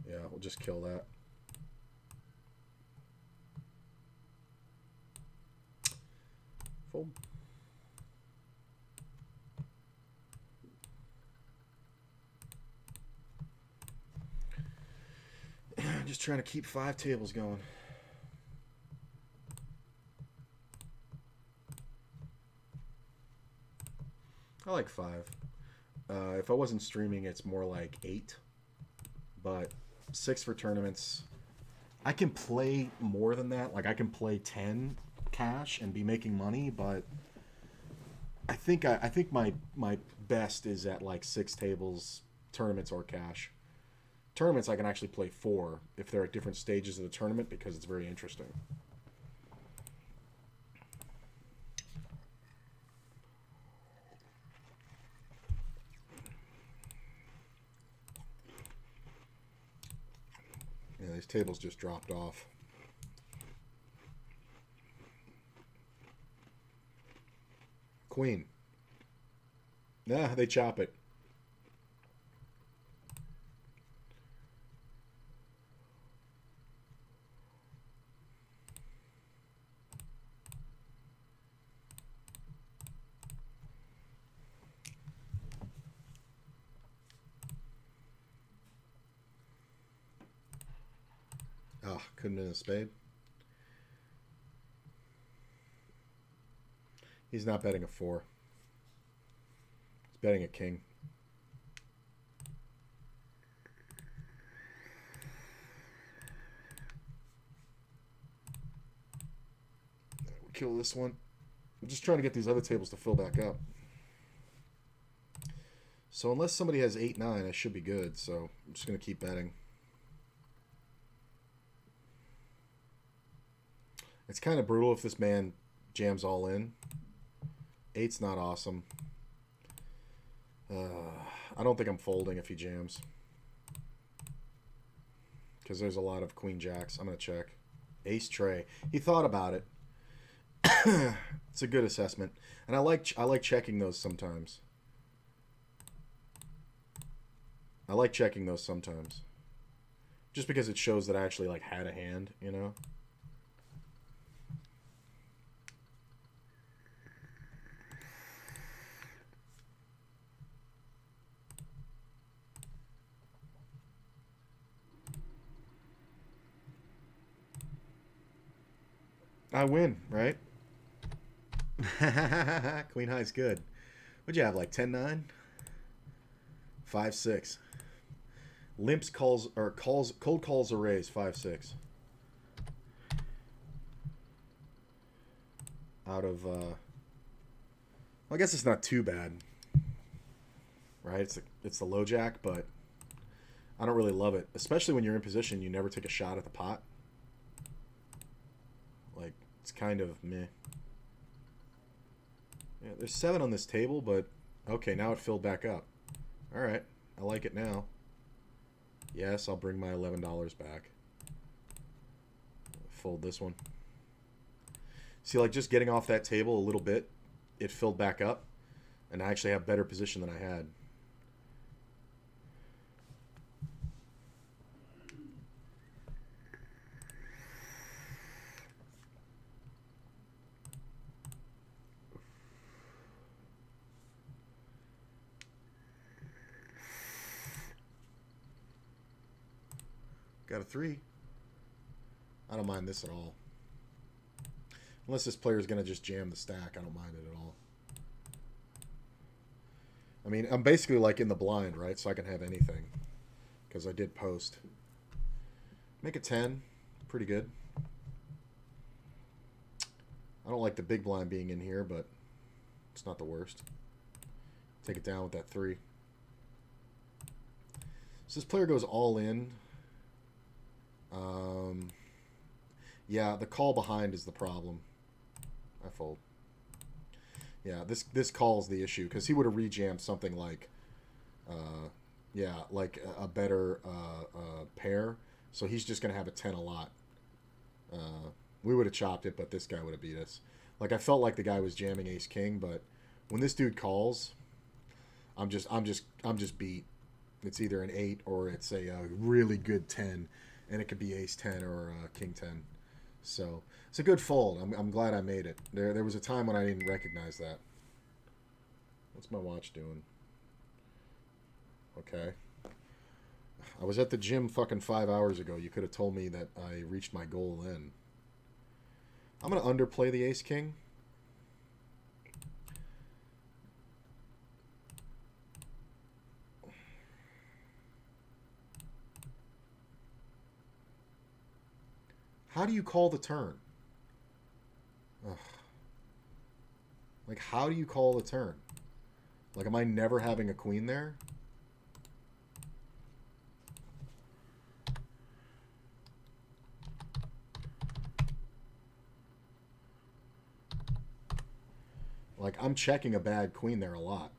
Yeah, we'll just kill that. Fold. Just trying to keep 5 tables going. I like 5. If I wasn't streaming, it's more like 8. But 6 for tournaments. I can play more than that. Like, I can play 10 cash and be making money, but I think my best is at like 6 tables, tournaments or cash. Tournaments I can actually play 4 if they're at different stages of the tournament because it's very interesting. Yeah, these tables just dropped off. Queen. Nah, they chop it. Oh, couldn't have been a spade. He's not betting a 4. He's betting a king. We'll kill this one. I'm just trying to get these other tables to fill back up. So unless somebody has 8-9, I should be good. So I'm just going to keep betting. It's kind of brutal if this man jams all in. 8's not awesome. I don't think I'm folding if he jams. Because there's a lot of queen jacks. I'm going to check. Ace tray. He thought about it. It's a good assessment. And I like checking those sometimes. I like checking those sometimes. Just because it shows that I actually like had a hand, you know? I win, right? Queen high's good. What'd you have, like 10-9? 5-6. Limps calls or cold calls a raise 5-6. Out of well, I guess it's not too bad. Right? It's the low jack, but I don't really love it. Especially when you're in position, you never take a shot at the pot. Like, it's kind of meh. Yeah, there's 7 on this table, but okay, now it filled back up. Alright, I like it now. Yes, I'll bring my $11 back. Fold this one. See, like, just getting off that table a little bit, it filled back up, and I actually have better position than I had. Got a 3. I don't mind this at all. Unless this player is going to just jam the stack, I don't mind it at all. I mean, I'm basically like in the blind, right? So I can have anything. Because I did post. Make a 10. Pretty good. I don't like the big blind being in here, but it's not the worst. Take it down with that 3. So this player goes all in. Yeah, the call behind is the problem. I fold. Yeah, this call's the issue, because he would have rejammed something like, yeah, like a better pair. So he's just gonna have a 10 a lot. We would have chopped it, but this guy would have beat us. Like, I felt like the guy was jamming ace king, but when this dude calls, I'm just beat. It's either an 8 or it's a really good 10, and it could be ace 10 or king 10. So it's a good fold. I'm glad I made it. There was a time when I didn't recognize that. What's my watch doing? Okay. I was at the gym fucking 5 hours ago. You could have told me that I reached my goal then. I'm going to underplay the ace king. How do you call the turn? Ugh. Like, how do you call the turn? Like, am I never having a queen there? Like, I'm checking a bad queen there a lot.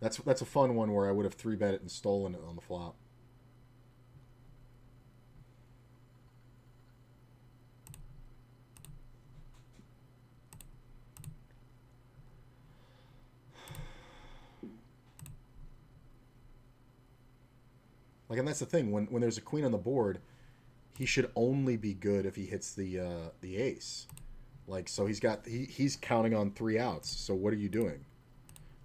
That's a fun one where I would have 3-bet it and stolen it on the flop. Like, and that's the thing. When there's a queen on the board, he should only be good if he hits the ace. Like, so he's counting on 3 outs. So what are you doing?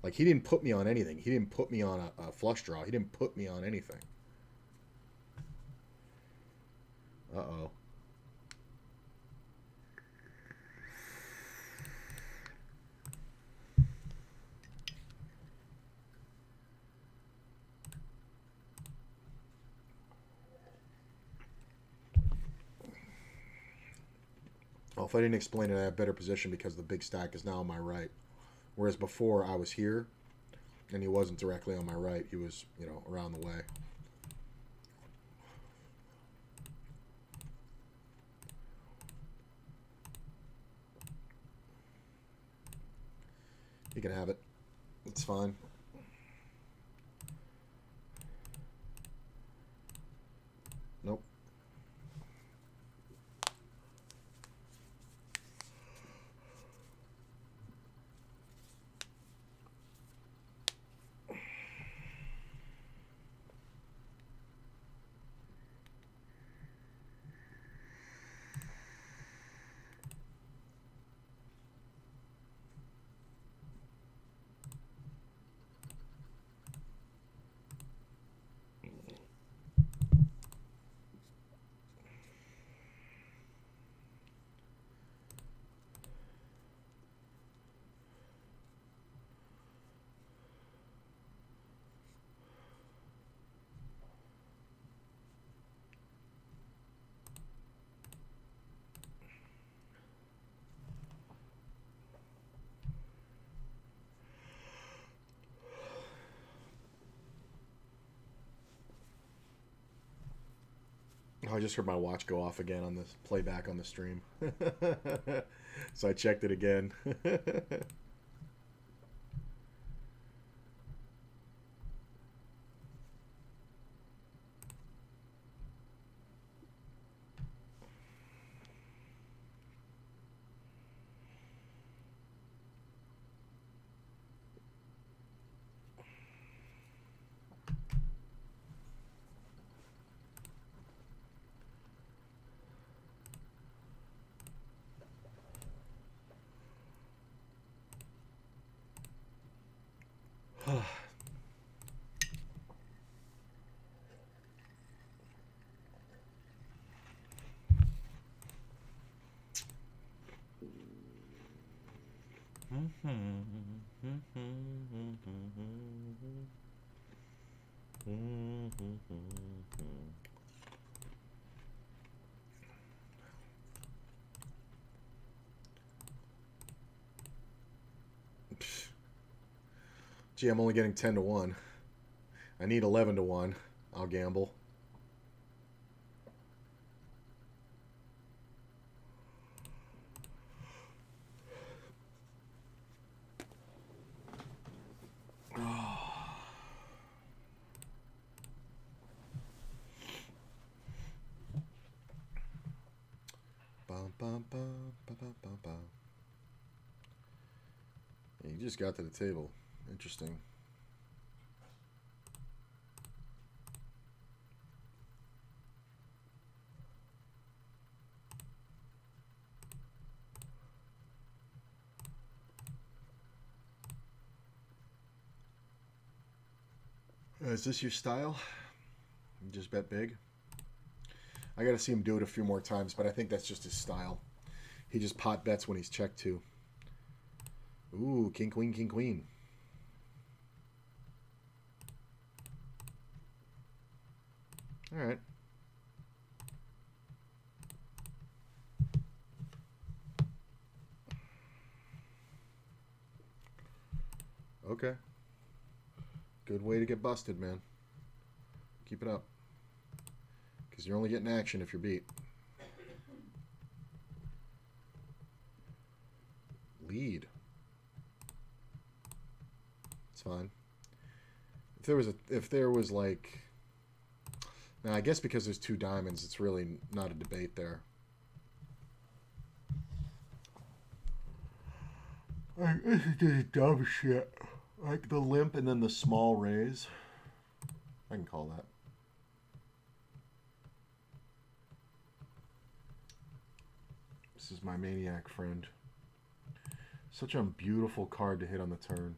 Like, he didn't put me on anything. He didn't put me on a flush draw. He didn't put me on anything. Uh-oh. Well, if I didn't explain it, I have better position because the big stack is now on my right. Whereas before, I was here, and he wasn't directly on my right. He was, you know, around the way. You can have it. It's fine. Nope. Oh, I just heard my watch go off again on this playback on the stream. So I checked it again. Gee, I'm only getting 10 to 1. I need 11 to 1. I'll gamble. Bum, bum, bum, bum, bum, bum, bum. Yeah, you just got to the table. Interesting. Is this your style? You just bet big? I got to see him do it a few more times, but I think that's just his style. He just pot bets when he's checked too. Ooh, king, queen, king, queen. All right. Okay. Good way to get busted, man. Keep it up. Because you're only getting action if you're beat. Lead. It's fine. If there was like, now I guess because there's 2 diamonds, it's really not a debate there. This is just dumb shit. Like the limp and then the small raise. I can call that. This is my maniac friend. Such a beautiful card to hit on the turn.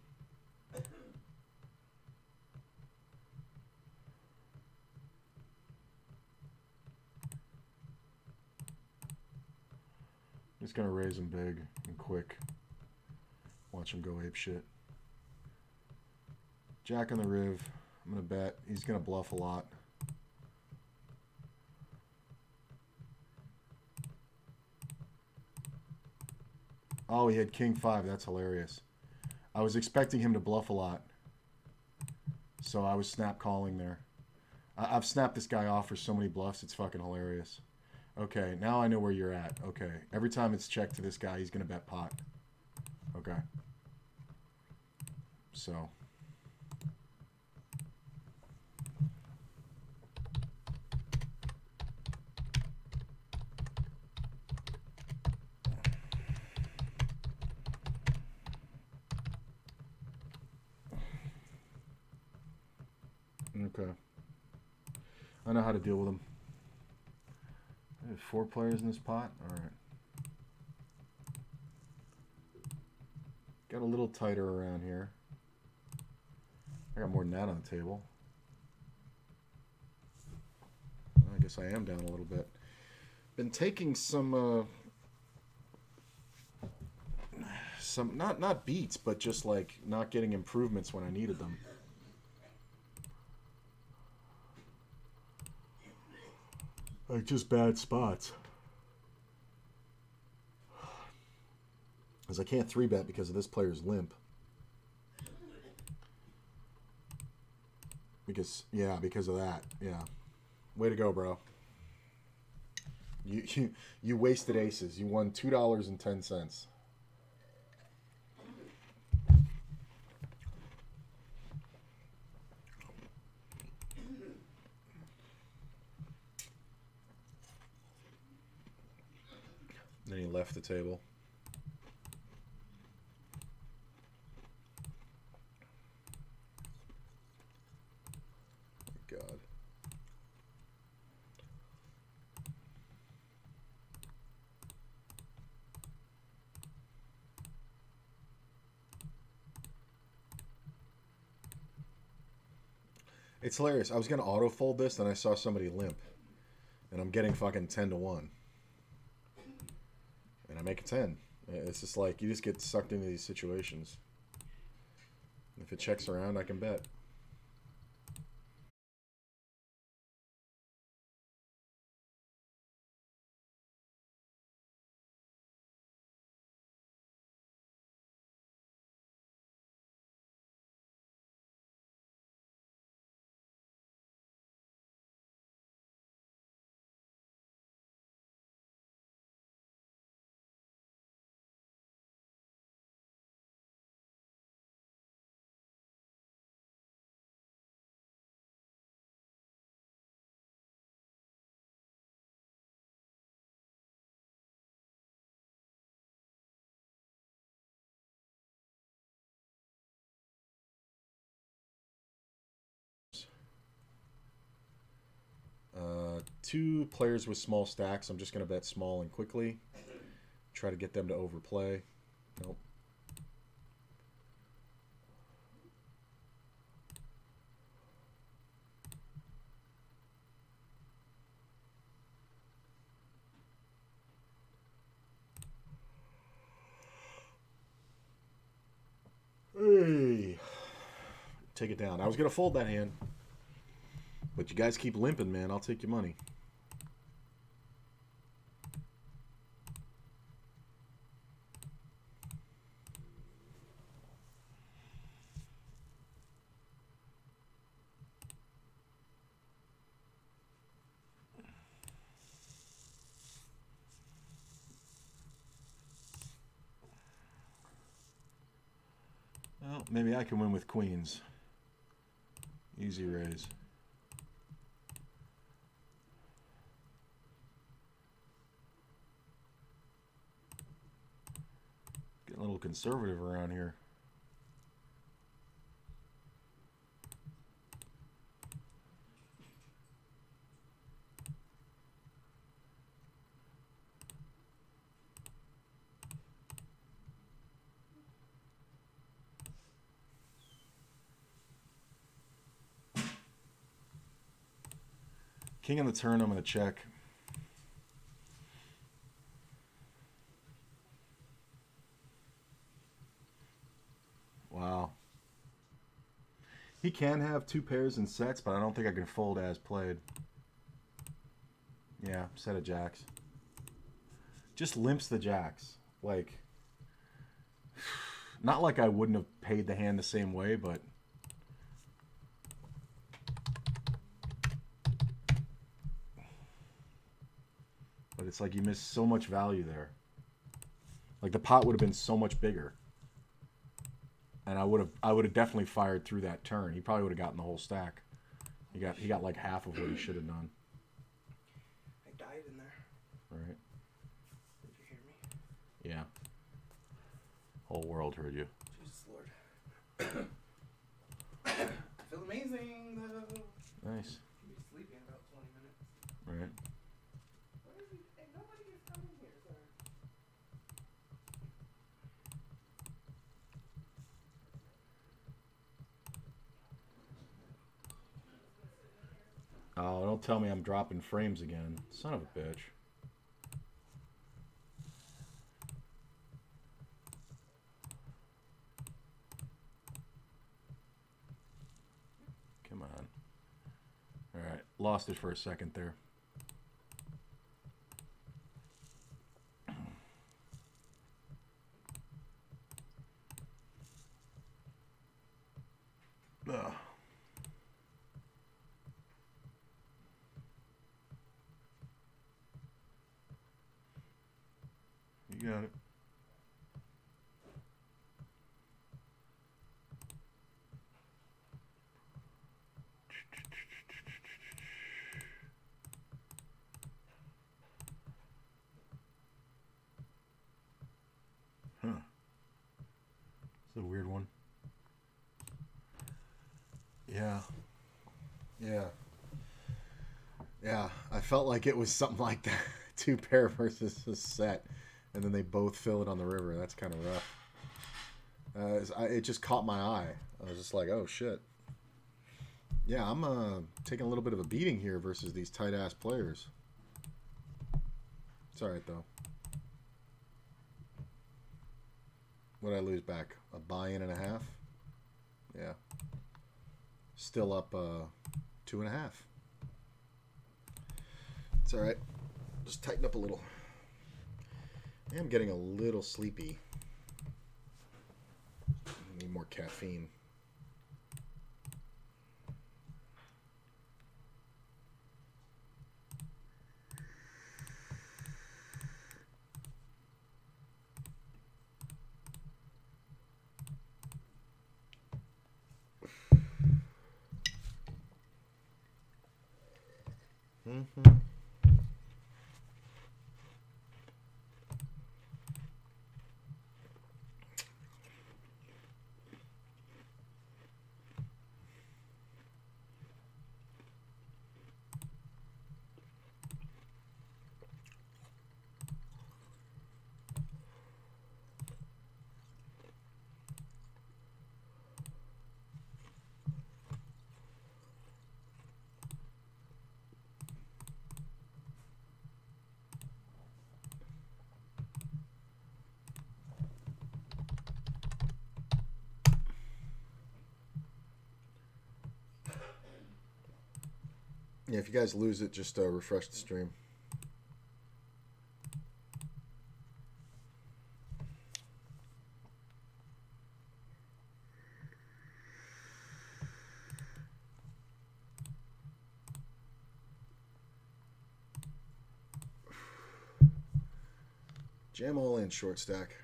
Just gonna raise him big and quick. Watch him go ape shit. Jack on the riv. I'm gonna bet he's gonna bluff a lot. Oh, he had king 5. That's hilarious. I was expecting him to bluff a lot, so I was snap calling there. I've snapped this guy off for so many bluffs. It's fucking hilarious. Okay, now I know where you're at. Okay, every time it's checked to this guy, he's gonna bet pot. Okay. So. Okay. I know how to deal with them. There's 4 players in this pot? Alright. Got a little tighter around here. I got more than that on the table. I guess I am down a little bit. Been taking some not beats, but just like not getting improvements when I needed them. Like just bad spots. Because I can't 3-bet because of this player's limp. Because of that. Yeah. Way to go, bro. You wasted aces. You won $2.10. Then he left the table. God. It's hilarious. I was going to auto-fold this, then I saw somebody limp. And I'm getting fucking 10 to 1. And I make a 10. It's just like you just get sucked into these situations. If it checks around, I can bet. Two players with small stacks. I'm just going to bet small and quickly. Try to get them to overplay. Nope. Hey. Take it down. I was going to fold that hand. But you guys keep limping, man. I'll take your money. Well, maybe I can win with queens. Easy raise. Getting a little conservative around here. King on the turn, I'm going to check. Wow. He can have two pairs and sets, but I don't think I can fold as played. Yeah, set of jacks. Just limps the jacks. Like, not like I wouldn't have paid the hand the same way, but... But it's like you missed so much value there. Like the pot would have been so much bigger. And I would have definitely fired through that turn. He probably would have gotten the whole stack. He got like half of what he should have done. I died in there. Right. Did you hear me? Yeah. Whole world heard you. Jesus Lord. I feel amazing though. Nice. I'll be sleeping in about 20 minutes. Right. What is he? Hey, nobody is coming here, sir. Oh, don't tell me I'm dropping frames again. Son of a bitch. Come on. All right. Lost it for a second there. Ugh. You got it. Huh. It's a weird one. Yeah. Yeah. Yeah. I felt like it was something like that. Two pair versus a set. And then they both fill it on the river. That's kind of rough. It just caught my eye. I was just like, oh, shit. Yeah, I'm taking a little bit of a beating here versus these tight-ass players. It's all right, though. What did I lose back? A buy-in and a half? Yeah. Still up 2.5. It's alright. Just tighten up a little. I am getting a little sleepy. I need more caffeine. Mm-hmm. Yeah, if you guys lose it, just refresh the stream. Jam all in, short stack.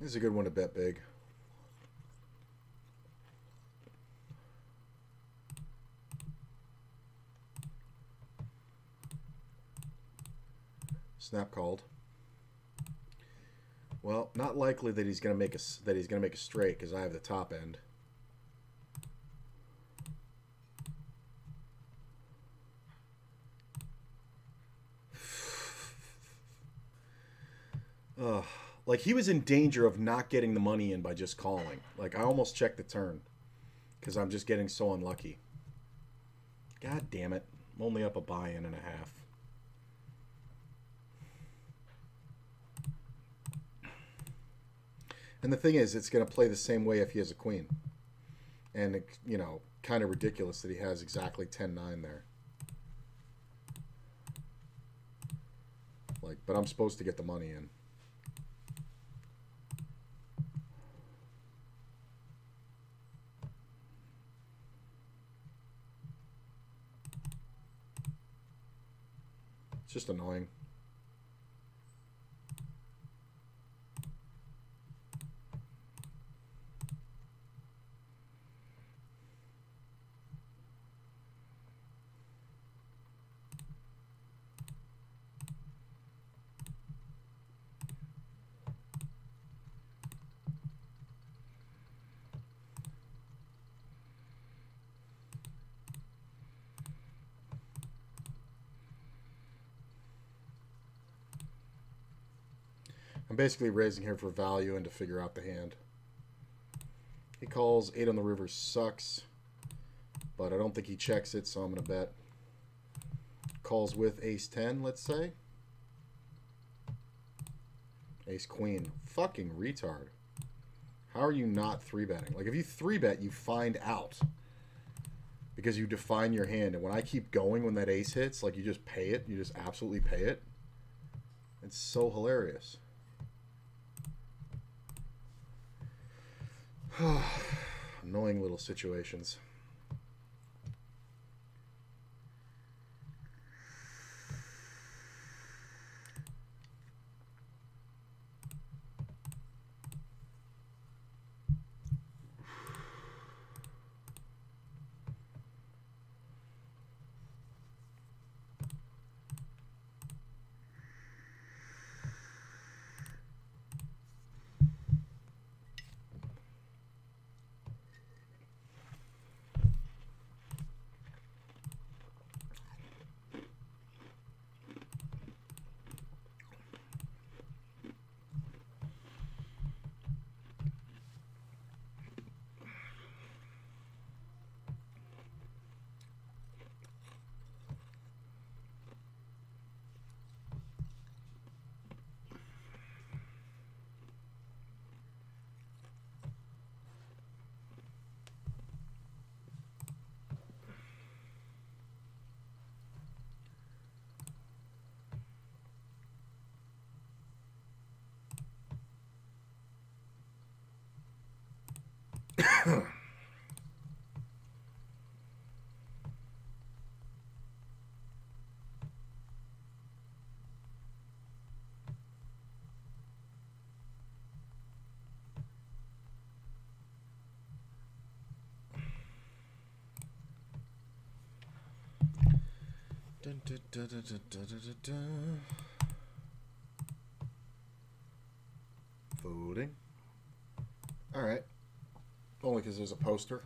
This is a good one to bet big. Snap called. Well, not likely that he's going to make a straight because I have the top end. Like, he was in danger of not getting the money in by just calling. Like, I almost checked the turn because I'm just getting so unlucky. God damn it. I'm only up a buy-in and a half. And the thing is, it's going to play the same way if he has a queen. And, it, you know, kind of ridiculous that he has exactly 10-9 there. Like, but I'm supposed to get the money in. It's just annoying. I'm basically raising here for value and to figure out the hand. He calls. 8 on the river sucks, but I don't think he checks it, so I'm going to bet. Calls with ace-10, let's say. Ace-queen. Fucking retard. How are you not 3-betting? Like, if you 3-bet, you find out. Because you define your hand, and when I keep going when that ace hits, like, you just pay it. You just absolutely pay it. It's so hilarious. Annoying little situations. Dun, dun, dun, dun, dun, dun, dun, dun. Voting. Alright. Only because there's a poster.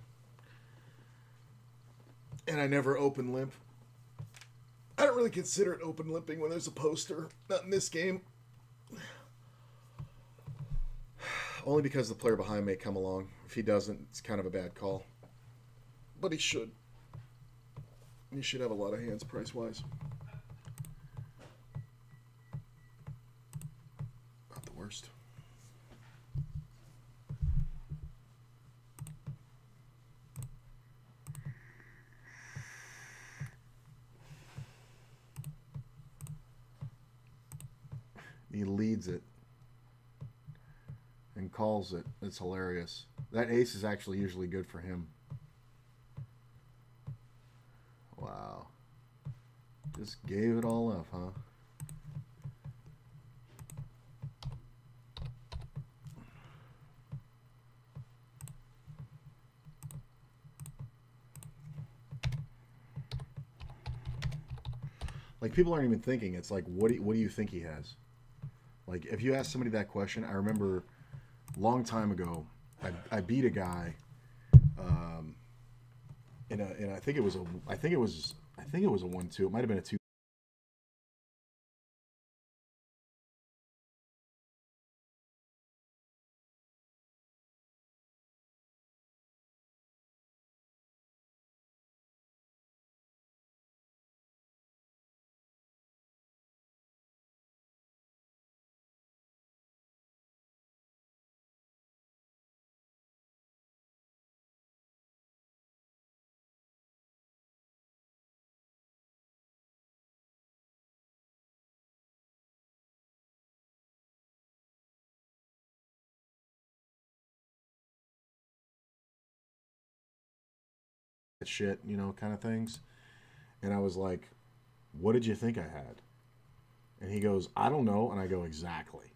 And I never open limp. I don't really consider it open limping when there's a poster. Not in this game. Only because the player behind may come along. If he doesn't, it's kind of a bad call. But he should. He should have a lot of hands price-wise. Not the worst. He leads it and calls it. It's hilarious. That ace is actually usually good for him. Wow. Just gave it all up, huh? Like, people aren't even thinking. It's like, what do you think he has? Like, if you ask somebody that question, I remember a long time ago, I beat a guy, and I think it was a 1-2. It might have been a 2. Shit, you know, kind of things. And I was like, what did you think I had? And he goes, I don't know. And I go, exactly.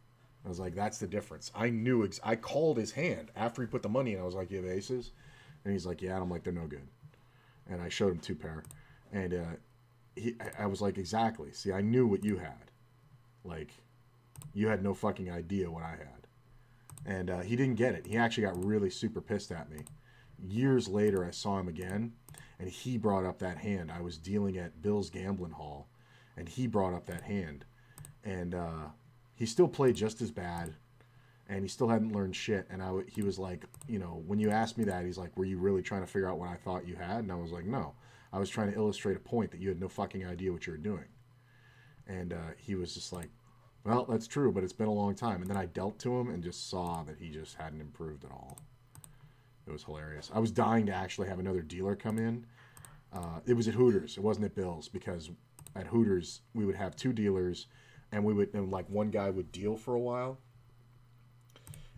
I was like, that's the difference. I knew, I called his hand after he put the money in. I was like, you have aces? And he's like, yeah. And I'm like, they're no good. And I showed him 2 pair. And I was like, exactly. See, I knew what you had. Like, you had no fucking idea what I had. And he didn't get it. He actually got really super pissed at me. Years later, I saw him again, and he brought up that hand. I was dealing at Bill's Gambling Hall, and he brought up that hand. And he still played just as bad, and he still hadn't learned shit. And he was like, you know, when you asked me that, he's like, were you really trying to figure out what I thought you had? And I was like, no. I was trying to illustrate a point that you had no fucking idea what you were doing. And he was just like, well, that's true, but it's been a long time. And then I dealt to him and just saw that he just hadn't improved at all. It was hilarious. I was dying to actually have another dealer come in. It was at Hooters. It wasn't at Bill's, because at Hooters we would have 2 dealers, and like one guy would deal for a while,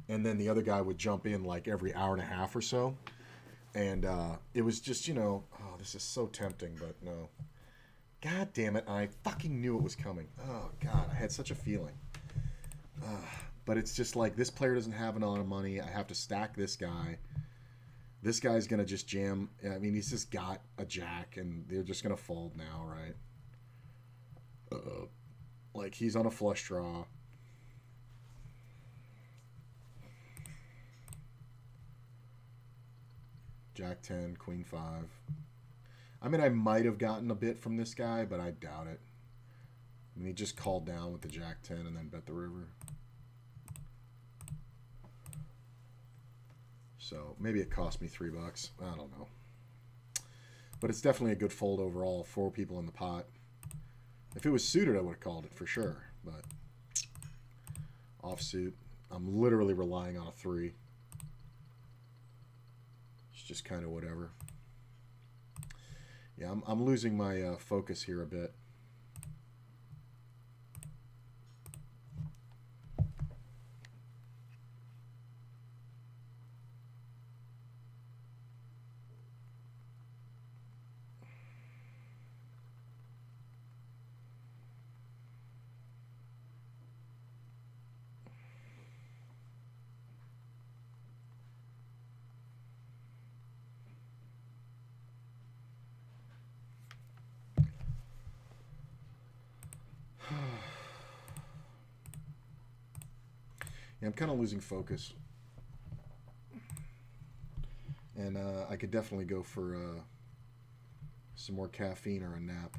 and then the other guy would jump in like every hour and a half or so. And it was just, you know, oh, this is so tempting, but no. God damn it! I fucking knew it was coming. Oh God, I had such a feeling. But it's just like, this player doesn't have a lot of money. I have to stack this guy. This guy's going to just jam. I mean, he's just got a jack, and they're just going to fold now, right? Like, he's on a flush draw. Jack 10, Queen 5. I mean, I might have gotten a bit from this guy, but I doubt it. I mean, he just called down with the Jack 10 and then bet the river. So maybe it cost me $3. I don't know. But it's definitely a good fold overall. 4 people in the pot. If it was suited, I would have called it for sure. But offsuit, I'm literally relying on a 3. It's just kind of whatever. Yeah, I'm losing my focus here a bit. Yeah, I'm kind of losing focus. And I could definitely go for some more caffeine or a nap.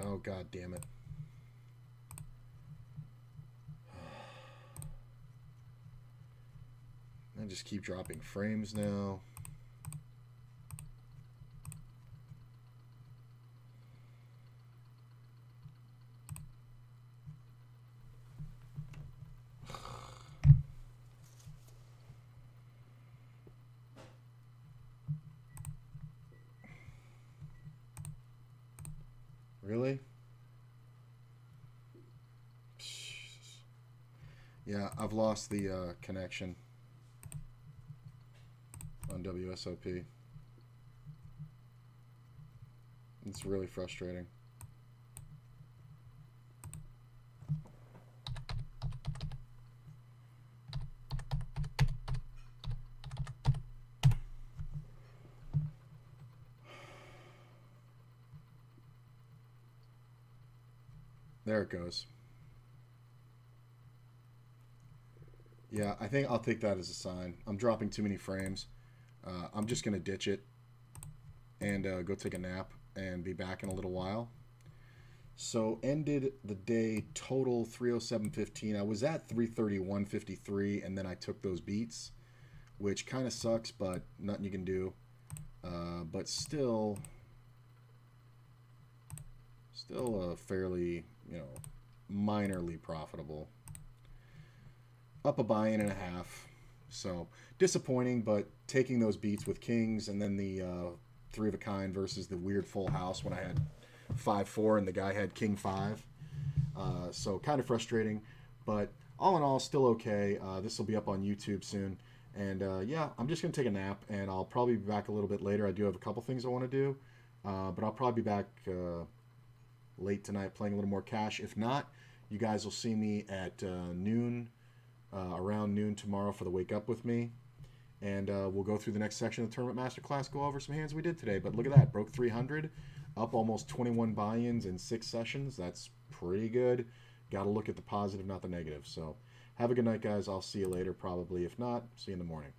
Oh, god damn it. I just keep dropping frames now. Really? Yeah, I've lost the connection on WSOP. It's really frustrating. There it goes. Yeah, I think I'll take that as a sign. I'm dropping too many frames. I'm just going to ditch it and go take a nap and be back in a little while. So ended the day total 307.15. I was at 331.53 and then I took those beats, which kind of sucks, but nothing you can do. But still fairly, you know, minorly profitable. Up a buy-in and a half. So disappointing, but taking those beats with kings and then the 3 of a kind versus the weird full house when I had 5-4 and the guy had king 5. So kind of frustrating, but all in all, still okay. This will be up on YouTube soon. And yeah, I'm just going to take a nap and I'll probably be back a little bit later. I do have a couple things I want to do, but I'll probably be back late tonight playing a little more cash. If not, you guys will see me at noon. Around noon tomorrow for the Wake Up With Me. And we'll go through the next section of the Tournament Masterclass, go over some hands we did today. But look at that, broke 300, up almost 21 buy-ins in 6 sessions. That's pretty good. Got to look at the positive, not the negative. So have a good night, guys. I'll see you later probably. If not, see you in the morning.